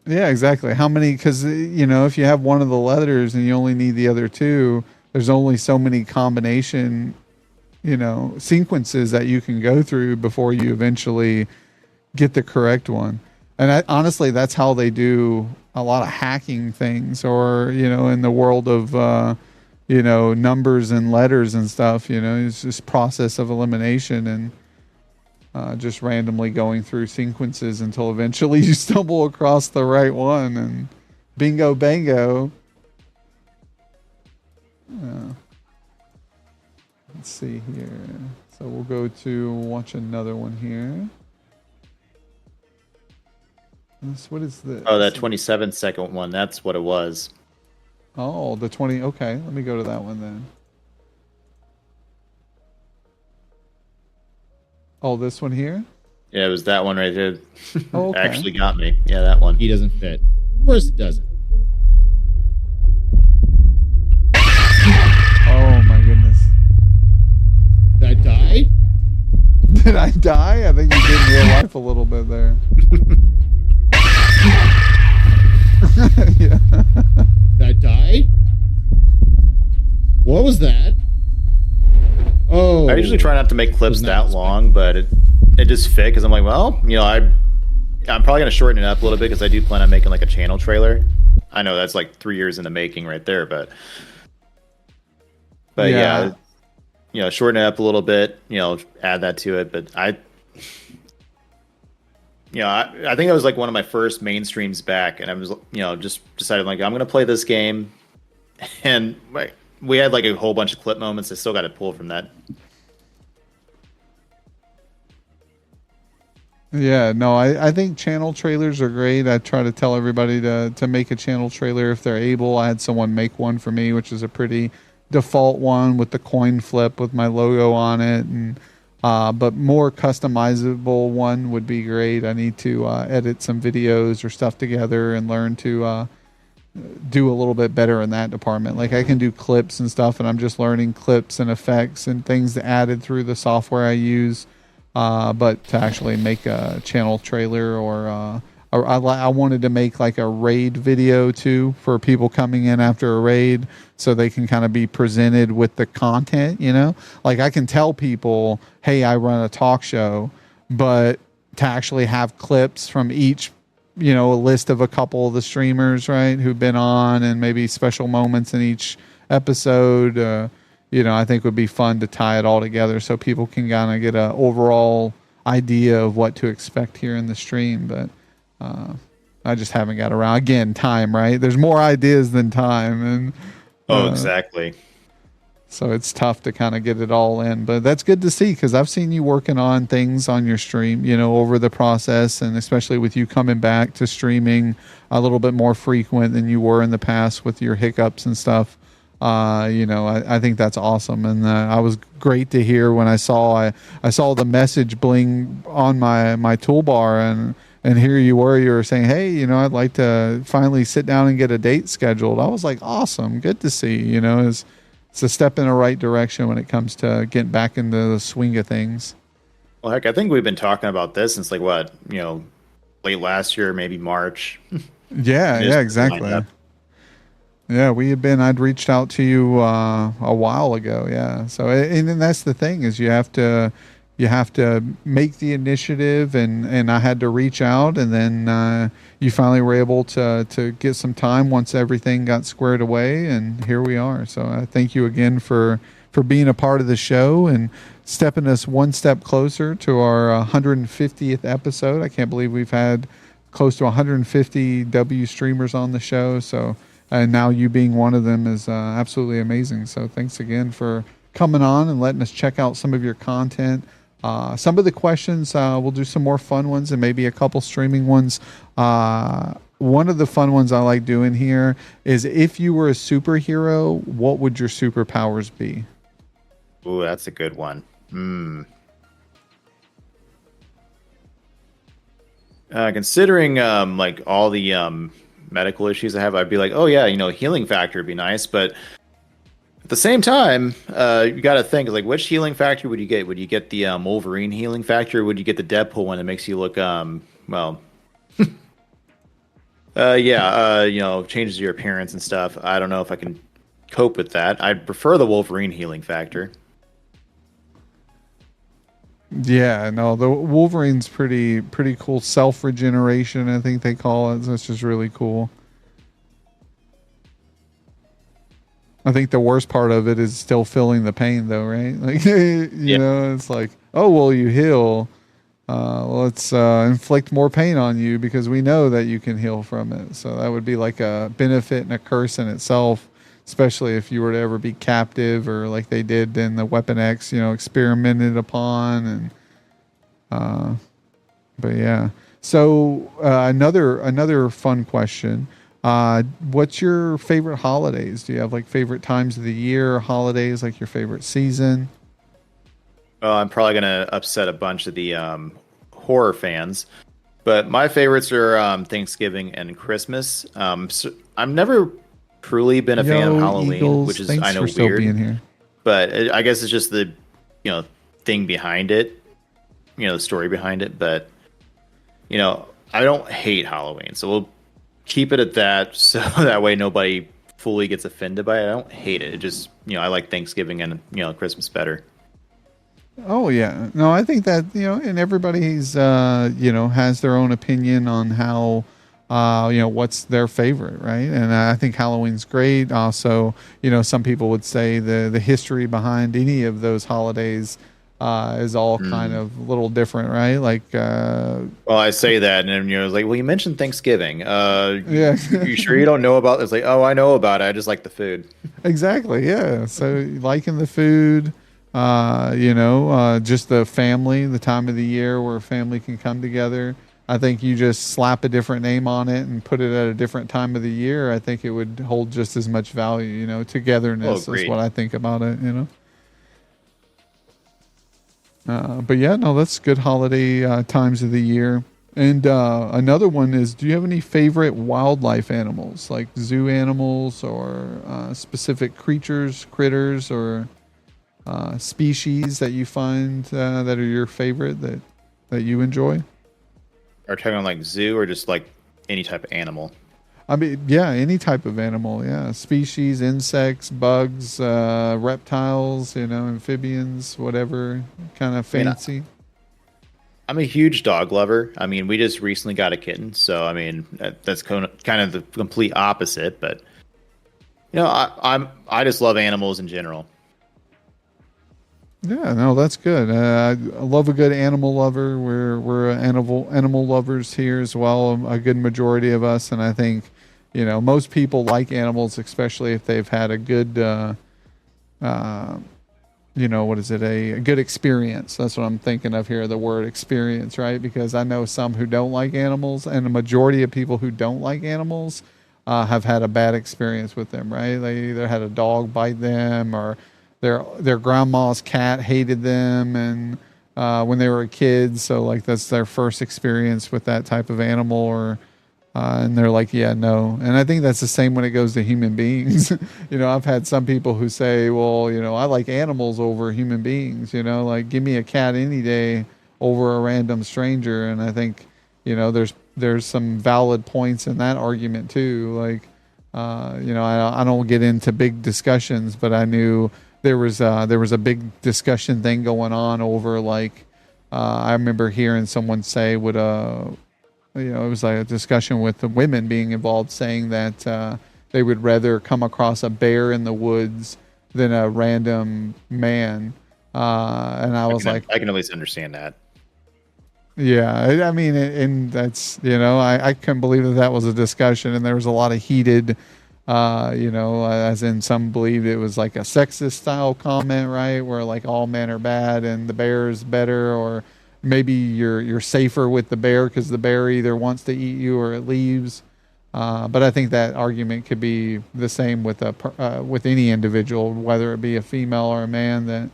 Yeah, exactly. How many? Because, if you have one of the letters and you only need the other 2, there's only so many combination, sequences that you can go through before you eventually get the correct one. And honestly, that's how they do a lot of hacking things, or, in the world of, numbers and letters and stuff, it's just process of elimination and just randomly going through sequences until eventually you stumble across the right one and bingo, bango. Let's see here. So we'll go to watch another one here. What is this? Oh, that 27-second one. That's what it was. Oh, the 20. Okay, let me go to that one then. Oh, this one here? Yeah, it was that one right there. Oh, okay. Actually got me. Yeah, that one. He doesn't fit. Of course it doesn't. Oh my goodness. Did I die? Did I die? I think you did in real life a little bit there. Yeah. Did I die? What was that? Oh. I usually try not to make clips Was not that expected. long, but it just fit because I'm like, well, I'm probably gonna shorten it up a little bit because I do plan on making like a channel trailer. I know that's like 3 years in the making right there, but yeah, shorten it up a little bit, add that to it. But I think it was like one of my first mainstreams back, and I was, just decided like I'm gonna play this game, and we had like a whole bunch of clip moments. I still got to pull from that. Yeah, no, I think channel trailers are great. I try to tell everybody to make a channel trailer if they're able. I had someone make one for me, which is a pretty default one with the coin flip with my logo on it, and but more customizable one would be great. I need to edit some videos or stuff together and learn to do a little bit better in that department. Like I can do clips and stuff, and I'm just learning clips and effects and things added through the software I use. But to actually make a channel trailer or I wanted to make like a raid video too for people coming in after a raid so they can kind of be presented with the content, like I can tell people, hey, I run a talk show, but to actually have clips from each, a list of a couple of the streamers, right, who've been on and maybe special moments in each episode, I think would be fun to tie it all together so people can kind of get an overall idea of what to expect here in the stream. But I just haven't got around. Again, time, right? There's more ideas than time. And Exactly. So it's tough to kind of get it all in. But that's good to see because I've seen you working on things on your stream, over the process, and especially with you coming back to streaming a little bit more frequent than you were in the past with your hiccups and stuff. I think that's awesome, and I was great to hear when I saw the message bling on my toolbar, and here you were saying, hey, I'd like to finally sit down and get a date scheduled. I was like, awesome, good to see. It's a step in the right direction when it comes to getting back into the swing of things. Well, heck, I think we've been talking about this since like what, late last year, maybe March. Yeah, exactly. Yeah, I'd reached out to you a while ago. Yeah. So, and that's the thing is you have to make the initiative, and I had to reach out, and then you finally were able to get some time once everything got squared away, and here we are. So I thank you again for being a part of the show and stepping us one step closer to our 150th episode. I can't believe we've had close to 150 W streamers on the show. So. And now you being one of them is absolutely amazing. So thanks again for coming on and letting us check out some of your content. Some of the questions, we'll do some more fun ones and maybe a couple streaming ones. One of the fun ones I like doing here is if you were a superhero, what would your superpowers be? Ooh, that's a good one. Considering like all the medical issues I have, I'd be like, oh yeah, healing factor would be nice, but at the same time, you got to think like, which healing factor would you get? Would you get the Wolverine healing factor? Or would you get the Deadpool one that makes you look changes your appearance and stuff? I don't know if I can cope with that. I'd prefer the Wolverine healing factor. Yeah, no, the Wolverine's pretty cool. Self-regeneration, I think they call it. So it's just really cool. I think the worst part of it is still feeling the pain, though, right? Like, it's like, oh, well, you heal. Let's inflict more pain on you because we know that you can heal from it. So that would be like a benefit and a curse in itself. especially if you were to ever be captive or like they did in the Weapon X, experimented upon. And but yeah. So another fun question. What's your favorite holidays? Do you have like favorite times of the year, holidays, like your favorite season? Well, I'm probably gonna upset a bunch of the horror fans, but my favorites are Thanksgiving and Christmas. So I've never truly been a fan of Yo, Halloween, Eagles, which is thanks I know for still weird, being here. but I guess it's just the thing behind it, the story behind it. But I don't hate Halloween, so we'll keep it at that, so that way nobody fully gets offended by it. I don't hate it. It just I like Thanksgiving and Christmas better. Oh yeah, no, I think that and everybody's has their own opinion on how what's their favorite, right? And I think Halloween's great. Also, some people would say the history behind any of those holidays is all kind of a little different, right? Like, Well, I say that, and then it's like, well, you mentioned Thanksgiving. yeah, You sure you don't know about? It's like, oh, I know about it. I just like the food. exactly, yeah. So liking the food, just the family, the time of the year where family can come together. I think you just slap a different name on it and put it at a different time of the year. I think it would hold just as much value. Togetherness is what I think about it. But yeah, no, that's good holiday times of the year. And another one is, do you have any favorite wildlife animals, like zoo animals or specific critters, or species that you find that are your favorite that you enjoy? Are you talking like zoo or just like any type of animal? I mean, yeah, any type of animal, yeah. Species, insects, bugs, reptiles, amphibians, whatever kind of fancy. I'm a huge dog lover. I mean, we just recently got a kitten, so I mean that's kind of the complete opposite. But I just love animals in general. Yeah, no, that's good. I love a good animal lover. We're animal lovers here as well. A good majority of us, and I think most people like animals, especially if they've had a good what is it? A good experience. That's what I'm thinking of here. The word experience, right? Because I know some who don't like animals, and the majority of people who don't like animals have had a bad experience with them, right? They either had a dog bite them, or their grandma's cat hated them, and when they were kids, so like that's their first experience with that type of animal, or and they're like, yeah, no. And I think that's the same when it goes to human beings. I've had some people who say, well, I like animals over human beings, like give me a cat any day over a random stranger. And I think, there's some valid points in that argument too. Like, I don't get into big discussions, but I knew there was a big discussion thing going on over like, I remember hearing someone say it was like a discussion with the women being involved, saying that they would rather come across a bear in the woods than a random man. And I can at least understand that. Yeah, I mean, and that's, I couldn't believe that was a discussion, and there was a lot of heated, as in some believed it was like a sexist style comment, right? Where like all men are bad and the bear is better, or maybe you're safer with the bear because the bear either wants to eat you or it leaves. But I think that argument could be the same with with any individual, whether it be a female or a man. That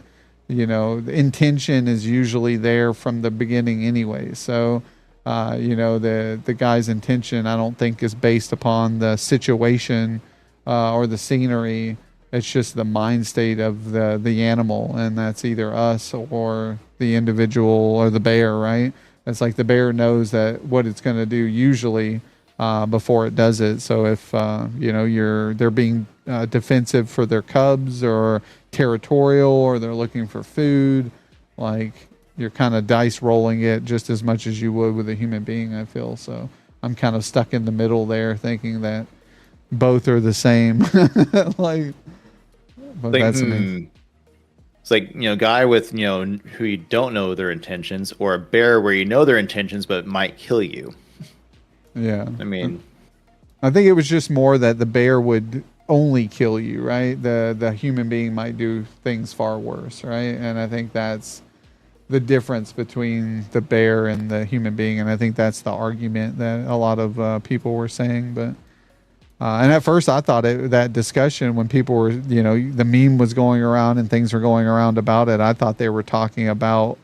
the intention is usually there from the beginning anyway. So the guy's intention, I don't think, is based upon the situation or the scenery. It's just the mind state of the animal, and that's either us or the individual or the bear, right? It's like the bear knows that what it's going to do usually before it does it. So if they're being defensive for their cubs, or territorial, or they're looking for food, like you're kind of dice rolling it just as much as you would with a human being, I feel. So I'm kind of stuck in the middle there, thinking that both are the same. Like, but that's me. It's like, guy with, who you don't know their intentions, or a bear where you know their intentions but might kill you. Yeah. I mean, I think it was just more that the bear would only kill you, right? The human being might do things far worse, right? And I think that's the difference between the bear and the human being, and I think that's the argument that a lot of people were saying. But and at first, I thought that discussion when people were, the meme was going around and things were going around about it. I thought they were talking about.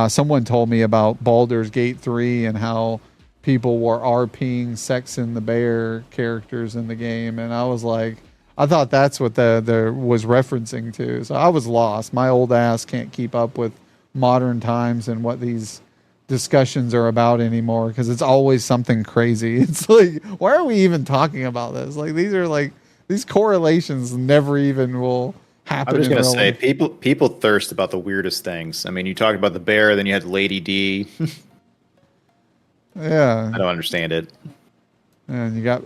Someone told me about Baldur's Gate 3 and how people were RPing Sex and the Bear characters in the game, and I was like, I thought that's what the was referencing to. So I was lost. My old ass can't keep up with modern times and what these discussions are about anymore because it's always something crazy. It's like, why are we even talking about this? Like these correlations never even will happen. I'm just in gonna real say life. people thirst about the weirdest things. I mean, you talked about the bear, then you had Lady D. Yeah. I don't understand it. And you got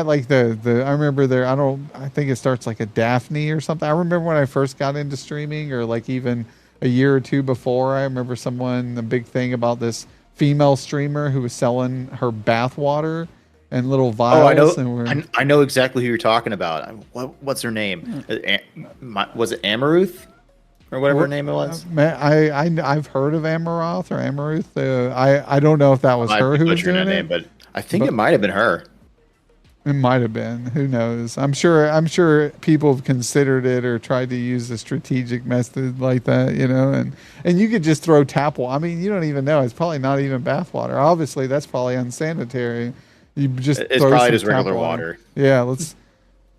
like the I remember there I think it starts like a Daphne or something. I remember when I first got into streaming or like even a year or two before, I remember a big thing about this female streamer who was selling her bath water and little Oh, I vials know. and we're I know exactly who you're talking about. What's her name? Was it Amaruth or whatever her name it was? I've heard of Amaroth or Amaruth. I don't know if that was I might her be who was butchering doing that it. name, but I think But it might have been her. it might have been. Who knows? I'm sure people have considered it or tried to use a strategic method like that, and you could just throw tap water. I mean, you don't even know. It's probably not even bath water. Obviously, that's probably unsanitary. You just It's throw probably some just tap regular water. Yeah,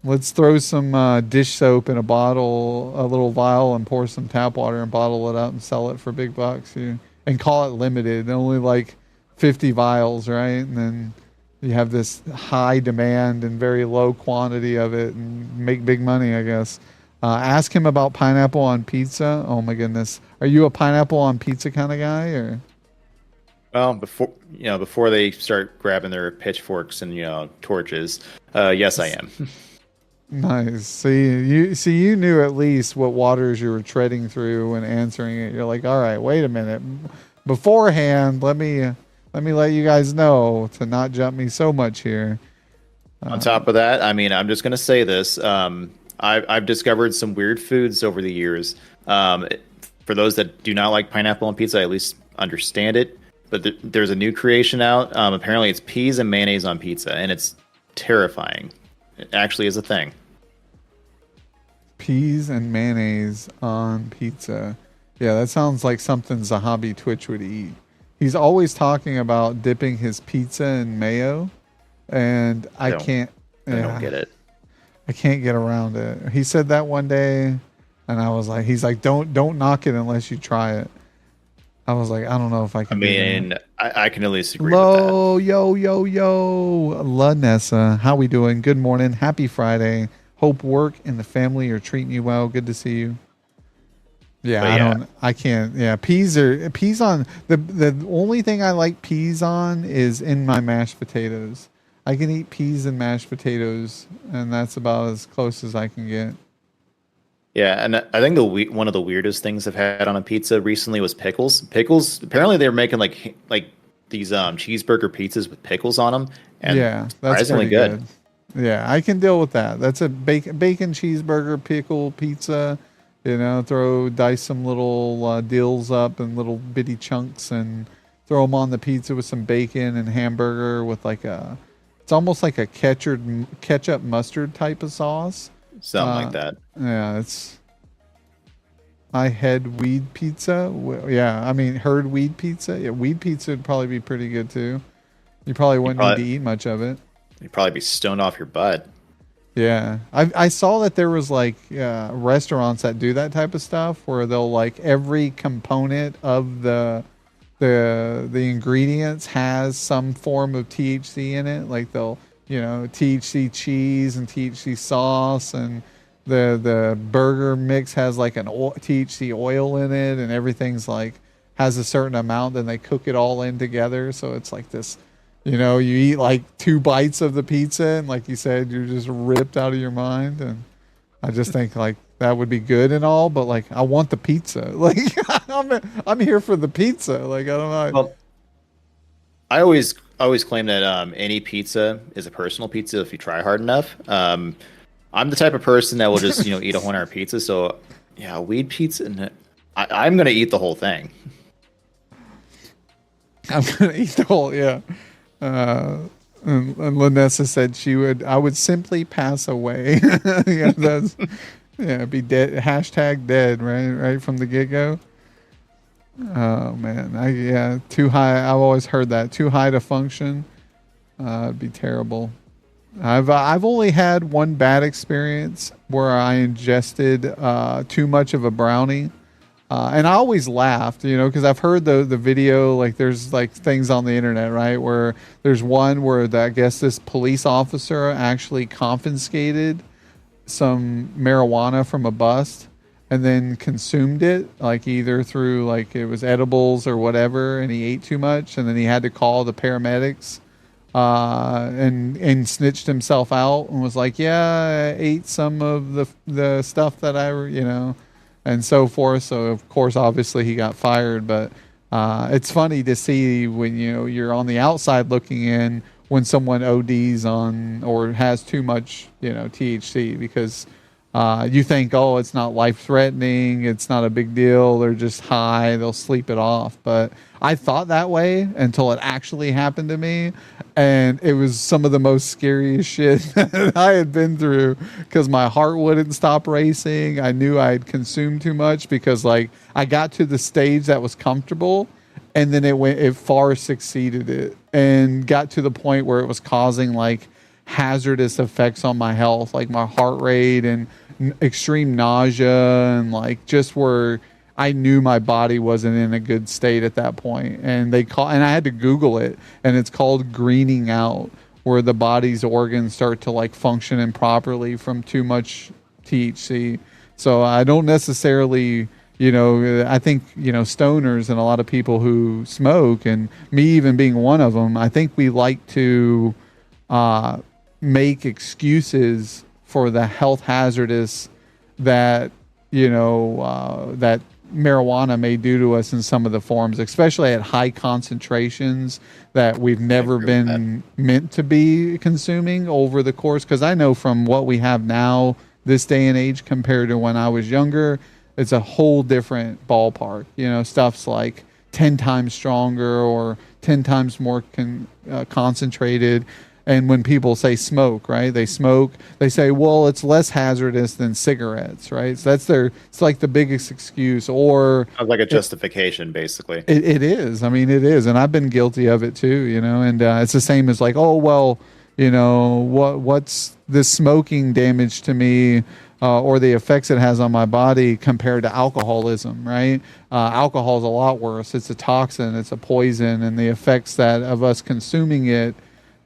let's throw some dish soap in a little vial, and pour some tap water and bottle it up and sell it for big bucks. And call it limited, only like 50 vials, right? And then you have this high demand and very low quantity of it and make big money, I guess. Ask him about pineapple on pizza. Oh my goodness. Are you a pineapple on pizza kind of guy or? Well, before they start grabbing their pitchforks and torches, yes, I am. Nice. You knew at least what waters you were treading through when answering it. You're like, all right, wait a minute. Beforehand, let you guys know to not jump me so much here. On top of that, I mean, I'm just gonna say this. I've discovered some weird foods over the years. For those that do not like pineapple on pizza, I at least understand it. But there's a new creation out. Apparently, it's peas and mayonnaise on pizza, and it's terrifying. It actually is a thing. Peas and mayonnaise on pizza. Yeah, that sounds like something Zahabi Twitch would eat. He's always talking about dipping his pizza in mayo, and I can't. I don't get it. I can't get around it. He said that one day, and I was like, he's like, don't knock it unless you try it. I was like, I don't know if I I can. mean, I can at least agree Hello, with yo, Lanessa. How we doing? Good morning. Happy Friday. Hope work and the family are treating you well. Good to see you. Yeah, I can't. Yeah, peas on the only thing I like peas on is in my mashed potatoes. I can eat peas and mashed potatoes, and that's about as close as I can get. Yeah, and I think one of the weirdest things I've had on a pizza recently was pickles. Pickles. Apparently, they're making like these cheeseburger pizzas with pickles on them, and Yeah, that's surprisingly pretty good. Yeah, I can deal with that. That's a bacon cheeseburger pickle pizza. Dice some little dills up in little bitty chunks and throw them on the pizza with some bacon and hamburger with it's almost like a ketchup mustard type of sauce. Something like that. Yeah, I had weed pizza. Yeah, I mean, heard weed pizza. Yeah, weed pizza would probably be pretty good too. You probably wouldn't need to eat much of it. You'd probably be stoned off your butt. Yeah, I saw that there was like restaurants that do that type of stuff where they'll like every component of the ingredients has some form of THC in it. Like they'll THC cheese and THC sauce, and the burger mix has like THC oil in it, and everything's like has a certain amount. Then they cook it all in together, so it's like this. You eat like 2 bites of the pizza, and like you said, you're just ripped out of your mind. And I just think like that would be good and all, but like I want the pizza. Like I'm here for the pizza. Like I don't know. Well, I always claim that any pizza is a personal pizza if you try hard enough. I'm the type of person that will just eat a whole entire pizza. So yeah, weed pizza, and I'm gonna eat the whole thing. I'm gonna eat the whole, yeah. And Lanessa said I would simply pass away. Yeah, be dead. Hashtag dead, right from the get go. Oh man, too high. I've always heard that too high to function. It'd be terrible. I've only had one bad experience where I ingested too much of a brownie. And I always laughed, because I've heard the video, like there's like things on the internet, right? Where there's one where I guess this police officer actually confiscated some marijuana from a bus and then consumed it, like either through like it was edibles or whatever, and he ate too much, and then he had to call the paramedics and snitched himself out and was like, yeah, I ate some of the stuff that and so forth. So of course, obviously he got fired, but it's funny to see when you're on the outside looking in when someone ODs on or has too much THC, because you think, oh, it's not life threatening, it's not a big deal, they're just high, they'll sleep it off. But I thought that way until it actually happened to me, and it was some of the most scariest shit that I had been through, because my heart wouldn't stop racing. I knew I had consumed too much, because like I got to the stage that was comfortable, and then it far succeeded it and got to the point where it was causing like hazardous effects on my health, like my heart rate and extreme nausea, and like just where I knew my body wasn't in a good state at that point. And and I had to Google it, and it's called greening out, where the body's organs start to like function improperly from too much THC. So I don't necessarily, I think, stoners and a lot of people who smoke, and me even being one of them, I think we like to make excuses for the health hazardous that that marijuana may do to us in some of the forms, especially at high concentrations that we've never been meant to be consuming over the course. Because I know from what we have now, this day and age, compared to when I was younger, it's a whole different ballpark. Stuff's like 10 times stronger or 10 times more concentrated. And when people say smoke, right, they say, well, it's less hazardous than cigarettes, right? So it's like the biggest excuse, or Sounds like a justification, basically. it is. I mean, it is. And I've been guilty of it too, and it's the same as like, oh, well, what's the smoking damage to me, or the effects it has on my body compared to alcoholism, right? Alcohol is a lot worse. It's a toxin, it's a poison, and the effects of us consuming it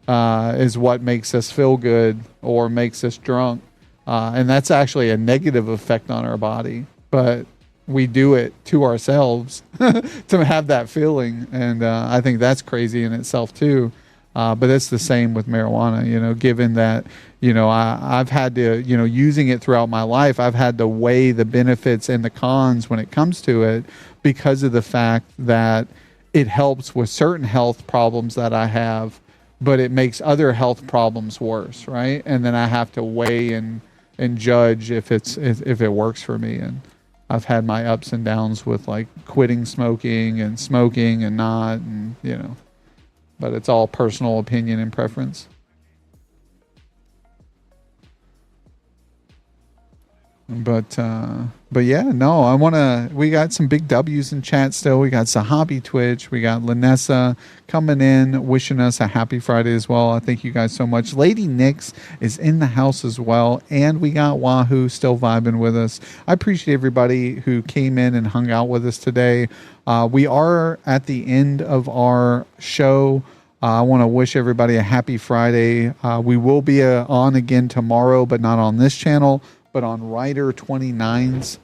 is what makes us feel good or makes us drunk. And that's actually a negative effect on our body, but we do it to ourselves to have that feeling. And I think that's crazy in itself too. But it's the same with marijuana, given that, I've had to, using it throughout my life, I've had to weigh the benefits and the cons when it comes to it, because of the fact that it helps with certain health problems that I have, but it makes other health problems worse, right? And then I have to weigh and judge if it works for me. And I've had my ups and downs with like quitting smoking and not, and but it's all personal opinion and preference. But yeah, no, we got some big W's in chat still. We got Sahabi Twitch. We got Lanessa coming in, wishing us a happy Friday as well. I thank you guys so much. Lady Nix is in the house as well. And we got Wahoo still vibing with us. I appreciate everybody who came in and hung out with us today. We are at the end of our show. I want to wish everybody a happy Friday. We will be on again tomorrow, but not on this channel, but on Rider 29's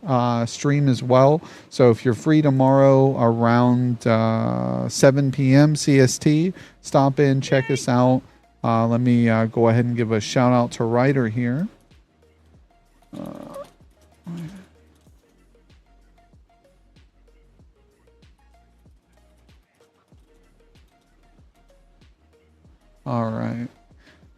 stream as well. So if you're free tomorrow around 7 p.m. CST, stop in, check us out. Let me go ahead and give a shout out to Rider here. All right.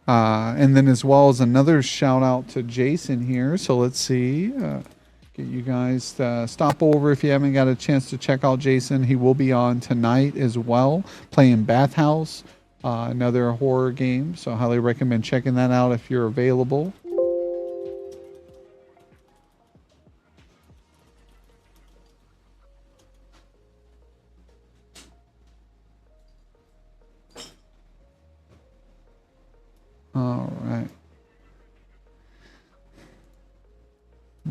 And then as well as another shout out to Jason here. So let's see. Get you guys to stop over if you haven't got a chance to check out Jason. He will be on tonight as well, playing Bathhouse, another horror game. So highly recommend checking that out if you're available. All right.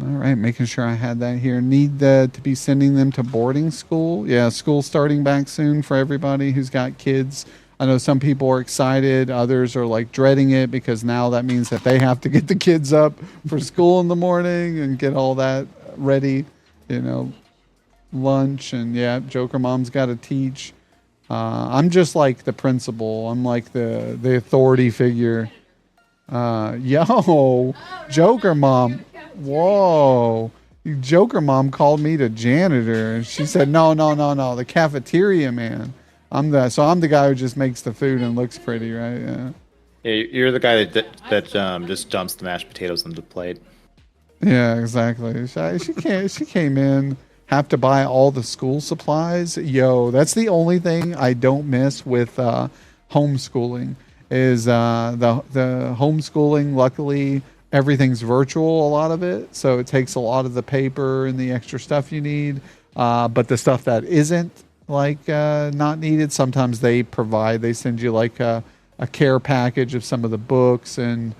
All right, making sure I had that here. Need to be sending them to boarding school. Yeah, school starting back soon for everybody who's got kids. I know some people are excited. Others are like dreading it because now that means that they have to get the kids up for school in the morning and get all that ready, you know, lunch. And yeah, Joker Mom's got to teach. I'm just like the principal. I'm like the authority figure. Yo, Joker Mom. Whoa. Joker Mom called me the janitor. And she said, no, the cafeteria man. I'm the guy who just makes the food and looks pretty, right? Yeah. Yeah, you're the guy that just dumps the mashed potatoes into the plate. Yeah, exactly. She came in, have to buy all the school supplies. Yo, that's the only thing I don't miss with homeschooling is the homeschooling. Luckily, everything's virtual, a lot of it, so it takes a lot of the paper and the extra stuff you need. But the stuff that isn't not needed, sometimes they send you like a care package of some of the books and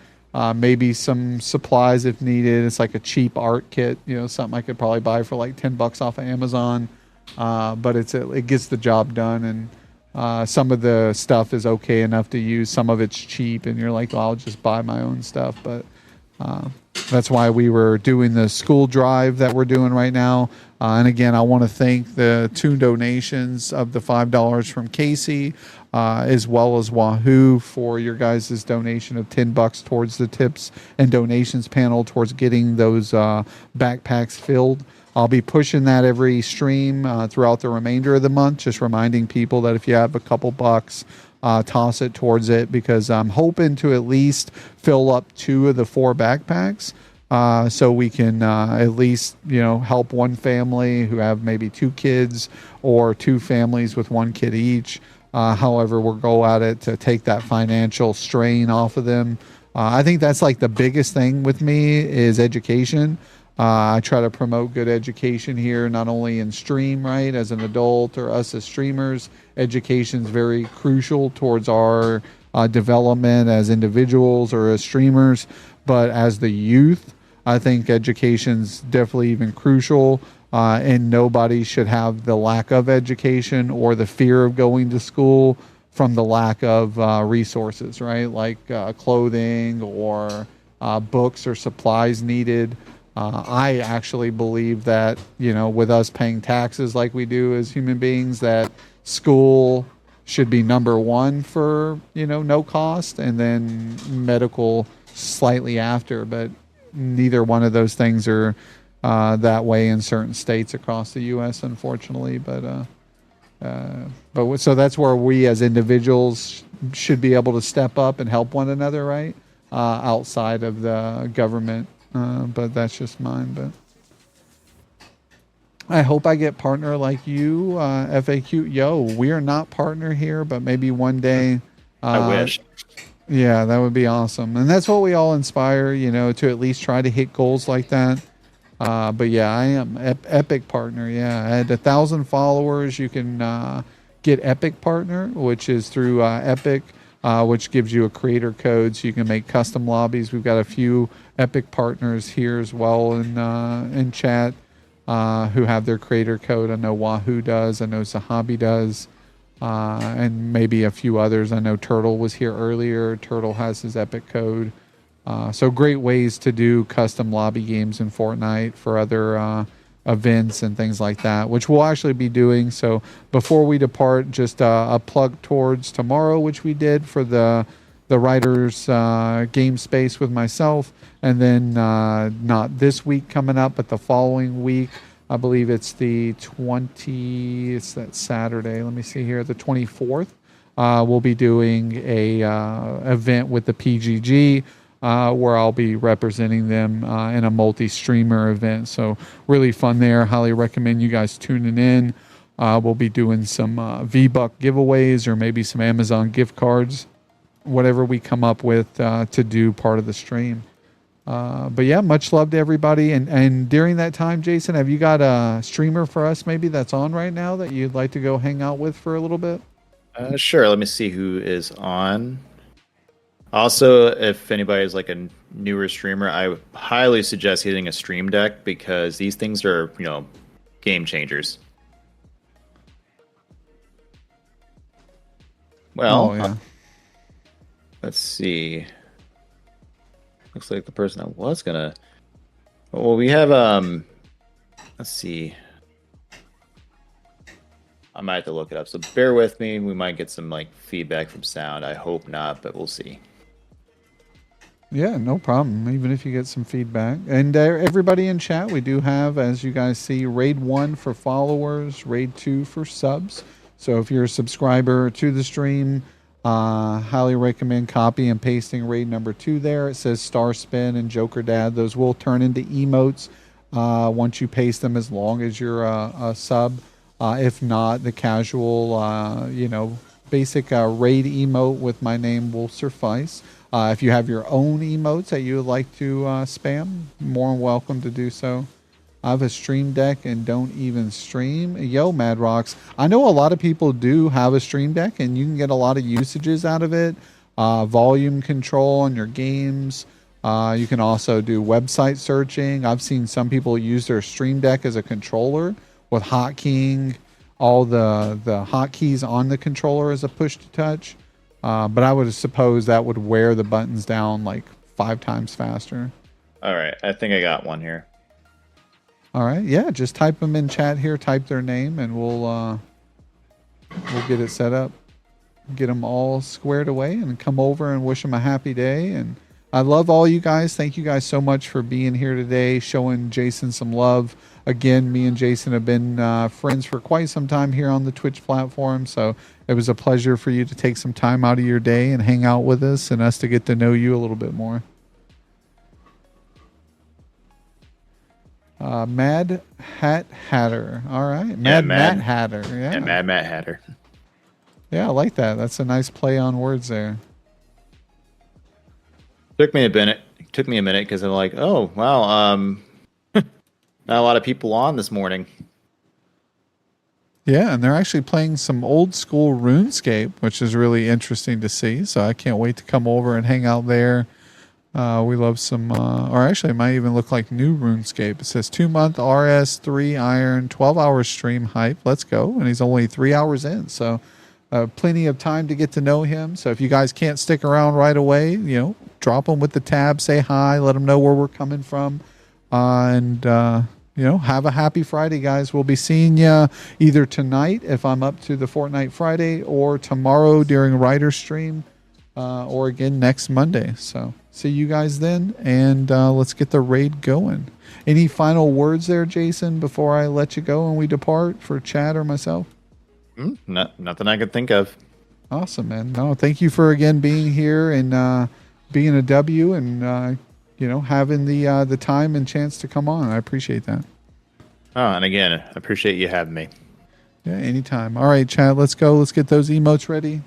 maybe some supplies if needed. It's like a cheap art kit, something I could probably buy for like $10 off of Amazon. But it gets the job done, and some of the stuff is okay enough to use. Some of it's cheap, and you're like, well, I'll just buy my own stuff. But that's why we were doing the school drive that we're doing right now. And again, I want to thank the 2 donations of the $5 from Casey, as well as Wahoo for your guys' donation of $10 towards the tips and donations panel towards getting those backpacks filled. I'll be pushing that every stream throughout the remainder of the month, just reminding people that if you have a couple bucks, toss it towards it, because I'm hoping to at least fill up 2 of the 4 backpacks, so we can at least help one family who have maybe 2 kids or 2 families with 1 kid each. However, we'll go at it to take that financial strain off of them. I think that's like the biggest thing with me is education. I try to promote good education here, not only in stream, right, as an adult or us as streamers. Education is very crucial towards our development as individuals or as streamers. But as the youth, I think education's definitely even crucial. And nobody should have the lack of education or the fear of going to school from the lack of resources, right? Like clothing or books or supplies needed. I actually believe that, with us paying taxes like we do as human beings, that school should be number 1 for, no cost, and then medical slightly after. But neither one of those things are that way in certain states across the U.S., unfortunately. But so that's where we as individuals should be able to step up and help one another, right? Outside of the government. But that's just mine. But I hope I get partner like you, FAQ. Yo, we are not partner here, but maybe one day. I wish. Yeah, that would be awesome. And that's what we all inspire, to at least try to hit goals like that. But yeah, I am Epic partner. Yeah, at 1,000 followers, you can get Epic partner, which is through Epic. Which gives you a creator code so you can make custom lobbies. We've got a few Epic partners here as well in chat who have their creator code. I know Wahoo does. I know Zahabi does. And maybe a few others. I know Turtle was here earlier. Turtle has his Epic code. So great ways to do custom lobby games in Fortnite for other events and things like that, which we'll actually be doing. So before we depart, just a plug towards tomorrow, which we did for the writers game space with myself, and then not this week coming up, but the following week. I believe it's the 20. It's that Saturday. Let me see here, the 24th. we'll be doing a event with the PGG where I'll be representing them in a multi-streamer event. So really fun there. Highly recommend you guys tuning in. We'll be doing some V-Buck giveaways or maybe some Amazon gift cards, whatever we come up with to do part of the stream. But yeah, much love to everybody. And during that time, Jason, have you got a streamer for us maybe that's on right now that you'd like to go hang out with for a little bit? Sure. Let me see who is on. Also, if anybody's like a newer streamer, I highly suggest getting a stream deck because these things are, game changers. Well, yeah. Let's see. Looks like the person I was gonna. Well, we have Let's see. I might have to look it up. So bear with me. We might get some feedback from sound. I hope not, but we'll see. Yeah, no problem. Even if you get some feedback. And everybody in chat, we do have, as you guys see, Raid 1 for followers, Raid 2 for subs. So if you're a subscriber to the stream, highly recommend copy and pasting Raid number 2 there. It says Star Spin and Jokerdad. Those will turn into emotes once you paste them as long as you're a sub. If not, the casual, basic raid emote with my name will suffice. If you have your own emotes that you would like to spam, more than welcome to do so. I have a stream deck and don't even stream. Yo, Mad Rocks. I know a lot of people do have a stream deck and you can get a lot of usages out of it. Volume control on your games. You can also do website searching. I've seen some people use their stream deck as a controller with hotkeying all the hotkeys on the controller as a push to touch. But I would suppose that would wear the buttons down like 5 times faster. All right. I think I got one here. All right. Yeah. Just type them in chat here. Type their name and we'll get it set up. Get them all squared away and come over and wish them a happy day. And I love all you guys. Thank you guys so much for being here today, showing Jason some love. Again, me and Jason have been friends for quite some time here on the Twitch platform. So it was a pleasure for you to take some time out of your day and hang out with us and us to get to know you a little bit more. Mad Hat Hatter. All right. Mad Matt Hatter. Yeah, Mad Matt Hatter. Yeah, I like that. That's a nice play on words there. Took me a minute because I'm like, oh wow, not a lot of people on this morning. Yeah, and they're actually playing some old school RuneScape, which is really interesting to see. So I can't wait to come over and hang out there. We love some, or actually it might even look like new RuneScape. It says 2-month RS3 Iron, 12-hour stream hype. Let's go. And he's only 3 hours in. So plenty of time to get to know him. So if you guys can't stick around right away, drop him with the tab, say hi, let him know where we're coming from. Have a happy Friday, guys. We'll be seeing you either tonight if I'm up to the Fortnite Friday or tomorrow during Writer Stream or again next Monday. So see you guys then, and let's get the raid going. Any final words there, Jason, before I let you go and we depart for Chad or myself? Nothing I could think of. Awesome, man. No, thank you for again being here and being a W and having the time and chance to come on. I appreciate that. Oh, and again, I appreciate you having me. Yeah, anytime. All right, Chad, let's go. Let's get those emotes ready.